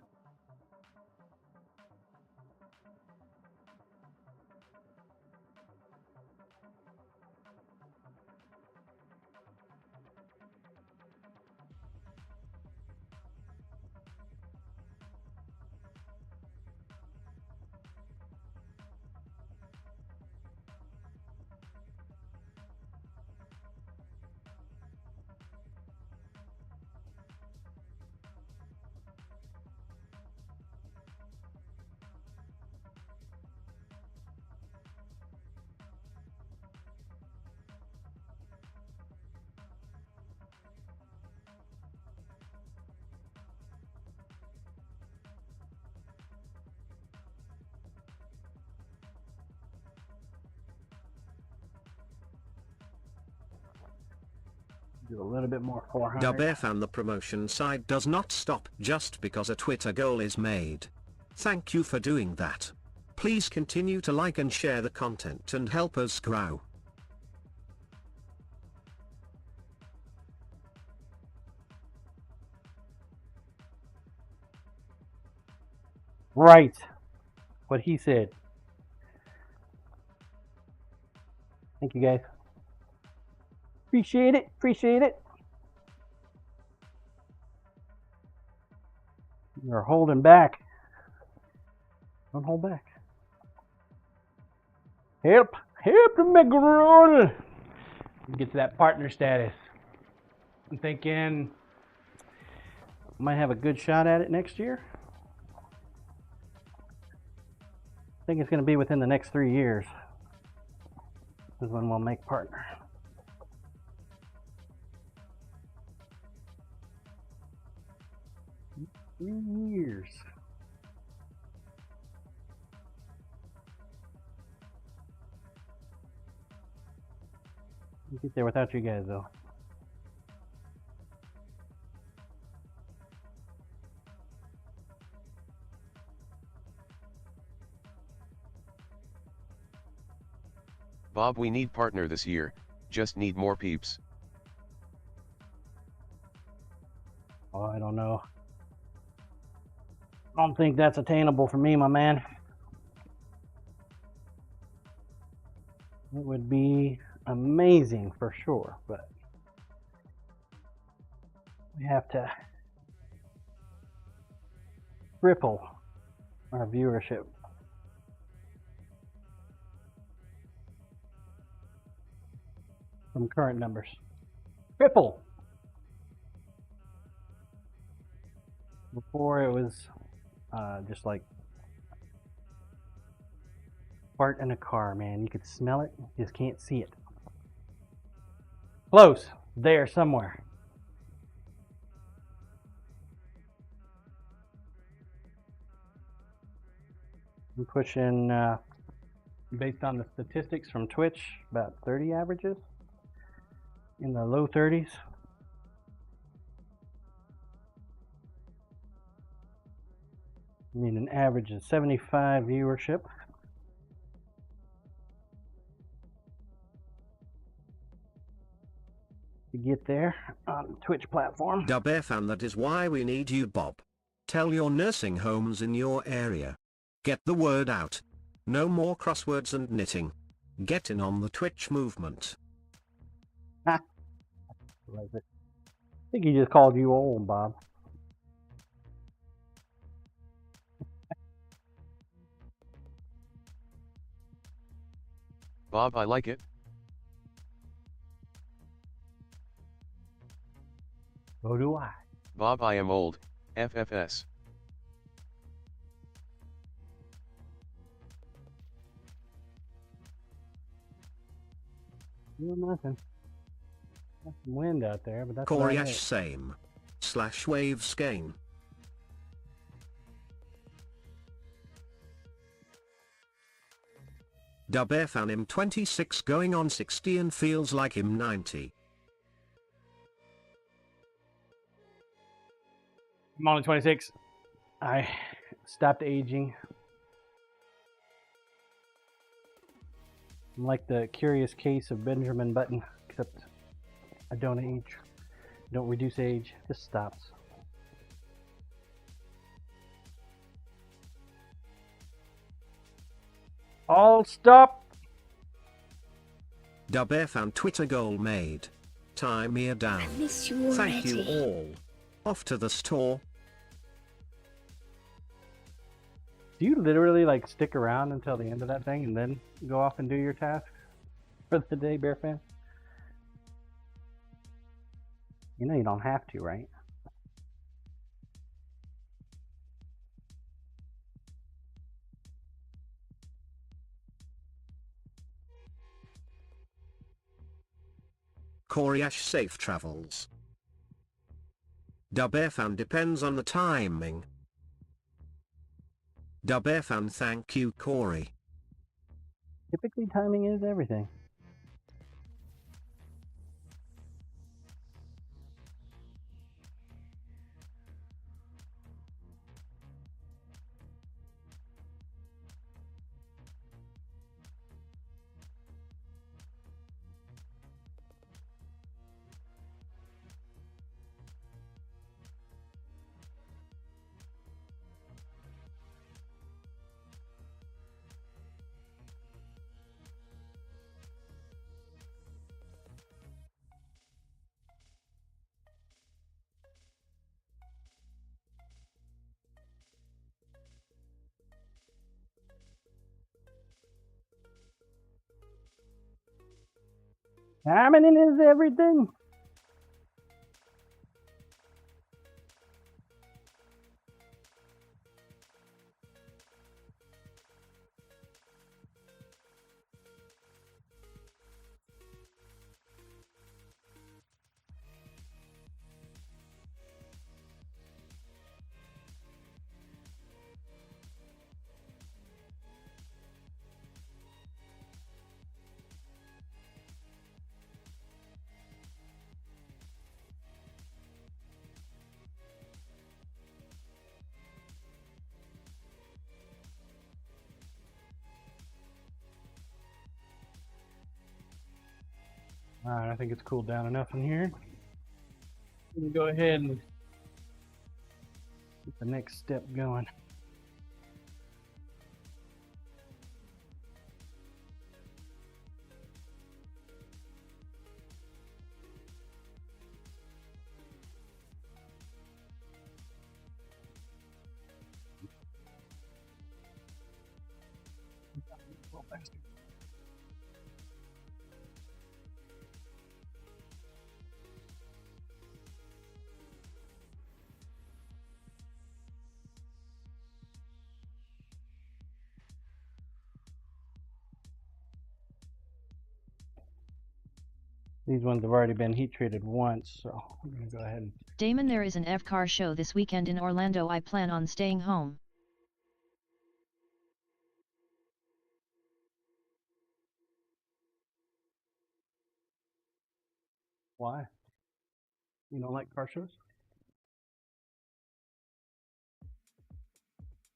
Do a little bit more 400. Dubf and the promotion side does not stop just because a Twitter goal is made. Thank you for doing that. Please continue to like and share the content and help us grow. Right. What he said. Thank you guys. Appreciate it. Appreciate it. You're holding back. Don't hold back. Help the McGrool get to that partner status. I'm thinking I might have a good shot at it next year. I think it's going to be within the next 3 years is when we'll make partner. Years. We'll get there without you guys, though. Bob, we need partner this year, just need more peeps. Oh, I don't know. I don't think that's attainable for me, my man. It would be amazing for sure, but we have to triple our viewership. From current numbers. Triple! Before it was just like fart in a car, man. You could smell it, you just can't see it. Close, there somewhere. I'm pushing, based on the statistics from Twitch, about 30 averages, in the low 30s. I mean, an average of 75 viewership. To get there on the Twitch platform. Dubfan, that is why we need you, Bob. Tell your nursing homes in your area. Get the word out. No more crosswords and knitting. Get in on the Twitch movement. Ha! I think he just called you old, Bob. Bob, I like it. So do I. Bob, I am old, FFS. Doing nothing. Got some wind out there, but that's Corey about Ash it. same. / waves gain. Dubfan him 26 going on 60 and feels like him 90. I'm only 26. I stopped aging. I'm like the curious case of Benjamin Button, except I don't age. Don't reduce age, just stops. All stop! Dubfan Twitter goal made. Time me down. miss you Thank you already. all. Off to the store. Do you literally like stick around until the end of that thing and then go off and do your tasks for the day, Bear Fan? You know you don't have to, right? Corey Ash safe travels. Dubfan depends on the timing. Dubfan thank you Corey. Typically timing is everything. Timing is everything. Alright, I think it's cooled down enough in here. We can go ahead and get the next step going. These ones have already been heat treated once, so I'm going to go ahead and... Damon, there is an F-Car show this weekend in Orlando. I plan on staying home. Why? You don't like car shows?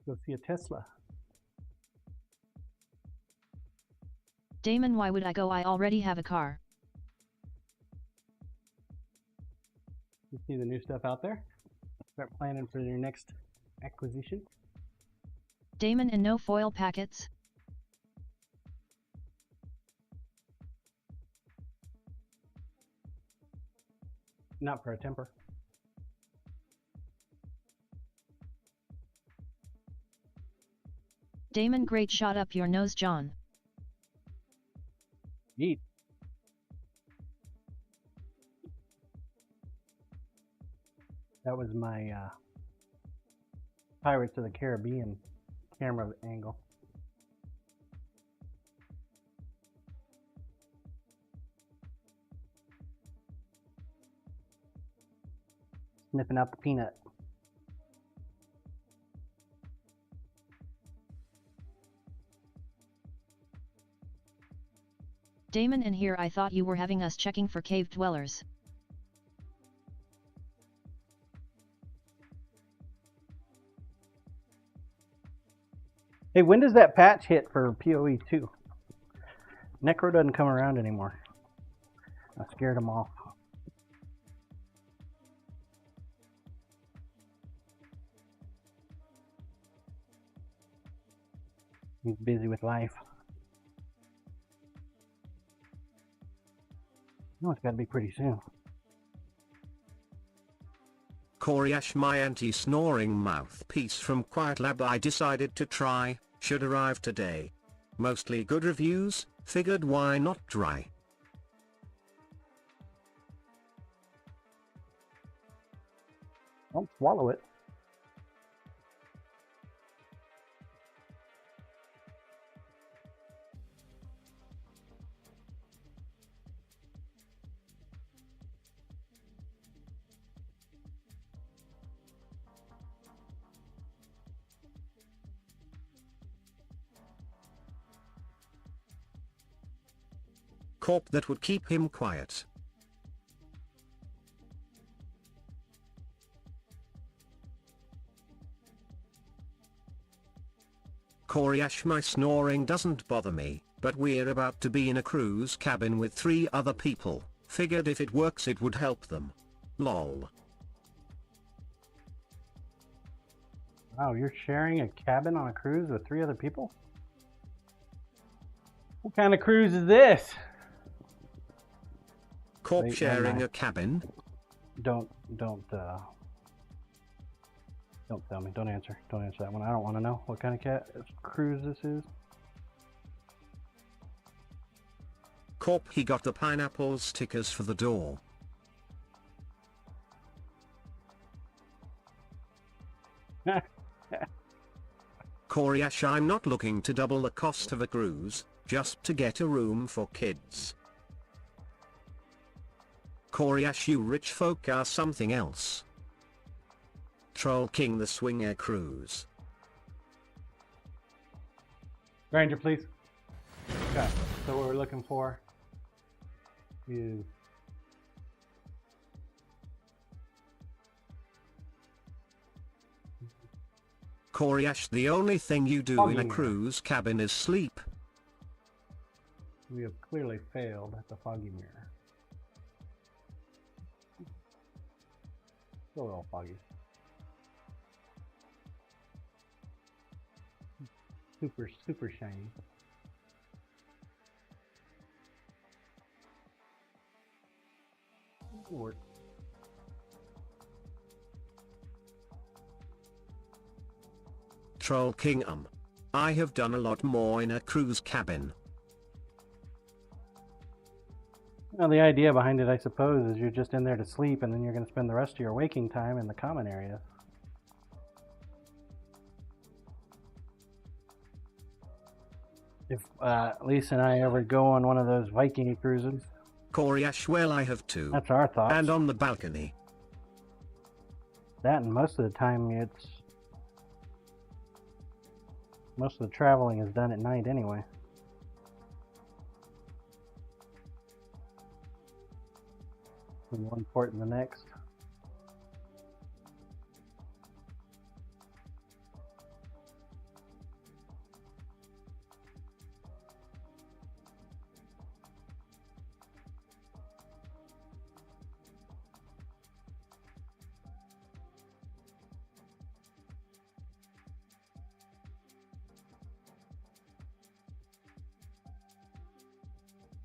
Go see a Tesla. Damon, why would I go? I already have a car. You see the new stuff out there? Start planning for your next acquisition. Damon, and no foil packets? Not for a temper. Damon, great shot up your nose, John. Eat. That was my Pirates of the Caribbean camera angle. Sniffing out the peanut. Damon, and here I thought you were having us checking for cave dwellers. Hey, when does that patch hit for PoE 2? Necro doesn't come around anymore. I scared him off. He's busy with life. No, it's got to be pretty soon. Coriash, my anti-snoring mouthpiece from Quiet Lab I decided to try, should arrive today. Mostly good reviews, figured why not try. Don't swallow it. Corp that would keep him quiet. Coriash, my snoring doesn't bother me, but we're about to be in a cruise cabin with 3 other people, figured if it works it would help them. Lol. Wow, you're sharing a cabin on a cruise with 3 other people? What kind of cruise is this? Corp Wait, sharing a cabin? Don't tell me. Don't answer. Don't answer that one. I don't want to know what kind of cruise this is. Corp, he got the pineapple stickers for the door. Coriash, I'm not looking to double the cost of a cruise, just to get a room for kids. Coriash, you rich folk are something else. Troll King, the Swinger Cruise. Ranger, please. Okay, so what we're looking for is Coriash, the only thing you do in a cruise cabin is sleep. we have clearly failed at the foggy mirror. Still a little foggy. Super shiny. It'll work. Troll King, I have done a lot more in a cruise cabin. Well, the idea behind it, I suppose, is you're just in there to sleep, and then you're going to spend the rest of your waking time in the common areas. If Lisa and I ever go on one of those Viking cruises, Coriash, well, I have too. that's our thoughts. And on the balcony. That, and most of the time, most of the traveling is done at night anyway. From one port to the next.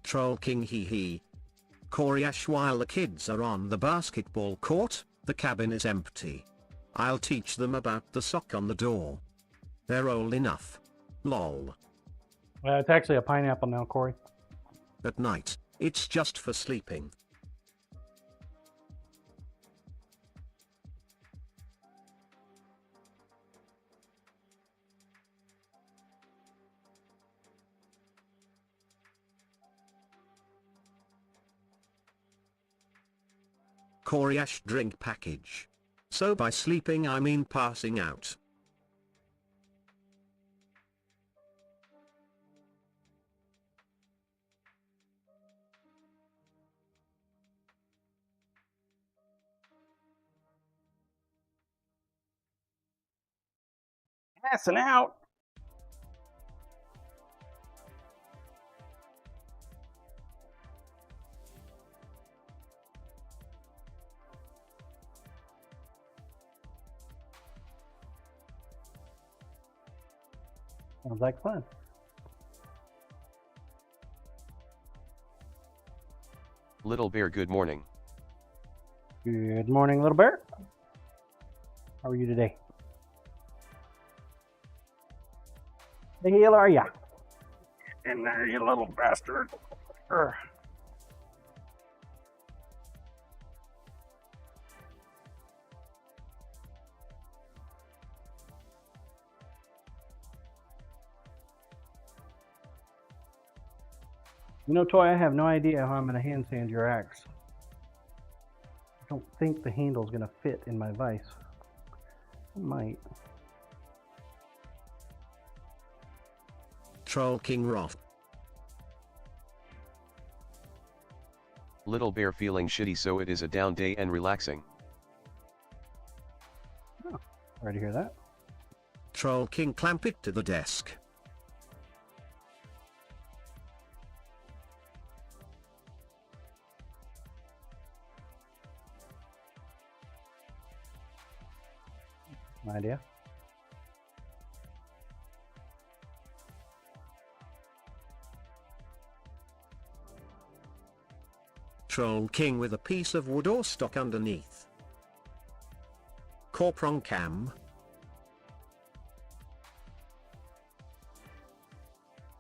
Troll King, hee hee. Coriash, while the kids are on the basketball court, the cabin is empty. I'll teach them about the sock on the door. They're old enough. Lol. It's actually a pineapple now, Corey. At night, it's just for sleeping. Coriash, drink package. So by sleeping I mean passing out. Passing out. Sounds like fun. Little Bear, good morning. Good morning, little bear. How are you today? The hell are ya? In there, you little bastard. Urgh. You know, Toy, I have no idea how I'm going to hand sand your axe. I don't think the handle's going to fit in my vise. It might. Troll King Roth. Little Bear feeling shitty, so it is a down day and relaxing. Oh, sorry to hear that. Troll King, clamp it to the desk. No idea. Troll King with a piece of wood or stock underneath. Corpron Cam.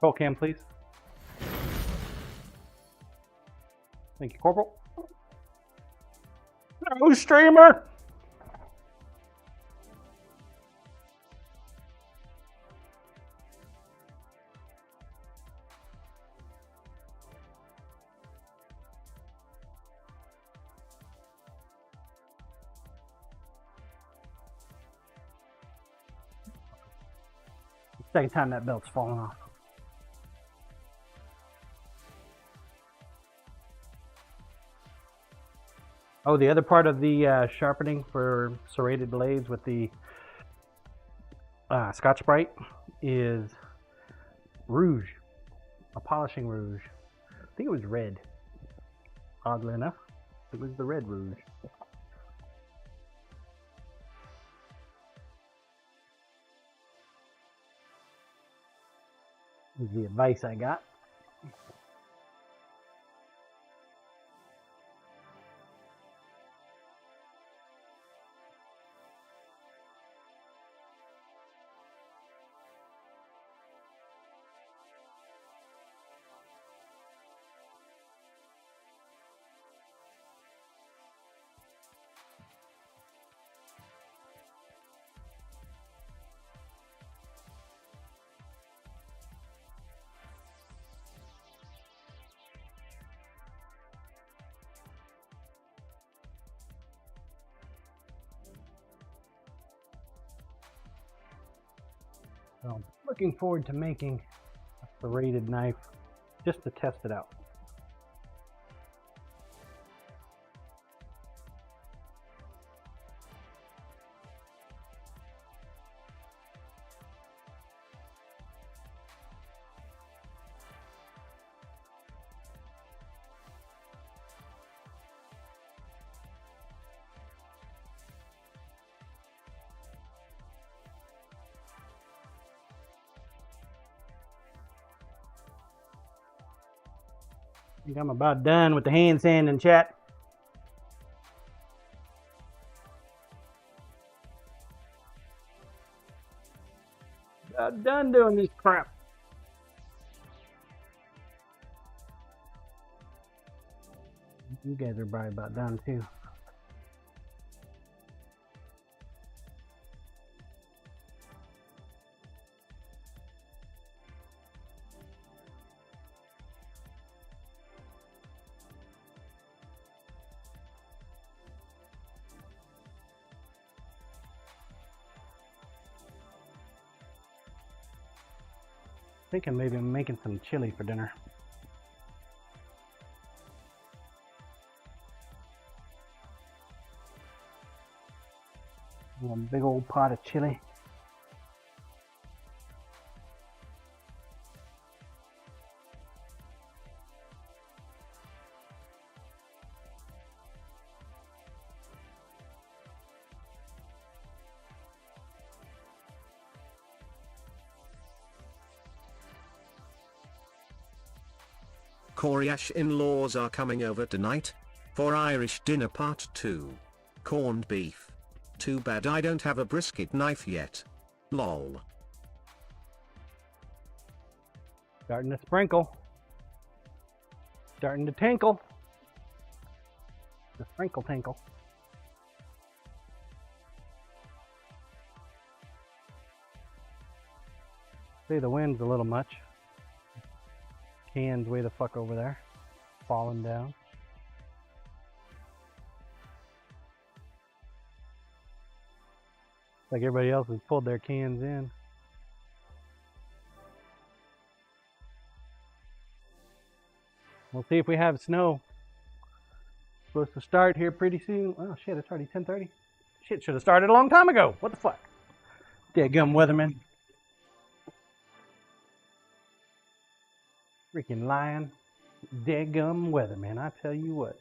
Roll cam, please. Thank you, Corporal. No streamer! Second time that belt's falling off. Oh, the other part of the sharpening for serrated blades with the Scotch-Brite is rouge, a polishing rouge. I think it was red. Oddly enough, it was the red rouge. This is the advice I got. So I'm looking forward to making a serrated knife just to test it out. I think I'm about done with the hand sanding, chat. About done doing this crap. You guys are probably about done too. Thinking maybe I'm making some chili for dinner. A big old pot of chili. Coriash in-laws are coming over tonight for Irish dinner part 2. Corned beef. Too bad I don't have a brisket knife yet. Lol. Starting to sprinkle. Starting to tinkle. The sprinkle tinkle. See, the wind's a little much. Cans way the fuck over there. Falling down. Like everybody else has pulled their cans in. We'll see if we have snow. Supposed to start here pretty soon. Oh shit, it's already 10:30. Shit, should have started a long time ago. What the fuck? Dadgum weatherman. Freaking lying. Dadgum weatherman, I tell you what.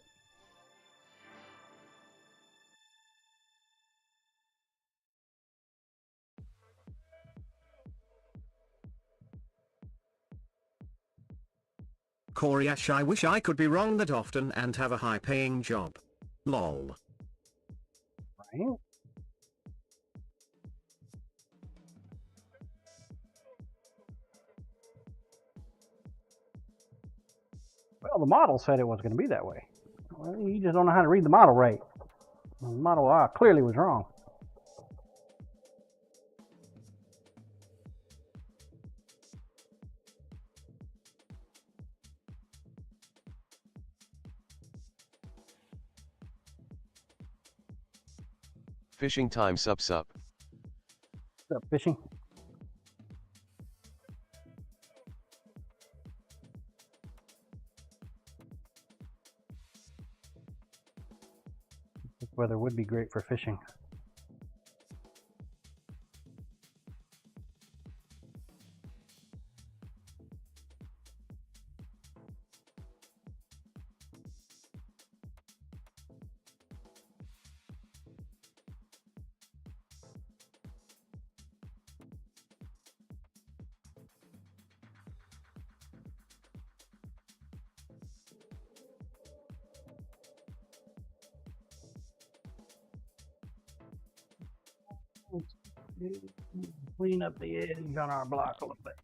Coriash, I wish I could be wrong that often and have a high-paying job. Lol. Right? Well, the model said it was going to be that way. Well, you just don't know how to read the model right. The model clearly was wrong. Fishing time sup. What's up, fishing? This weather would be great for fishing. Let's clean up the edge on our block a little bit.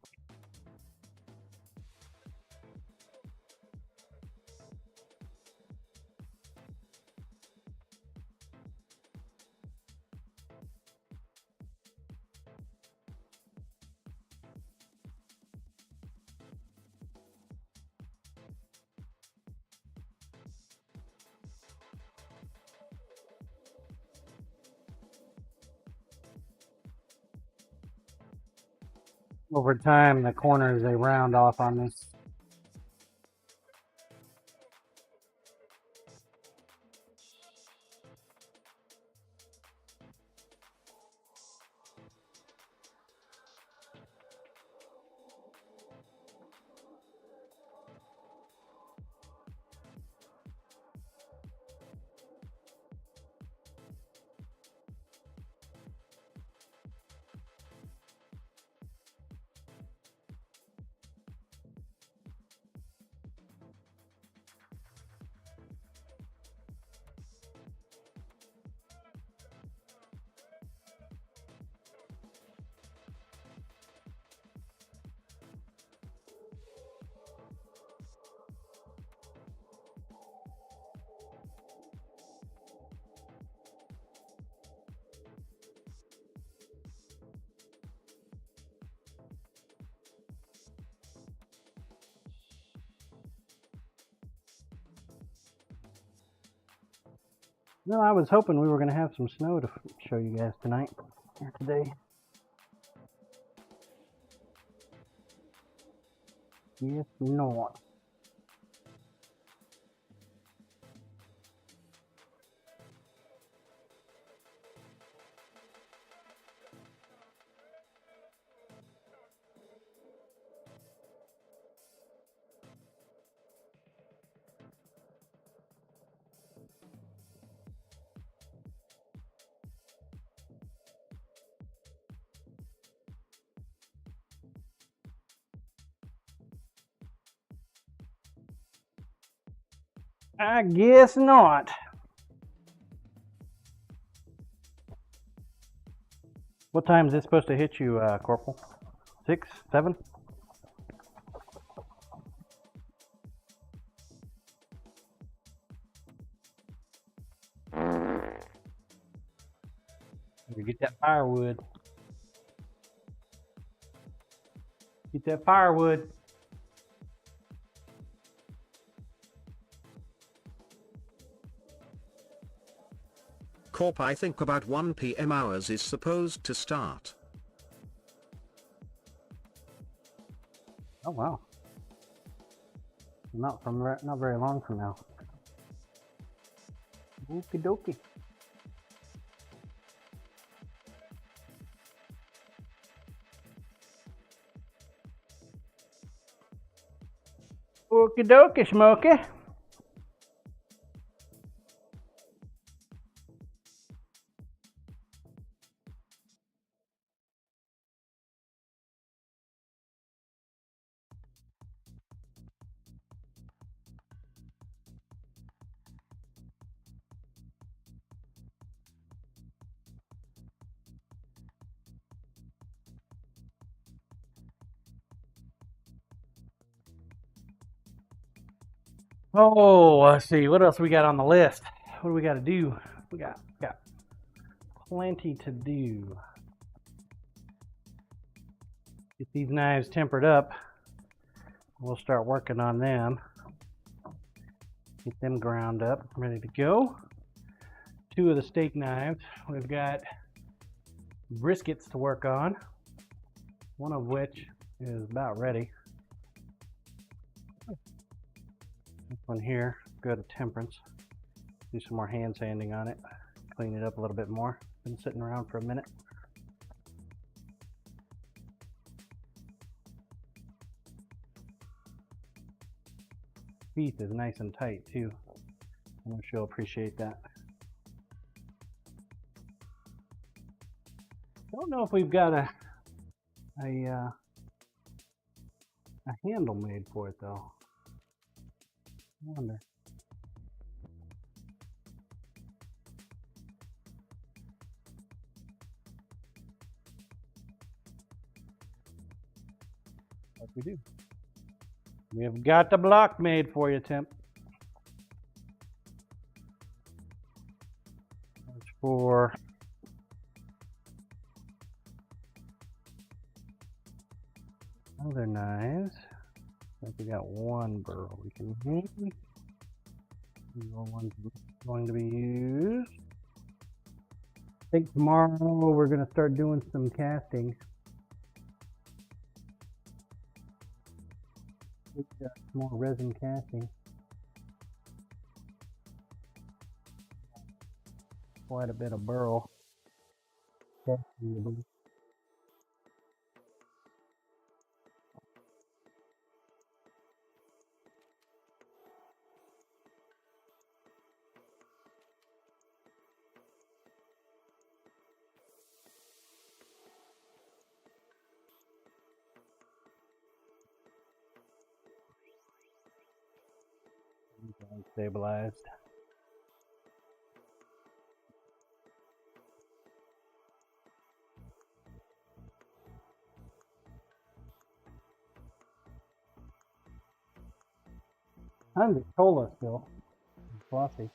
Over time, the corners, they round off on this. No, I was hoping we were going to have some snow to show you guys tonight or today. Yes, not. I guess not. What time is this supposed to hit you, Corporal? 6, 7? You get that firewood. Get that firewood. Corp, I think about 1 p.m. hours is supposed to start. Oh wow. Not very long from now. Okie dokie. Okie dokie, Smokey. Oh, let's see. What else we got on the list? What do we got to do? We got plenty to do. Get these knives tempered up. We'll start working on them. Get them ground up, ready to go. 2 of the steak knives. We've got briskets to work on, one of which is about ready. This one here, go to temperance. Do some more hand sanding on it. Clean it up a little bit more. Been sitting around for a minute. Beef is nice and tight too. I'm sure you'll appreciate that. Don't know if we've got a handle made for it though. I wonder. Yes, we do. We have got the block made for you, Tim. That's for other knives. I think we got one burl we can use. One's going to be used. I think tomorrow we're going to start doing some casting. We've got more resin casting. Quite a bit of burl. Stabilized. I'm the cola still. Flossy.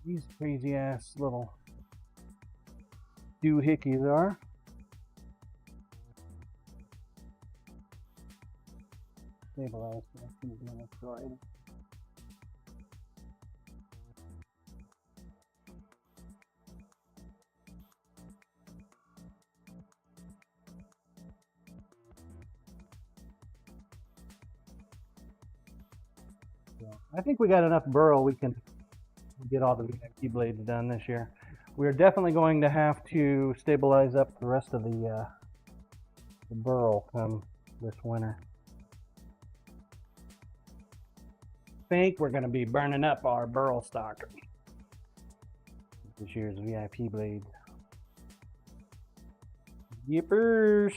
These crazy ass little doohickeys are. Stabilized. I think we got enough burl. We can get all the VIP blades done this year. We're definitely going to have to stabilize up the rest of the burl come this winter. I think we're going to be burning up our burl stock this year's VIP blades. Yippers!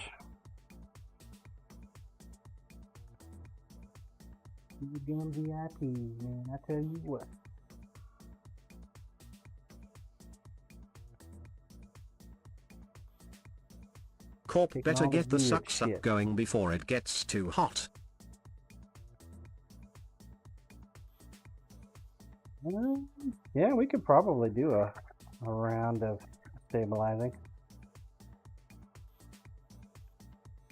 You're doing VIPs, man. I tell you what. Corp better get the sucks up going before it gets too hot. Yeah, we could probably do a round of stabilizing.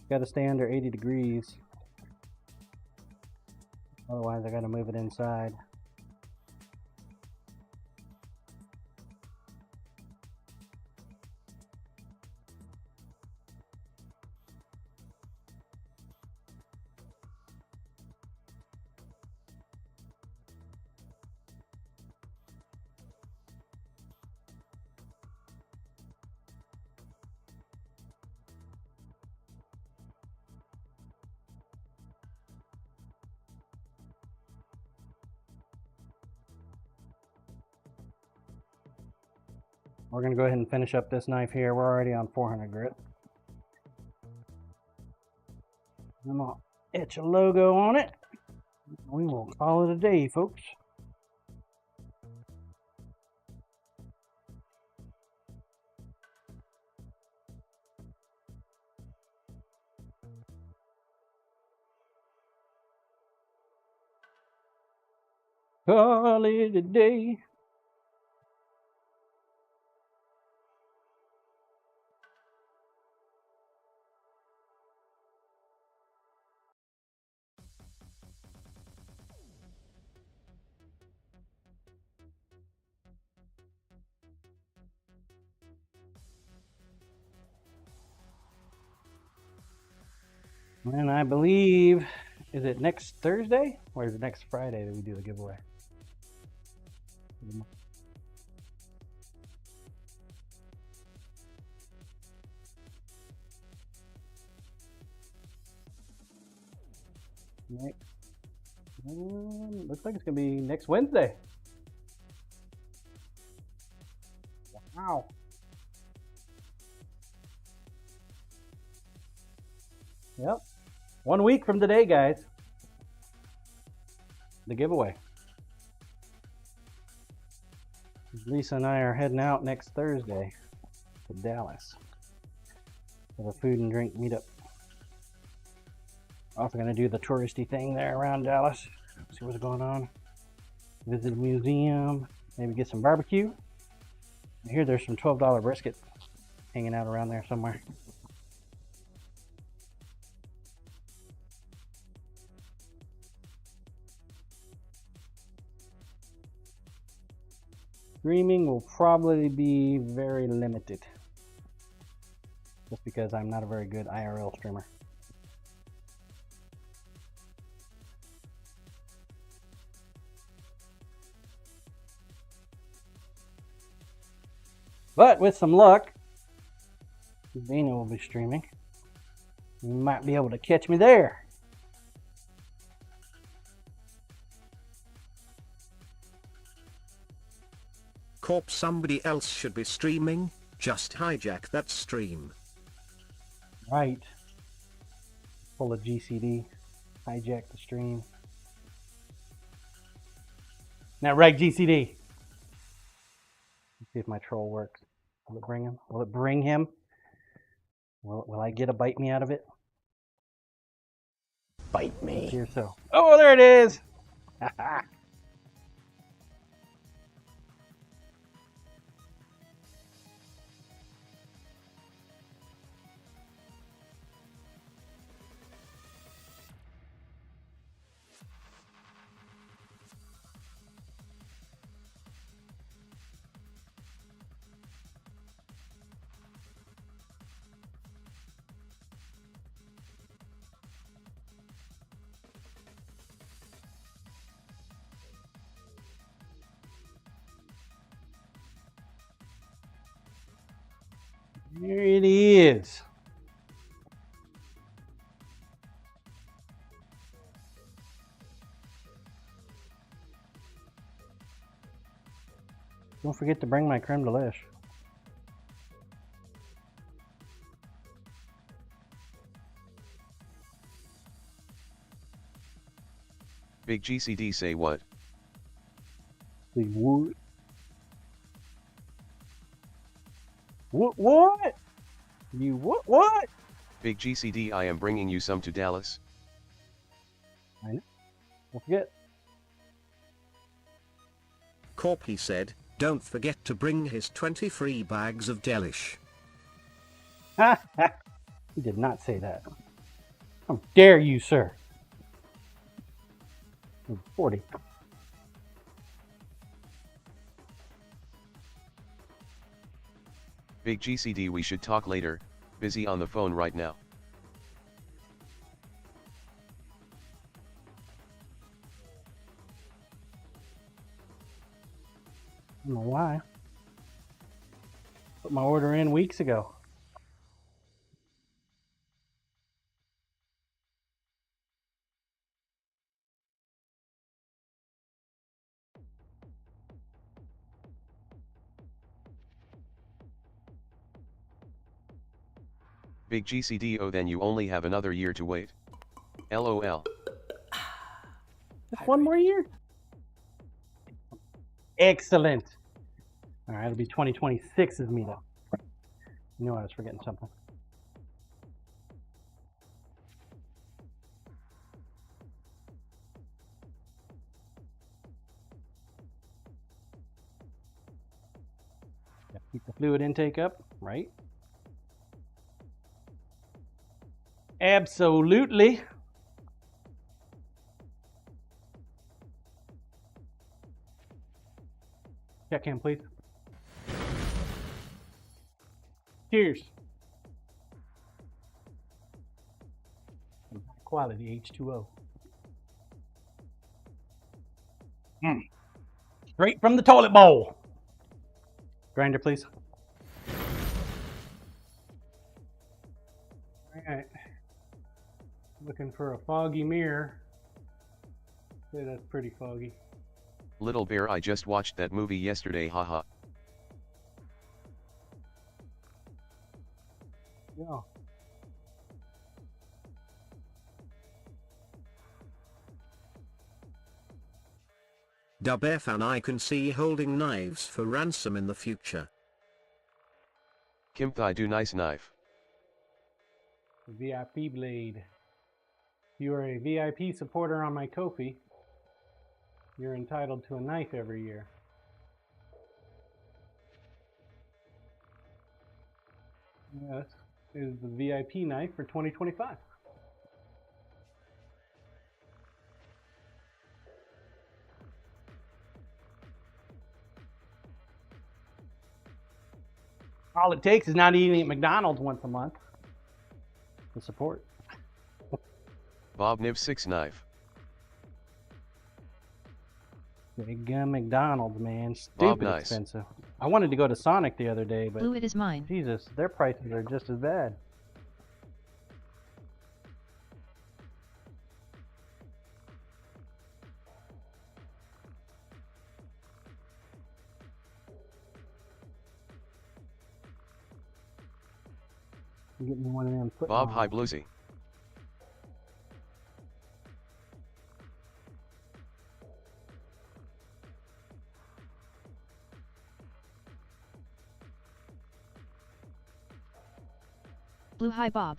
Got to stay under 80 degrees. Otherwise, I got to move it inside. We're going to go ahead and finish up this knife here. We're already on 400 grit. I'm going to etch a logo on it. We will call it a day, folks. Call it a day. And I believe, is it next Thursday or is it next Friday that we do the giveaway? Looks like it's gonna be next Wednesday. Wow. Yep. 1 week from today, guys. The giveaway. Lisa and I are heading out next Thursday to Dallas for the food and drink meetup. Also going to do the touristy thing there around Dallas. See what's going on. Visit a museum. Maybe get some barbecue. I hear there's some $12 brisket hanging out around there somewhere. Streaming will probably be very limited. Just because I'm not a very good IRL streamer. But with some luck, Dana will be streaming. You might be able to catch me there. Corp, somebody else should be streaming, just hijack that stream. Right. Full of GCD. Hijack the stream. Now, right, GCD. Let's see if my troll works. Will it bring him? Will it bring him? Will I get a bite me out of it? Bite me. Here so. Oh, there it is! There it is. Don't forget to bring my creme de lish. Big GCD say what? Say what? What? You what? Big GCD, I am bringing you some to Dallas. I know. Don't forget. Corp, he said, don't forget to bring his 20 free bags of delish. He did not say that. How dare you, sir? 40. Big GCD, we should talk later, busy on the phone right now. I don't know why. Put my order in weeks ago. Big GCDO, then you only have another year to wait. LOL. Just one more year? Excellent. All right, it'll be 2026's meetup. You know I was forgetting something. Keep the fluid intake up, right? Absolutely. Check in, please. Cheers. Quality H2O. Straight from the toilet bowl. Grinder, please. All right. Looking for a foggy mirror. Yeah, that's pretty foggy. Little Bear, I just watched that movie yesterday, haha. Yeah. Dubf and I can see holding knives for ransom in the future. Kimthai do nice knife. VIP blade. If you are a VIP supporter on my Ko-fi, you're entitled to a knife every year. This is the VIP knife for 2025. All it takes is not eating at McDonald's once a month to support. Bob Niv 6 knife. Big McDonald's, man. Bob, Stupid nice. expensive. I wanted to go to Sonic the other day, but Blue, it is mine. Jesus, their prices are just as bad. Get me one of them. Bob High Bluesy. Blue, hi Bob.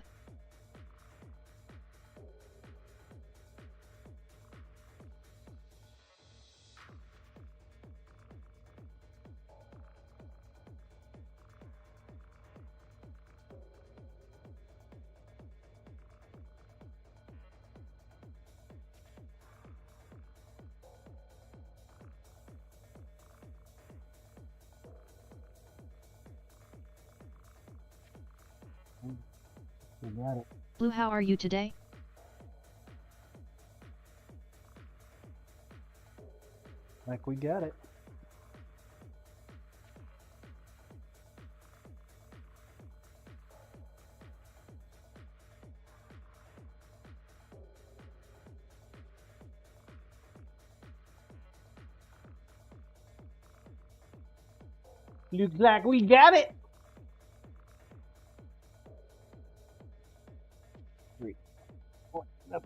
We got it. Blue, how are you today? Like we got it. Looks like we got it. Three, four, up.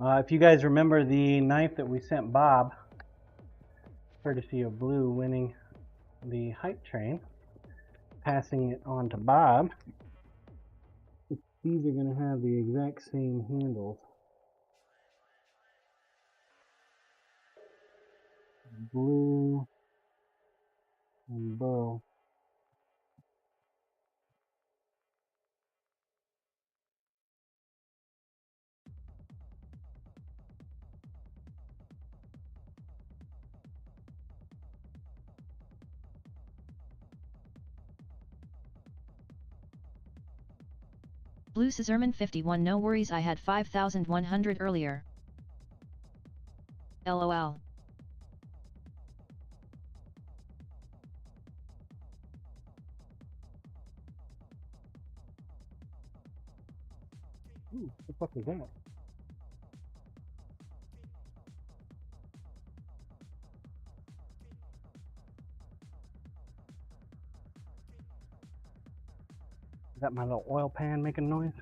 If you guys remember the knife that we sent Bob, courtesy of Blue winning the hype train, passing it on to Bob, these are going to have the exact same handles. Blue and bow. Blue Scissorman 51, no worries, I had 5,100 earlier. LOL. Ooh, what the fuck is that? Is that my little oil pan making noise?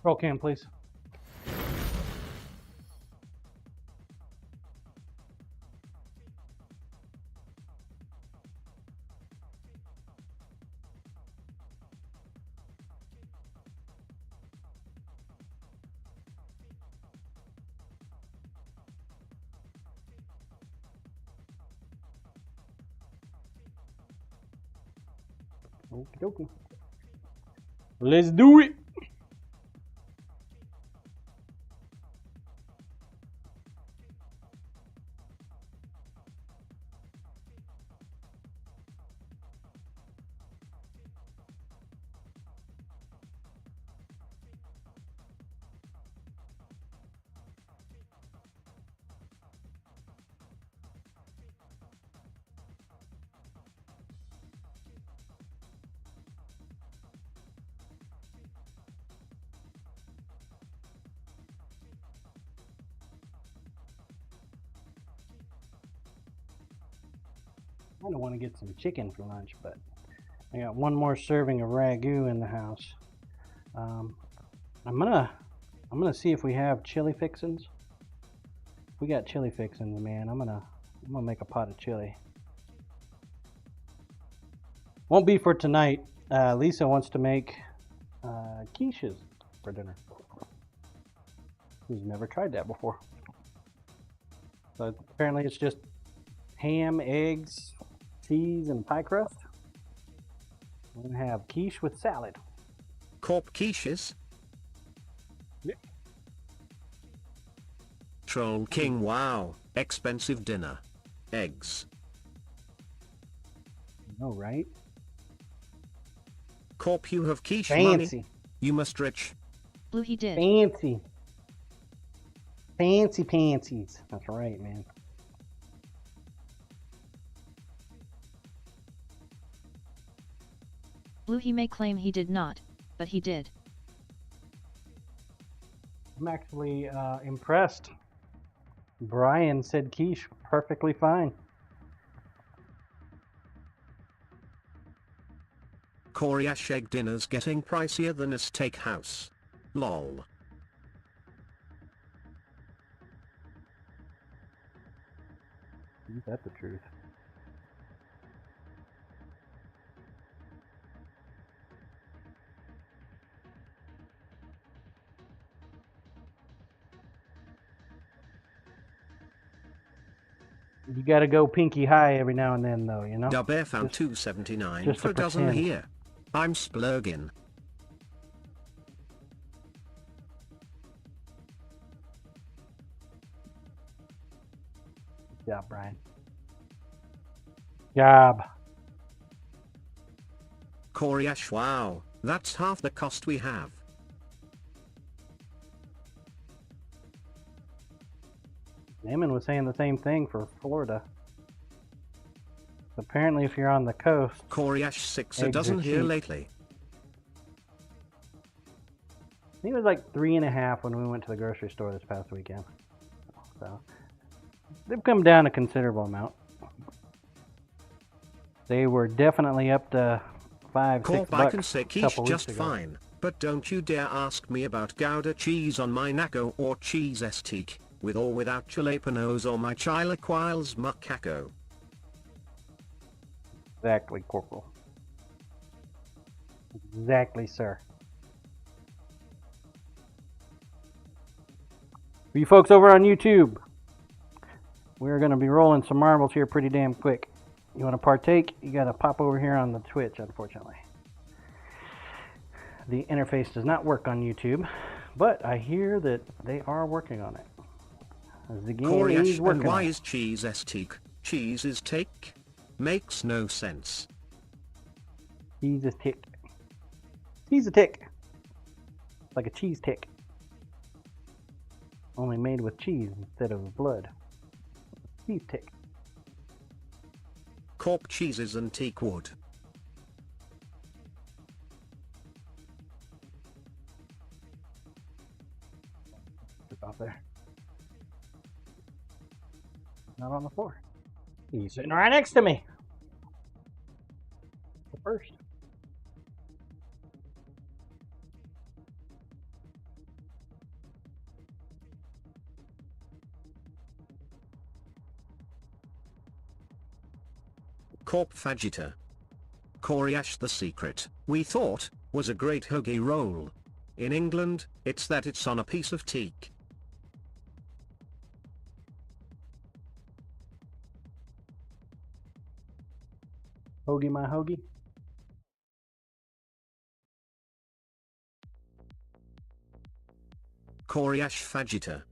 Roll cam, please. Okie dokie. Let's do it. I don't want to get some chicken for lunch, but I got one more serving of ragu in the house. I'm gonna see if we have chili fixins. If we got chili fixins, man, I'm gonna make a pot of chili. Won't be for tonight. Lisa wants to make quiches for dinner. She's never tried that before. So apparently it's just ham, eggs, cheese, and pie crust. We're gonna have quiche with salad. Corp quiches? Yeah. Troll King, wow, expensive dinner. Eggs. No, right? Corp, you have quiche Fancy. money. You must rich. Blue, he did. Fancy. Fancy pansies. That's right, man. Blue, he may claim he did not, but he did. I'm actually impressed. Brian said quiche perfectly fine. Coriash egg dinner's getting pricier than a steakhouse. Lol. Isn't that the truth? You gotta go pinky high every now and then, though, you know? Dubair found Just- $2.79 just for to a dozen pretend. here. I'm splurgin'. Good job, Brian. Job. Coriash, wow, that's half the cost we have. Eamon was saying the same thing for Florida. Apparently, if you're on the coast, Coriash 6 a Eggs are dozen here cheap. lately. I think it was like 3.5 when we went to the grocery store this past weekend. So they've come down a considerable amount. They were definitely up to $5, Corp, $6 I can say a quiche couple just weeks ago. fine, but don't you dare ask me about Gouda cheese on my naco or cheese estique, with or without jalapenos or my chilaquiles macaco. Exactly, Corporal. Exactly, sir. For you folks over on YouTube, we're going to be rolling some marbles here pretty damn quick. You want to partake? You got to pop over here on the Twitch, unfortunately. The interface does not work on YouTube, but I hear that they are working on it. The game is Coriash, and working why on it. is cheese estique? Cheese is take? Makes no sense. Cheese is tick. Cheese a tick. Like a cheese tick. only made with cheese instead of blood. Cheese tick. Corp cheeses and teak wood. It's out there. Not on the floor. He's sitting right next to me. The first. Corp fajita. Coriash the secret, we thought, was a great hoagie roll. In England, it's that it's on a piece of teak. Hoagie my hoagie. Coriash fajita.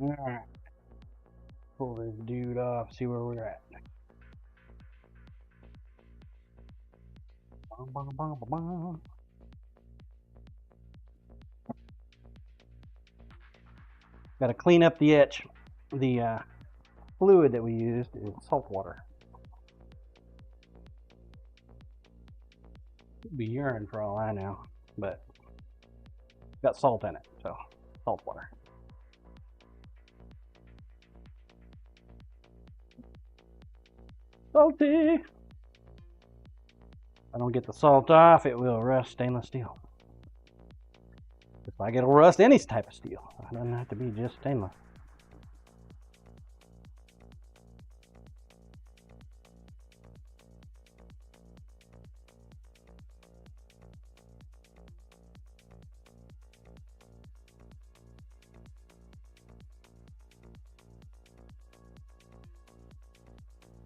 Alright. Pull this dude off, see where we're at. Bum, bum, bum, bum, bum. Gotta clean up the etch. The fluid that we used is salt water. Could be urine for all I know, but got salt in it, so salt water. Salty! If I don't get the salt off, it will rust stainless steel. Just like it'll rust any type of steel. It doesn't have to be just stainless.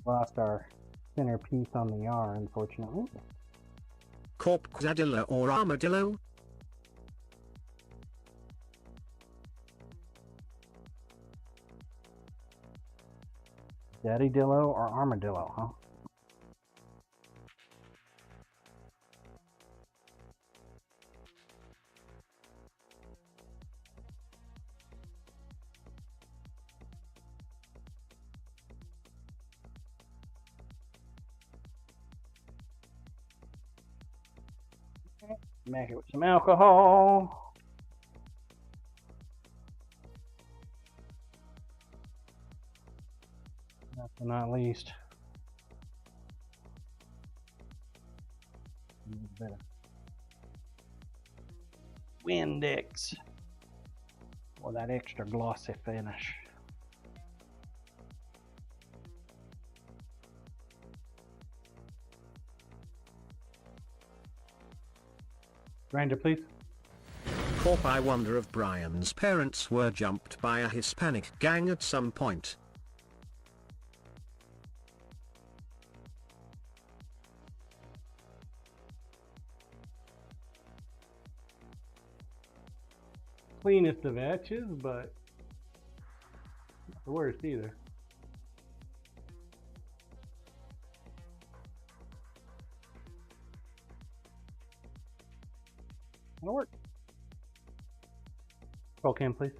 Lost our center piece on the R, unfortunately. Corp quadilla or armadillo? Daddy Dillo or Armadillo, huh? Make it with some alcohol. Last but not least, a little bit of Windex for that extra glossy finish. Grinder, please. Corp, I wonder if Brian's parents were jumped by a Hispanic gang at some point. Cleanest of etches, but not the worst either. That'll work. Roll cam, please.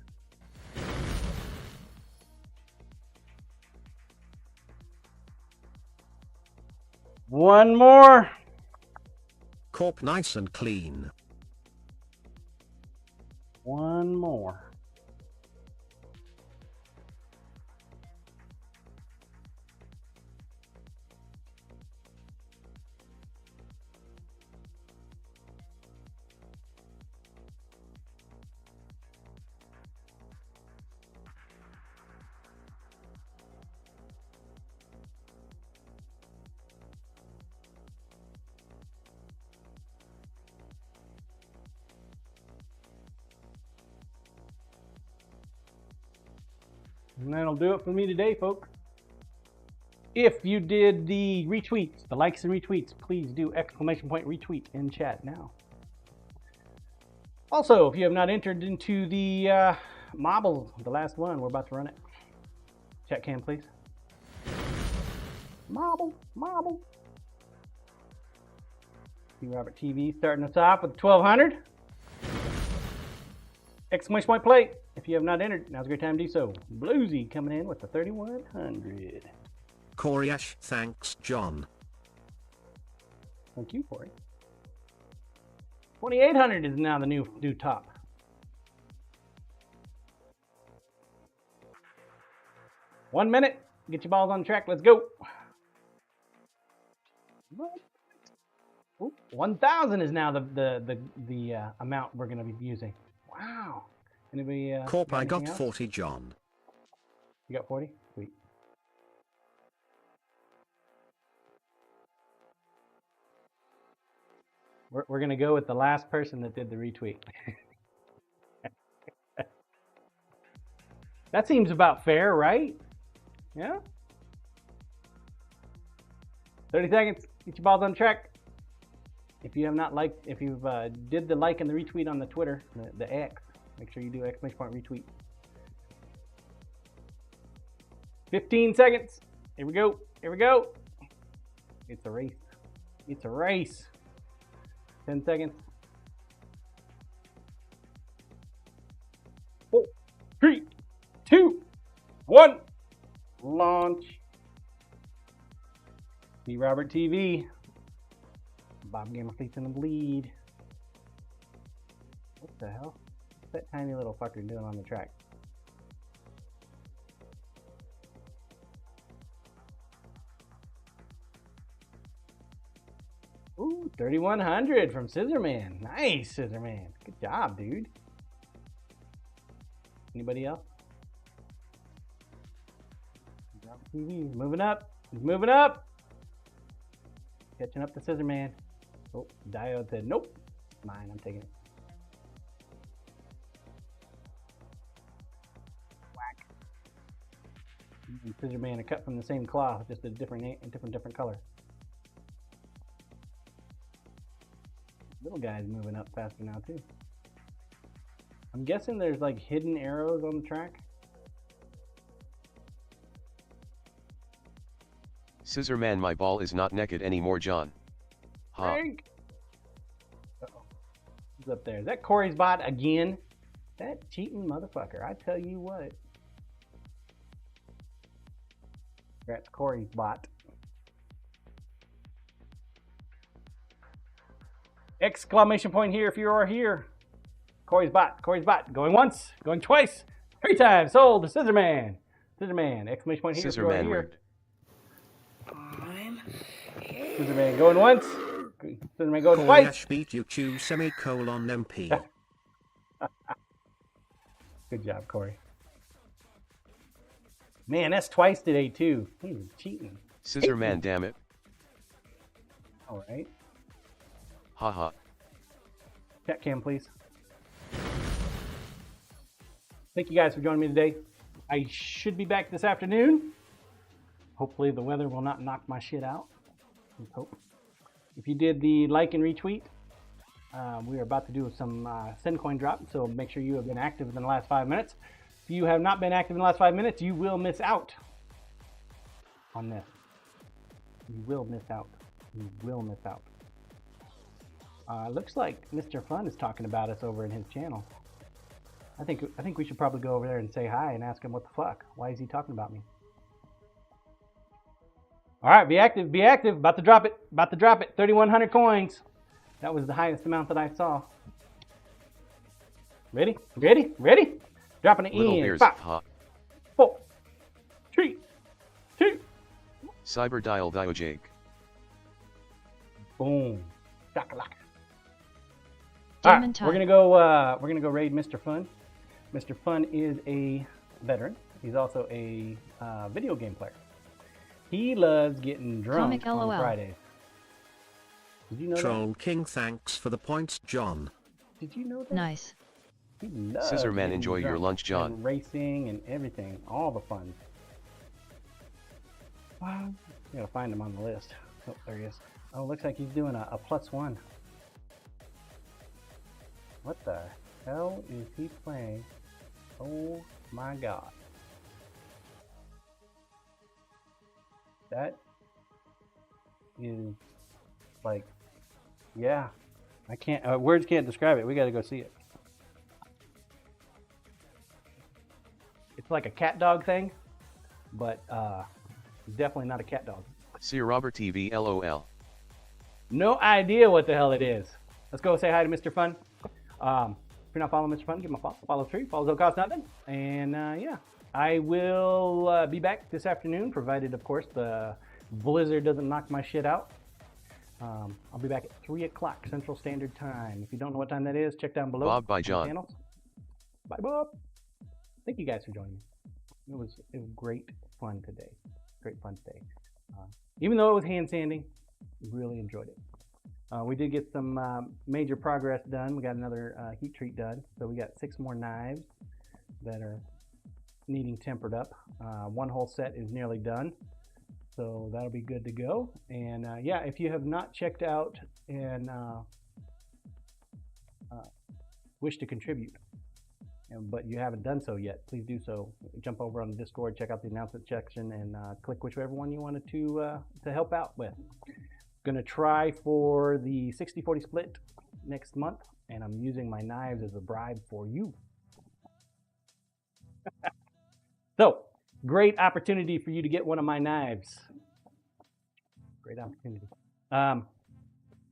One more. Corp, nice and clean. One more. And that'll do it for me today, folks. If you did the retweets, the likes and retweets, please do exclamation point retweet in chat now. Also, if you have not entered into the Marbles, the last one. We're about to run it. Chat cam, please. Marble, marble. See Robert TV starting us off with 1200. Exclamation point play. If you have not entered, now's a great time to do so. Bluesy coming in with the 3100. Corey Ash, thanks, John. Thank you, Corey. 2800 is now the new top. One minute. Get your balls on track. Let's go. 1,000 is now the amount we're going to be using. Wow. Anybody? Corp, I got else? 40, John. You got 40? Sweet. We're going to go with the last person that did the retweet. That seems about fair, right? Yeah? 30 seconds. Get your balls on track. If you have not liked, if you've did the like and the retweet on the Twitter, the X, make sure you do exclamation point retweet. 15 seconds. Here we go. Here we go. It's a race. It's a race. 10 seconds. 4, 3, 2, 1. Launch. See Robert TV. Bob Gamer Fleet's in the lead. What the hell? What's that tiny little fucker doing on the track? Ooh, 3100 from Scissorman. Nice, Scissorman. Good job, dude. Anybody else? TV moving up. He's moving up. Catching up to Scissorman. Oh, Diode said nope. Mine. I'm taking it. Whack. And Scissorman are cut from the same cloth, just a different color. Little guy's moving up faster now too. I'm guessing there's like hidden arrows on the track. Scissorman, my ball is not naked anymore, John. Ha. Uh-oh. Who's up there? Is that Corey's bot again? That cheating motherfucker. I tell you what. That's Corey's bot. Exclamation point here if you are here. Corey's bot. Corey's bot. Going once. Going twice. 3 times. Sold to Scissorman. Scissorman. Exclamation point here if you are Scissorman here. rigged. Scissorman going once. Scissorman going Corey twice. Ash beat you choose semicolon MP. Good job, Corey. Man, that's twice today too. He's cheating. Scissorman, damn it. All right. Haha. Chat cam, please. Thank you guys for joining me today. I should be back this afternoon. Hopefully the weather will not knock my shit out. Let's hope. If you did the like and retweet, we are about to do some send coin drop, so make sure you have been active in the last 5 minutes. If you have not been active in the last 5 minutes, you will miss out on this. You will miss out. You will miss out. Looks like Mr. Fun is talking about us over in his channel. I think we should probably go over there and say hi and ask him what the fuck. Why is he talking about me? All right, be active, be active. About to drop it, about to drop it. 3,100 coins. That was the highest amount that I saw. Ready, ready, ready? Dropping it Little in. bears. 5, Ha. 4, 3, 2. Cyber dial Diojake. Boom. Shakalaka. All right, we're gonna go raid Mr. Fun. Mr. Fun is a veteran. He's also a video game player. He loves getting drunk on Fridays. Did you know Troll that? King, thanks for the points, John. Did you know that? Nice. He loves Scissorman, getting enjoy your drunk lunch, John. and racing and everything, all the fun. Wow. You gotta find him on the list. Oh, there he is. Oh, looks like he's doing a +1. What the hell is he playing Oh my God. That is like, yeah, I can't, words can't describe it. We got to go see it. It's like a cat dog thing, but it's definitely not a cat dog. Sir Robert TV LOL. No idea what the hell it is. Let's go say hi to Mr. Fun. If you're not following Mr. Fun, give him a follow. Follow Tree. Follows don't cost nothing. And yeah, I will be back this afternoon, provided, of course, the blizzard doesn't knock my shit out. I'll be back at 3 o'clock Central Standard Time. If you don't know what time that is, check down below. Bob by John. Channels. Bye, Bob. Thank you guys for joining me. It was great fun today. Great fun today. Even though it was hand sanding, really enjoyed it. We did get some major progress done. We got another heat treat done. So we got 6 more knives that are needing tempered up. One whole set is nearly done. So that'll be good to go. And yeah, if you have not checked out and wish to contribute, but you haven't done so yet, please do so. Jump over on the Discord, check out the announcement section, and click whichever one you wanted to help out with. Gonna try for the 60-40 split next month, and I'm using my knives as a bribe for you. So, great opportunity for you to get one of my knives. Great opportunity.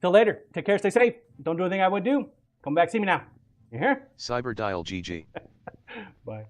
Till later. Take care, stay safe. Don't do anything I would do. Come back, see me now. You hear? Cyber Dial GG. Bye.